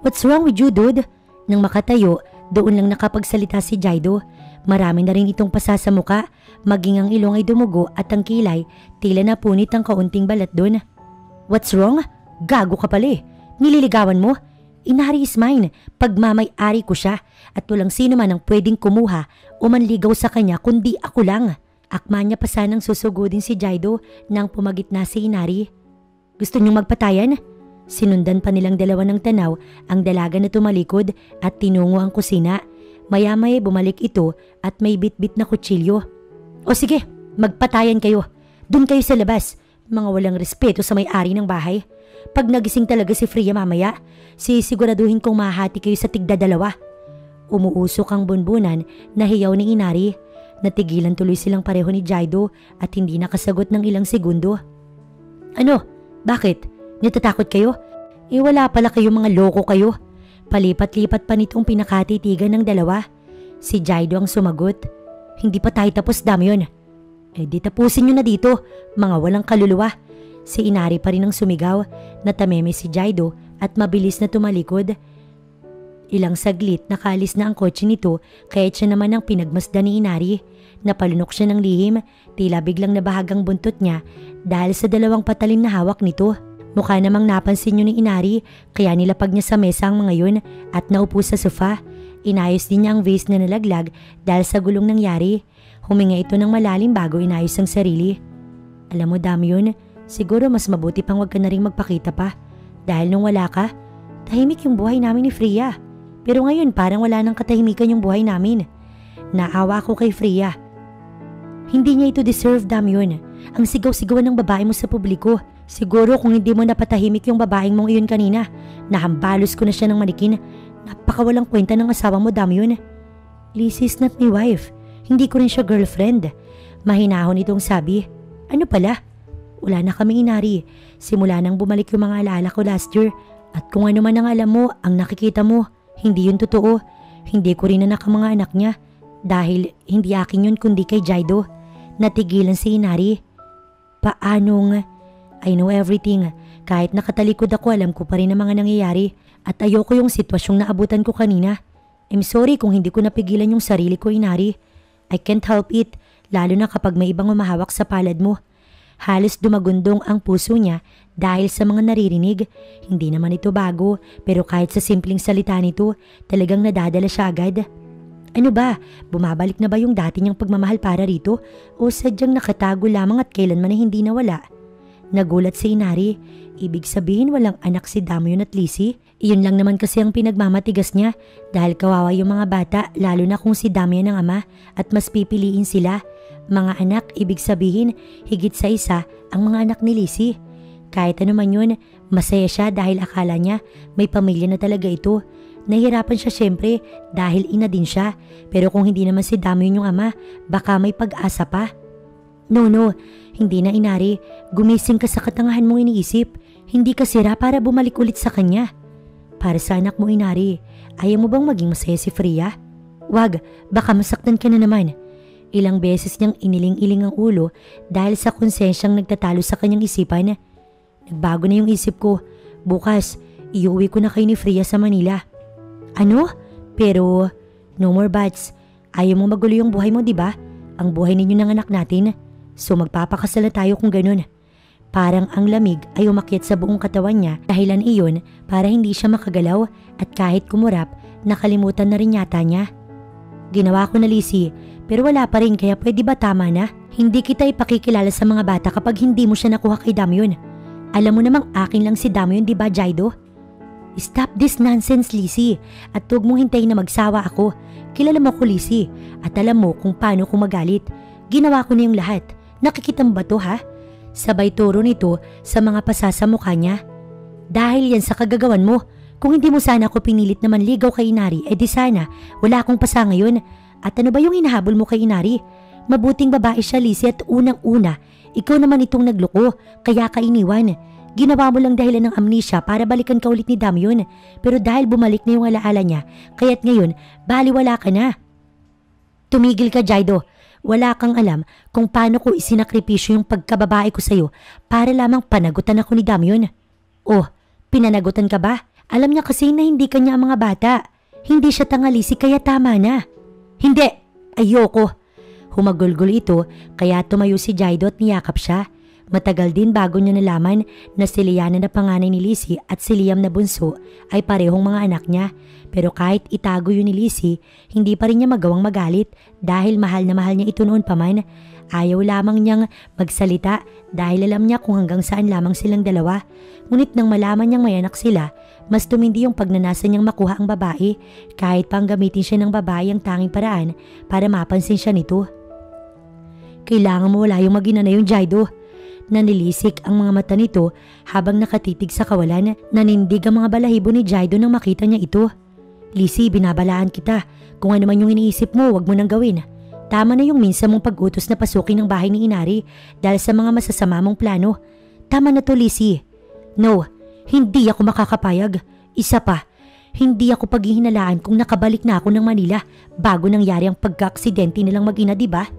What's wrong with you, dude? Nang makatayo, doon lang nakapagsalita si Jaido. Marami na rin itong pasa sa muka, maging ang ilong ay dumugo at ang kilay tila napunit ang kaunting balat doon. What's wrong? Gago ka pala eh. Nililigawan mo? Inari is mine, pagmamay-ari ko siya at walang sino man ang pwedeng kumuha o manligaw sa kanya kundi ako lang. Akma niya pa sanang susugudin si Jaido nang pumagit na si Inari. Gusto niyong magpatayan? Sinundan pa nilang dalawa ng tanaw ang dalaga na tumalikod at tinungo ang kusina. Maya-maya bumalik ito at may bit-bit na kutsilyo. O sige, magpatayan kayo. Doon kayo sa labas. Mga walang respeto sa may-ari ng bahay. Pag nagising talaga si Freya mamaya, sisiguraduhin kong mahati kayo sa tigdadalawa. Umuusok ang bunbunan na hiyaw ni Inari. Natigilan tuloy silang pareho ni Jaido at hindi nakasagot ng ilang segundo. Ano? Bakit? Natatakot kayo? Wala pala kayo, mga loko kayo. Palipat-lipat pa nitong pinakatitigan ng dalawa. Si Jaido ang sumagot. Hindi pa tayo tapos, Damion. Di tapusin nyo na dito, mga walang kaluluwa. Si Inari pa rin ang sumigaw. Natameme si Jaido at mabilis na tumalikod. Ilang saglit nakalis na ang kotse nito kaya siya naman ang pinagmasdan ni Inari. Napalunok siya ng lihim, tila biglang nabahagang buntot niya dahil sa dalawang patalim na hawak nito. Mukha namang napansin yun ni Inari kaya nilapag niya sa mesa ang mga yun at naupo sa sofa. Inayos din niya ang vase na nalaglag dahil sa gulong nangyari. Huminga ito ng malalim bago inayos ang sarili. Alam mo, Damion, siguro mas mabuti pang wag ka na rin magpakita pa. Dahil nung wala ka, tahimik yung buhay namin ni Freya. Pero ngayon parang wala nang katahimikan yung buhay namin. Naawa ko kay Freya. Hindi niya ito deserve, Damion. Ang sigaw-sigawan ng babae mo sa publiko. Siguro kung hindi mo napatahimik yung babaeng mong iyon kanina, nahambalos ko na siya ng manikin. Napakawalang kwenta ng asawa mo, Damion. Lizzie is not my wife. Hindi ko rin siya girlfriend. Mahinahon itong sabi. Ano pala? Wala na kami, Inari. Simula nang bumalik yung mga alaala ko last year. At kung ano man ang alam mo, ang nakikita mo, hindi yun totoo. Hindi ko rin anak ang mga anak niya. Dahil hindi akin yun kundi kay Jaido. Natigilan si Inari. Paanong? I know everything. Kahit nakatalikod ako, alam ko pa rin ang mga nangyayari. At ayoko yung sitwasyong naabutan ko kanina. I'm sorry kung hindi ko napigilan yung sarili ko, Inari. I can't help it, lalo na kapag may ibang umahawak sa palad mo. Halos dumagundong ang puso niya dahil sa mga naririnig. Hindi naman ito bago, pero kahit sa simpleng salita nito, talagang nadadala siya agad. Ano ba? Bumabalik na ba yung dati niyang pagmamahal para rito? O sadyang nakatago lamang at kailanman ay hindi nawala? Nagulat si Inari. Ibig sabihin walang anak si Damyon at Lizzie? Iyon lang naman kasi ang pinagmamatigas niya dahil kawawa yung mga bata, lalo na kung si Damyon ang ama at mas pipiliin sila. Mga anak, ibig sabihin higit sa isa ang mga anak ni Lizzie. Kahit ano man yun, masaya siya dahil akala niya may pamilya na talaga ito. Nahihirapan siya syempre dahil ina din siya, pero kung hindi naman si Damyon yung ama, baka may pag-asa pa. No, hindi na Inari, gumising ka sa katangahan mong iniisip. Hindi ka sira para bumalik ulit sa kanya. Para sa anak mo Inari, ayaw mo bang maging masaya si Freya? Wag, baka masaktan ka na naman. Ilang beses niyang iniling-iling ang ulo dahil sa konsensyang nagtatalo sa kanyang isipan. Nagbago na yung isip ko. Bukas, iuwi ko na kayo ni Freya sa Manila. Ano? Pero, no more buts. Ayaw mo magulo yung buhay mo, di ba? Ang buhay ninyo ng anak natin. So magpapakasal na tayo kung ganun. Parang ang lamig ay umakyat sa buong katawan niya, dahilan iyon para hindi siya makagalaw at kahit kumurap, nakalimutan na rin yata niya. Ginawa ko na Lizzie, pero wala pa rin kaya pwede ba tama na? Hindi kita ipakikilala sa mga bata kapag hindi mo siya nakuha kay Damyon. Alam mo namang akin lang si Damyon, di ba Jaido? Stop this nonsense Lizzie at huwag mong hintayin na magsawa ako. Kilala mo ko Lizzie at alam mo kung paano ko magalit. Ginawa ko na yung lahat. Nakikita mo ba to ha? Sabay turo nito sa mga pasa sa mukha niya. Dahil yan sa kagagawan mo. Kung hindi mo sana ako pinilit na manligaw kay Inari, di sana wala akong pasa ngayon. At ano ba yung hinahabol mo kay Inari? Mabuting babae siya Lizzie at unang-una, ikaw naman itong nagloko kaya ka iniwan. Ginawa mo lang dahilan ng amnesia para balikan ka ulit ni Damyon. Pero dahil bumalik na yung alaala niya, kaya't ngayon baliwala ka na. Tumigil ka Jaido. Wala kang alam kung paano ko isinakripisyo yung pagkababae ko sa'yo para lamang panagutan ako ni Damyon. Oh, pinanagutan ka ba? Alam niya kasi na hindi kanya ang mga bata. Hindi siya tangalisi kaya tama na. Hindi! Ayoko! Humagulgol ito kaya tumayo si Jaido at niyakap siya. Matagal din bago niya nalaman na si Liana na panganay ni Lizzie at si Liam na bunso ay parehong mga anak niya. Pero kahit itago yun ni Lizzie, hindi pa rin niya magawang magalit dahil mahal na mahal niya ito noon pa man. Ayaw lamang niyang magsalita dahil alam niya kung hanggang saan lamang silang dalawa. Ngunit nang malaman niyang may anak sila, mas tumindi yung pagnanasa niyang makuha ang babae kahit pang gamitin siya ng babae ang tanging paraan para mapansin siya nito. Kailangan mo wala yung magina na yung Jaido. Nanilisik ang mga mata nito habang nakatitig sa kawalan. Nanindig ang mga balahibo ni Jaido nang makita niya ito. Lizzie, binabalaan kita. Kung ano man yung iniisip mo, wag mo nang gawin. Tama na yung minsan mong pag-utos na pasukin ang bahay ni Inari dahil sa mga masasama mong plano. Tama na to Lizzie. No, hindi ako makakapayag. Isa pa, hindi ako paghihinalaan kung nakabalik na ako ng Manila bago nangyari ang pagka-aksidente nilang mag-ina, diba?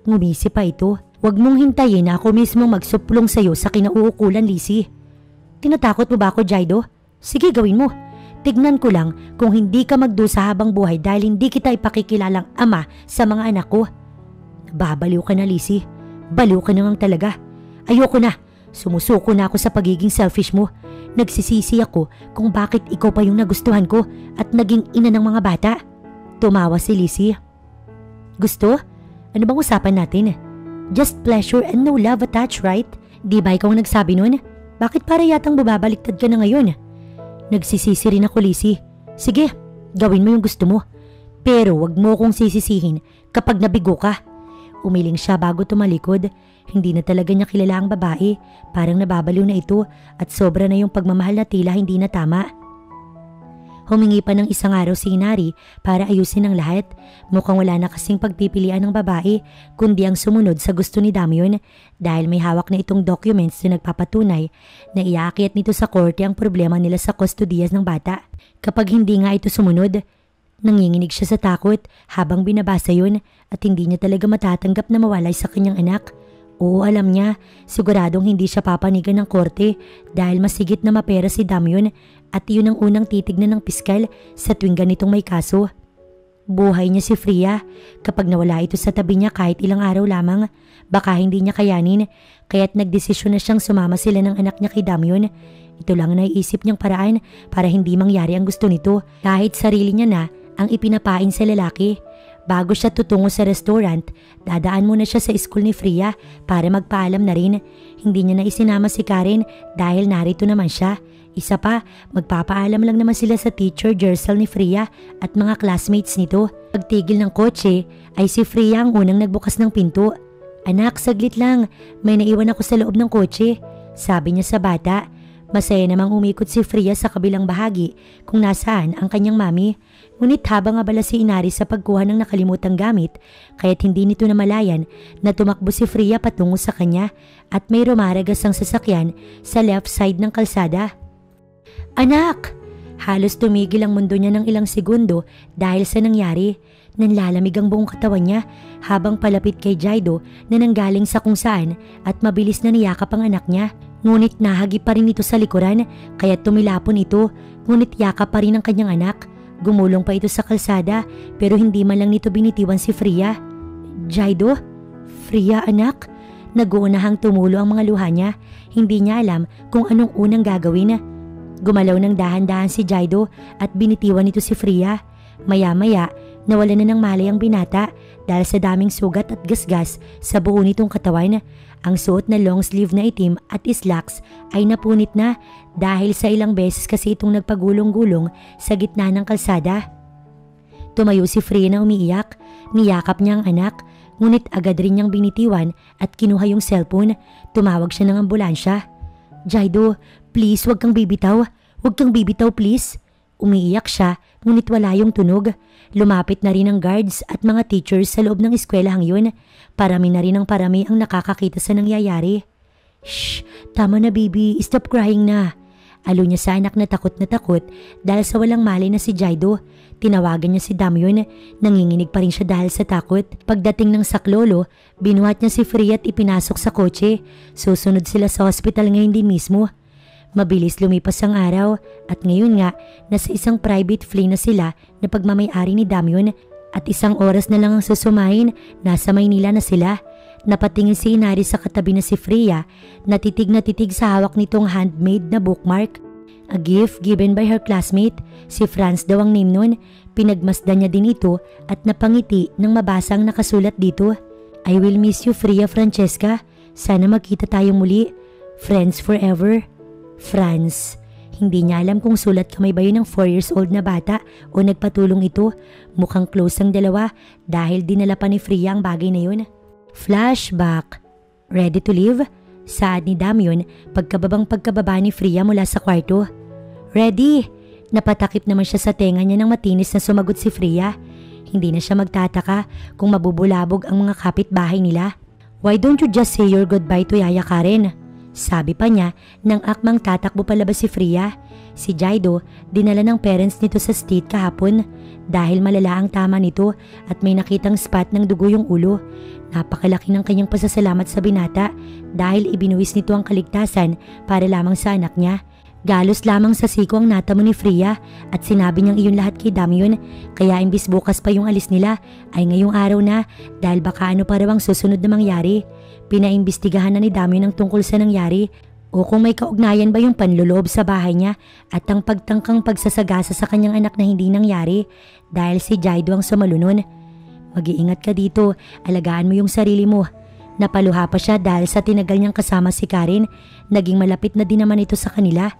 Ngumisi pa ito. Huwag mong hintayin na ako mismo magsuplong sa'yo sa kinauukulan, Lizzie. Tinatakot mo ba ako, Jaido? Sige, gawin mo. Tignan ko lang kung hindi ka magdusa habang buhay dahil hindi kita ipakikilalang ama sa mga anak ko. Babaliw ka na, Lizzie. Baliw ka na nga talaga. Ayoko na. Sumusuko na ako sa pagiging selfish mo. Nagsisisi ako kung bakit ikaw pa yung nagustuhan ko at naging ina ng mga bata. Tumawa si Lizzie. Gusto? Ano bang usapan natin? Just pleasure and no love attached, right? Di ba ikaw ang nagsabi nun? Bakit para yatang bumabaliktad ka na ngayon? Nagsisisi rin ako, Lizzie. Sige, gawin mo yung gusto mo. Pero wag mo kong sisisihin kapag nabigo ka. Umiling siya bago tumalikod. Hindi na talaga niya kilala ang babae. Parang nababaliw na ito at sobra na yung pagmamahal na tila hindi na tama. Humingi pa ng isang araw si Inari para ayusin ang lahat. Mukhang wala na kasing pagpipilian ng babae kundi ang sumunod sa gusto ni Damyon dahil may hawak na itong documents na nagpapatunay na iaakit nito sa korte ang problema nila sa kustodiya ng bata. Kapag hindi nga ito sumunod, nanginginig siya sa takot habang binabasa yun at hindi niya talaga matatanggap na mawalay sa kanyang anak. Oo, alam niya, siguradong hindi siya papanigan ng korte dahil masigit na mapera si Damyon at yun ang unang titignan ng piskal sa tuwing ganitong may kaso. Buhay niya si Freya. Kapag nawala ito sa tabi niya kahit ilang araw lamang, baka hindi niya kayanin, kaya't nagdesisyon na siyang sumama sila ng anak niya kay Damyon. Ito lang ang naiisip niyang paraan para hindi mangyari ang gusto nito, kahit sarili niya na ang ipinapain sa lalaki. Bago siya tutungo sa restaurant, dadaan muna siya sa school ni Freya para magpaalam na rin. Hindi niya na isinama si Karen dahil narito naman siya. Isa pa, magpapaalam lang naman sila sa teacher Jersel ni Freya at mga classmates nito. Pagtigil ng kotse ay si Freya ang unang nagbukas ng pinto. "Anak, saglit lang. May naiwan ako sa loob ng kotse," sabi niya sa bata. Masaya namang umikot si Freya sa kabilang bahagi kung nasaan ang kanyang mami. Ngunit habang abala si Inari sa pagkuha ng nakalimutang gamit, kaya't hindi nito namalayan na tumakbo si Freya patungo sa kanya at may rumaragas ang sasakyan sa left side ng kalsada. "Anak!" Halos tumigil ang mundo niya ng ilang segundo dahil sa nangyari. Nanlalamig ang buong katawan niya habang palapit kay Jaido na nanggaling sa kung saan at mabilis na niyakap ang anak niya. Ngunit nahagip pa rin ito sa likuran kaya tumilapon ito, ngunit yakap pa rin ang kanyang anak. Gumulong pa ito sa kalsada pero hindi man lang nito binitiwan si Freya. "Jaido? Freya, anak?" Nag-uunahang tumulo ang mga luha niya. Hindi niya alam kung anong unang gagawin. Gumalaw ng dahan-dahan si Jaido at binitiwan nito si Freya. Maya-maya, nawala na ng malay ang binata dahil sa daming sugat at gasgas sa buo nitong katawan. Ang suot na long sleeve na itim at slacks ay napunit na dahil sa ilang beses kasi itong nagpagulong-gulong sa gitna ng kalsada. Tumayo si Freya na umiiyak. Niyakap niya ang anak, ngunit agad rin niyang binitiwan at kinuha yung cellphone. Tumawag siya ng ambulansya. "Jaido, please wag kang bibitaw. Wag kang bibitaw, please." Umiiyak siya, ngunit wala yung tunog. Lumapit na rin ang guards at mga teachers sa loob ng eskwelahang yun. Parami na rin ang parami ang nakakakita sa nangyayari. "Shh, tama na baby, stop crying na." Alo niya sa anak na takot dahil sa walang malay na si Jaido. Tinawagan niya si Damyon, nanginginig pa rin siya dahil sa takot. Pagdating ng saklolo, binuhat niya si Freya at ipinasok sa kotse. Susunod sila sa hospital ngayon din mismo. Mabilis lumipas ang araw at ngayon nga nasa isang private plane na sila na pagmamay-ari ni Damyon at isang oras na lang ang susumahin, nasa Maynila na sila. Napatingin si Inari sa katabi na si Freya, natitig sa hawak nitong handmade na bookmark. A gift given by her classmate, si Franz daw ang name nun. Pinagmasdan niya din ito at napangiti nang mabasa ang nakasulat dito. "I will miss you Freya Francesca. Sana magkita tayo muli. Friends forever. Franz." Hindi niya alam kung sulat kamay ba yun ng 4 years old na bata o nagpatulong ito. Mukhang close ang dalawa dahil dinala pa ni Freya ang bagay na yun. Flashback. "Ready to leave?" saad ni Damyon pagkababa ni Freya mula sa kwarto. "Ready." Napatakip naman siya sa tenga niya nang matinis na sumagot si Freya. Hindi na siya magtataka kung mabubulabog ang mga kapitbahay nila. "Why don't you just say your goodbye to Yaya Karen?" sabi pa niya nang akmang tatakbo palabas si Freya. Si Jaido, dinala ng parents nito sa state kahapon dahil malala ang tama nito at may nakitang spot ng dugo yung ulo. Napakalaki ng kanyang pasasalamat sa binata dahil ibinuwis nito ang kaligtasan para lamang sa anak niya. Galos lamang sa siko ang natamo ni Freya at sinabi niyang iyon lahat kay Damyon, kaya imbis bukas pa yung alis nila ay ngayong araw na dahil baka ano pa raw ang susunod na mangyari. Pinaimbestigahan na ni Damyon ang tungkol sa nangyari o kung may kaugnayan ba yung panluloob sa bahay niya at ang pagtangkang pagsasagasa sa kanyang anak na hindi nangyari dahil si Jaido ang sumalunon. "Mag-iingat ka dito, alagaan mo yung sarili mo." Napaluha pa siya dahil sa tinagal niyang kasama si Karen, naging malapit na din naman ito sa kanila.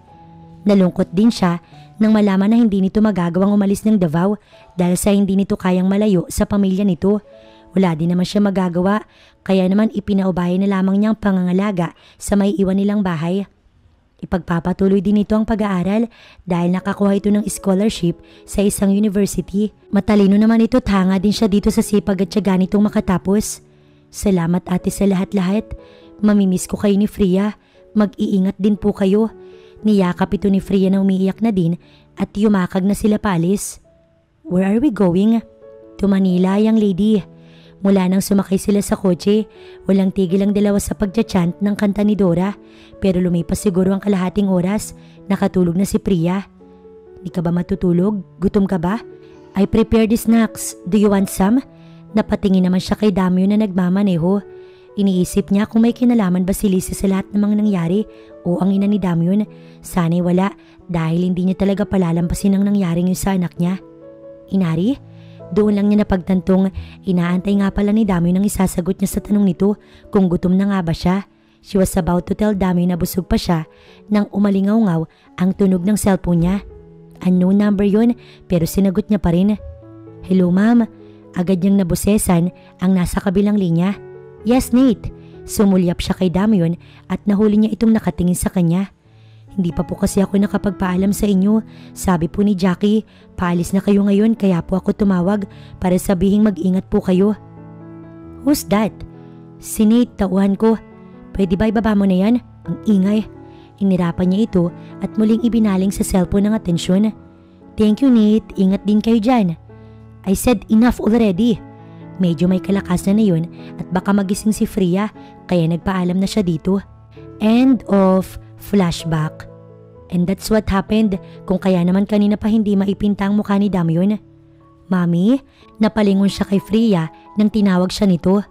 Nalungkot din siya nang malaman na hindi nito magagawang umalis ng Davao dahil sa hindi nito kayang malayo sa pamilya nito. Wala din naman siya magagawa, kaya naman ipinaubaya na lamang niyang pangangalaga sa may iwan nilang bahay. Ipagpapatuloy din ito ang pag-aaral dahil nakakuha ito ng scholarship sa isang university. Matalino naman ito at hanga din siya dito sa sipag at tiyaga nitong makatapos. "Salamat ate sa lahat-lahat. Mamimiss ko kayo ni Freya. Mag-iingat din po kayo." Niyakap ito ni Freya na umiiyak na din at yumakag na sila palis. "Where are we going?" "To Manila, young lady." Mula nang sumakay sila sa kotse, walang tigil ang dalawa sa pagcha-chant ng kanta ni Dora, pero lumipas siguro ang kalahating oras, nakatulog na si Priya. "Di ka ba matutulog? Gutom ka ba?" I prepared the snacks. Do you want some? Napatingin naman siya kay Damyon na nagmamaneho. Iniisip niya kung may kinalaman ba si Lizzie sa lahat ng mga nangyari o ang ina ni Damyon. Sana'y wala dahil hindi niya talaga palalampasin ang nangyaring yun sa anak niya. Inari? Doon lang niya napagtantong inaantay nga pala ni Damyon ang isasagot niya sa tanong nito kung gutom na nga ba siya. She was about to tell Damyon na busog pa siya nang umalingaw-ngaw ang tunog ng cellphone niya. Unknown number yun pero sinagot niya pa rin. Hello ma'am. Agad niyang nabusesan ang nasa kabilang linya. Yes Nate. Sumulyap siya kay Damyon at nahuli niya itong nakatingin sa kanya. Hindi pa po kasi ako nakapagpaalam sa inyo. Sabi po ni Jackie, paalis na kayo ngayon kaya po ako tumawag para sabihing mag-ingat po kayo. Who's that? Si Nate, tauhan ko. Pwede ba ibaba mo na yan? Ang ingay. Inirapan niya ito at muling ibinaling sa cellphone ng atensyon. Thank you Nate, ingat din kayo dyan. I said enough already. Medyo may kalakasan na yun at baka magising si Freya kaya nagpaalam na siya dito. End of flashback. And that's what happened kung kaya naman kanina pa hindi maipinta ang mukha ni Damyon. Mami, napalingon siya kay Freya nang tinawag siya nito.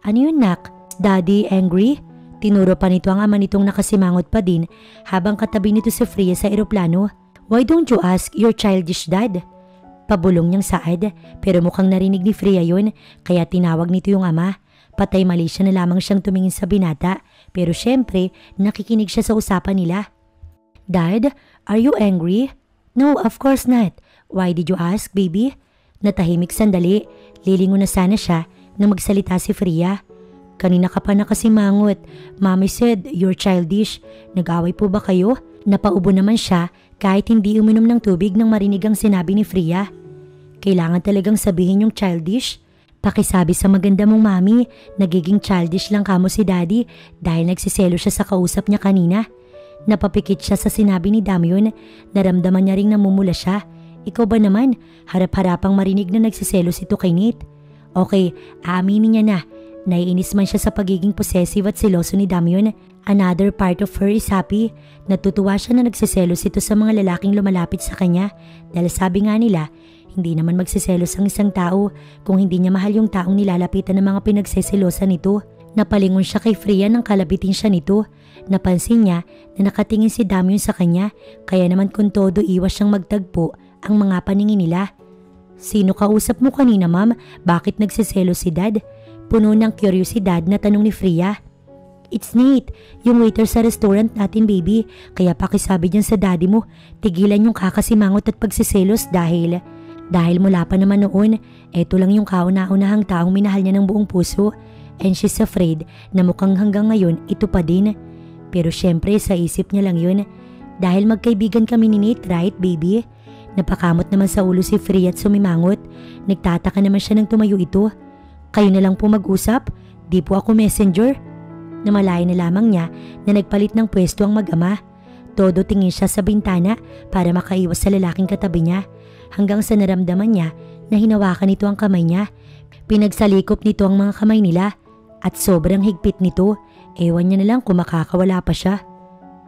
Ano yun nak? Daddy angry? Tinuro pa nito ang ama nitong nakasimangot pa din habang katabi nito si Freya sa eroplano. Why don't you ask your childish dad? Pabulong niyang saad pero mukhang narinig ni Freya yun kaya tinawag nito yung ama. Patay mali siya na lamang siyang tumingin sa binata pero syempre nakikinig siya sa usapan nila. Dad, are you angry? No, of course not. Why did you ask, baby? Natahimik sandali. Lilingon na sana siya nang magsalita si Freya. Kanina ka pa nakasimangot. Mommy said you're childish. Nag-away po ba kayo? Napaubo naman siya kahit hindi uminom ng tubig nang marinig ang sinabi ni Freya. Kailangan talagang sabihin yung childish? Pakisabi sa maganda mong mami, nagiging childish lang kamo si daddy dahil nagsiselo siya sa kausap niya kanina. Napapikit siya sa sinabi ni Damyon, naramdaman niya ring namumula siya. Ikaw ba naman, harap-harapang marinig na nagsiselos ito kay Nate? Okay, aaminin niya na. Naiinis man siya sa pagiging possessive at siloso ni Damyon. Another part of her is happy. Natutuwa siya na nagsiselos ito sa mga lalaking lumalapit sa kanya dahil sabi nga nila, hindi naman magsiselos ang isang tao kung hindi niya mahal yung taong nilalapitan ng mga pinagseselosan nito. Napalingon siya kay Freya nang kalabitin siya nito. Napansin niya na nakatingin si Damyon sa kanya kaya naman kung todo iwas siyang magtagpo ang mga paningin nila. Sino kausap mo kanina ma'am? Bakit nagsiselos si dad? Puno ng kuryosidad na tanong ni Freya. It's Nate, yung waiter sa restaurant natin baby. Kaya pakisabi dyan sa daddy mo, tigilan yung kakasimangot at pagsiselos dahil mula pa naman noon, eto lang yung kauna-unahang taong minahal niya ng buong puso. And she's afraid na mukhang hanggang ngayon ito pa din. Pero syempre sa isip niya lang yun. Dahil magkaibigan kami ni Nate, right baby? Napakamot naman sa ulo si Freya at sumimangot. Nagtataka naman siya nang tumayo ito. Kayo na lang po mag-usap? Di po ako messenger? Namalayan na lamang niya na nagpalit ng pwesto ang mag-ama. Todo tingin siya sa bintana para makaiwas sa lalaking katabi niya. Hanggang sa naramdaman niya na hinawakan nito ang kamay niya. Pinagsalikop nito ang mga kamay nila at sobrang higpit nito. Ewan niya na lang kung makakawala pa siya.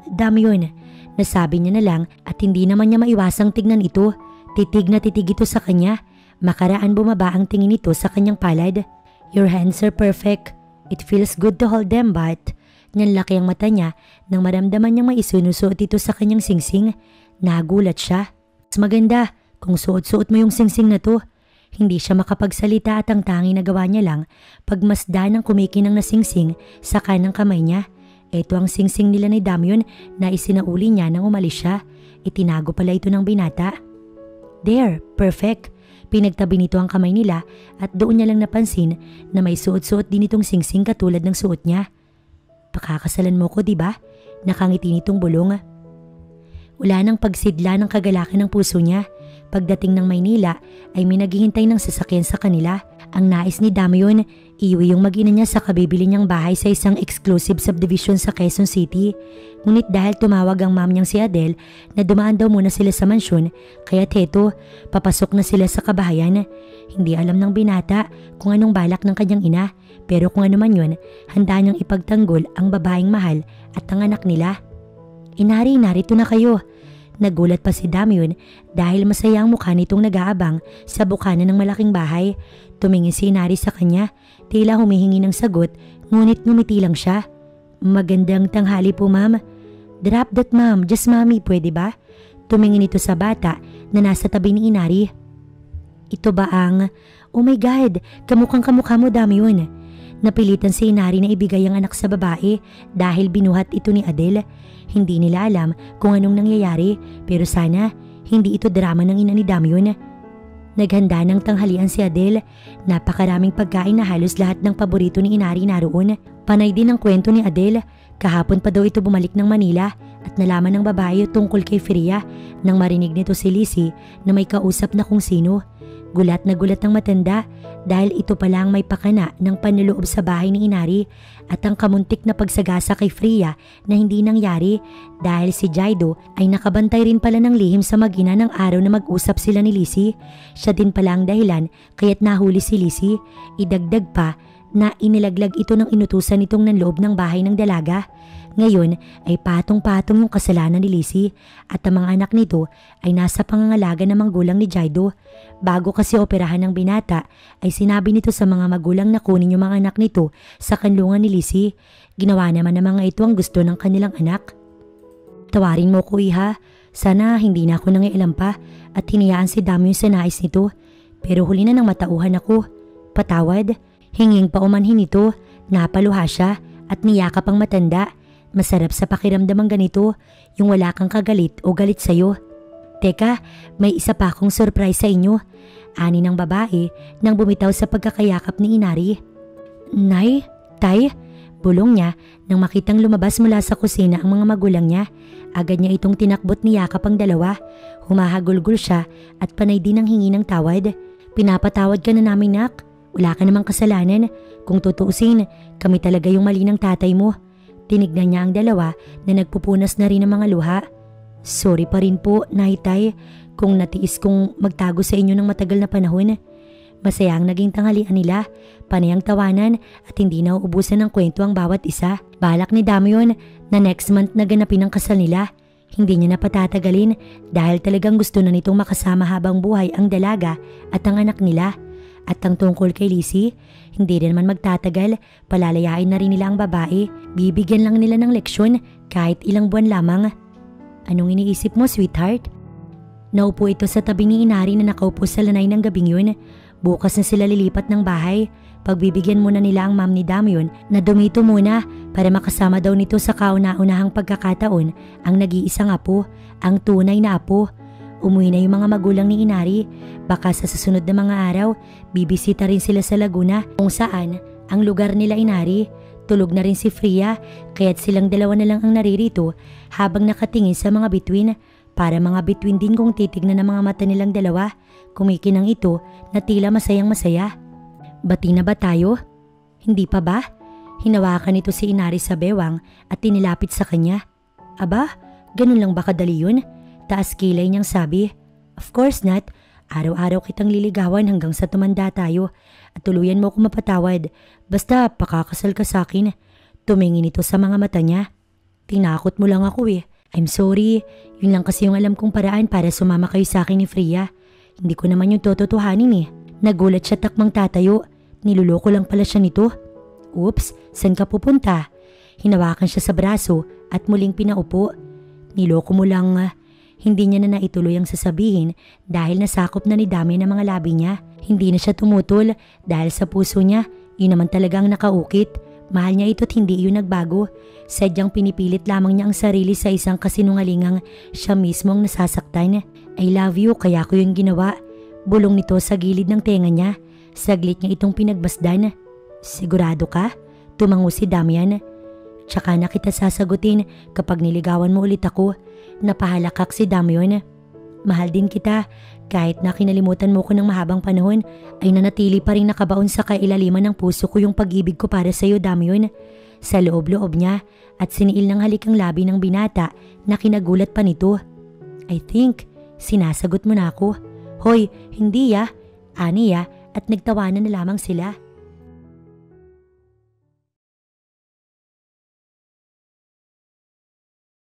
Dami yun. Nasabi niya na lang at hindi naman niya maiwasang tignan ito. Titig na titig ito sa kanya. Makaraan bumaba ang tingin nito sa kanyang palad. Your hands are perfect. It feels good to hold them but... Nanlaki ang mata niya nang maramdaman niyang maisunusuot ito sa kanyang singsing. Nagulat siya. Mas maganda kung suot-suot mo yung singsing na to. Hindi siya makapagsalita at ang tanging nagawa niya lang pagmasdan ng kumikinang na singsing sa kanang kamay niya. Ito ang singsing nila ni Damyon na isinauli niya nang umalis siya. Itinago pala ito ng binata. There, perfect. Pinagtabi nito ang kamay nila at doon niya lang napansin na may suot-suot din itong singsing katulad ng suot niya. Pakakasalan mo ko, diba? Nakangiti nitong bulong. Wala nang pagsidla ng kagalakan ng puso niya. Pagdating ng Maynila ay may naghihintay ng sasakyan sa kanila. Ang nais ni Damyon, iuwi yung mag-ina niya sa kabibili niyang bahay sa isang exclusive subdivision sa Quezon City. Ngunit dahil tumawag ang mom niyang si Adele na dumaan daw muna sila sa mansyon, kaya teto, papasok na sila sa kabahayan. Hindi alam ng binata kung anong balak ng kanyang ina, pero kung ano man yun, handa niyang ipagtanggol ang babaeng mahal at ang anak nila. Inari, narito na kayo. Nagulat pa si Damian dahil masaya ang mukha nitong nag-aabang sa bukana ng malaking bahay. Tumingin si Inari sa kanya, tila humihingi ng sagot, ngunit ngumiti lang siya. Magandang tanghali po, ma'am. Drop that, ma'am. Just mommy, pwede ba? Tumingin ito sa bata na nasa tabi ni Inari. Ito ba ang... Oh my God, kamukhang-kamukha mo, Damian. Napilitan si Inari na ibigay ang anak sa babae dahil binuhat ito ni Adele. Hindi nila alam kung anong nangyayari pero sana hindi ito drama ng ina ni Damian. Naghanda ng tanghalian si Adele. Napakaraming pagkain na halos lahat ng paborito ni Inari naroon. Panay din ang kwento ni Adele. Kahapon pa daw ito bumalik ng Manila at nalaman ng babae tungkol kay Freya nang marinig nito si Lizzie na may kausap na kung sino. Gulat na gulat ang matanda dahil ito pala ang may pakana ng panloloob sa bahay ni Inari at ang kamuntik na pagsagasa kay Freya na hindi nangyari dahil si Jaido ay nakabantay rin pala ng lihim sa mag-ina ng araw na mag-usap sila ni Lizzie. Siya din pala ang dahilan kaya't nahuli si Lizzie. Idagdag pa na inilaglag ito ng inutusan nitong nanloob ng bahay ng dalaga. Ngayon ay patong-patong yung kasalanan ni Lizzie at ang mga anak nito ay nasa pangangalaga ng magulang ni Jaido. Bago kasi operahan ng binata ay sinabi nito sa mga magulang na kunin yung mga anak nito sa kanlungan ni Lizzie. Ginawa naman ng mga ito ang gusto ng kanilang anak. Tawarin mo ko, iha. Sana hindi na ako nangialam pa at hinayaan si Damian sa nais nito. Pero huli na nang matauhan ako. Patawad. Hinging paumanhin ito. Napaluha siya at niyakap ang matanda. Masarap sa pakiramdam ang ganito, yung wala kang kagalit o galit sa'yo. Teka, may isa pa akong surprise sa inyo. Ani ng babae nang bumitaw sa pagkakayakap ni Inari. Nay, tay, bulong niya nang makitang lumabas mula sa kusina ang mga magulang niya. Agad niya itong tinakbot ni yakap ang dalawa. Humahagulgol siya at panay din ang hingi ng tawad. Pinapatawad ka na namin, nak. Wala ka namang kasalanan. Kung tutuusin, kami talaga yung mali ng tatay mo. Tinignan niya ang dalawa na nagpupunas na rin ng mga luha. Sorry pa rin po, Naitay, kung natiis kong magtago sa inyo ng matagal na panahon. Masaya ang naging tanghalian nila, panay ang tawanan at hindi na uubusan ng kwento ang bawat isa. Balak ni Damian na next month na ganapin ang kasal nila. Hindi niya na patatagalin dahil talagang gusto na nitong makasama habang buhay ang dalaga at ang anak nila. At ang tungkol kay Lizzie, hindi rin naman magtatagal, palalayain na rin nila ang babae. Bibigyan lang nila ng leksyon kahit ilang buwan lamang. Anong iniisip mo, sweetheart? Naupo ito sa tabi ni Inari na nakaupo sa lanay ng gabing yun. Bukas na sila lilipat ng bahay. Pagbibigyan muna nila ang ma'am ni Damian na dumito muna para makasama daw nito sa kauna-unahang pagkakataon ang nag-iisang apo, ang tunay na apo. Umuwi na yung mga magulang ni Inari. Baka sa susunod na mga araw, bibisita rin sila sa Laguna kung saan ang lugar nila Inari. Tulog na rin si Freya kaya't silang dalawa na lang ang naririto habang nakatingin sa mga bituin. Para mga bituin din kung titignan ng mga mata nilang dalawa. Kumikinang ito na tila masayang masaya. Bati na ba tayo? Hindi pa ba? Hinawakan nito si Inari sa bewang at tinilapit sa kanya. Aba, ganun lang ba kadali yun? Taas kilay niyang sabi. Of course not. Araw-araw kitang liligawan hanggang sa tumanda tayo at tuluyan mo ako mapatawad. Basta pakakasal ka sa akin. Tumingin ito sa mga mata niya. Tinakot mo lang ako eh. I'm sorry. Yun lang kasi yung alam kong paraan para sumama kayo sa akin ni Freya. Hindi ko naman yung tototohanin eh. Nagulat siya takmang tatayo. Niluloko lang pala siya nito. Oops, saan ka pupunta? Hinawakan siya sa braso at muling pinaupo. Niloko mo lang. Hindi niya na naituloy ang sasabihin dahil nasakop na ni Damian ang mga labi niya. Hindi na siya tumutol dahil sa puso niya, yun naman talaga ang nakaukit. Mahal niya ito't hindi yun nagbago. Sadyang pinipilit lamang niya ang sarili sa isang kasinungalingang siya mismo ang nasasaktan. I love you kaya ko yung ginawa. Bulong nito sa gilid ng tenga niya. Saglit niya itong pinagmasdan. Sigurado ka? Tumango si Damian. Tsaka na kita sasagutin kapag niligawan mo ulit ako. Napahalakak si Damian. Mahal din kita. Kahit na kinalimutan mo ko ng mahabang panahon, ay nanatili pa rin nakabaon sa kailaliman ng puso ko yung pag-ibig ko para sa iyo, Damian. Sa loob-loob niya at siniil ng halik ang labi ng binata na kinagulat pa nito. I think, sinasagot mo na ako. Hoy, hindi ya. Ani ya at nagtawanan na lamang sila.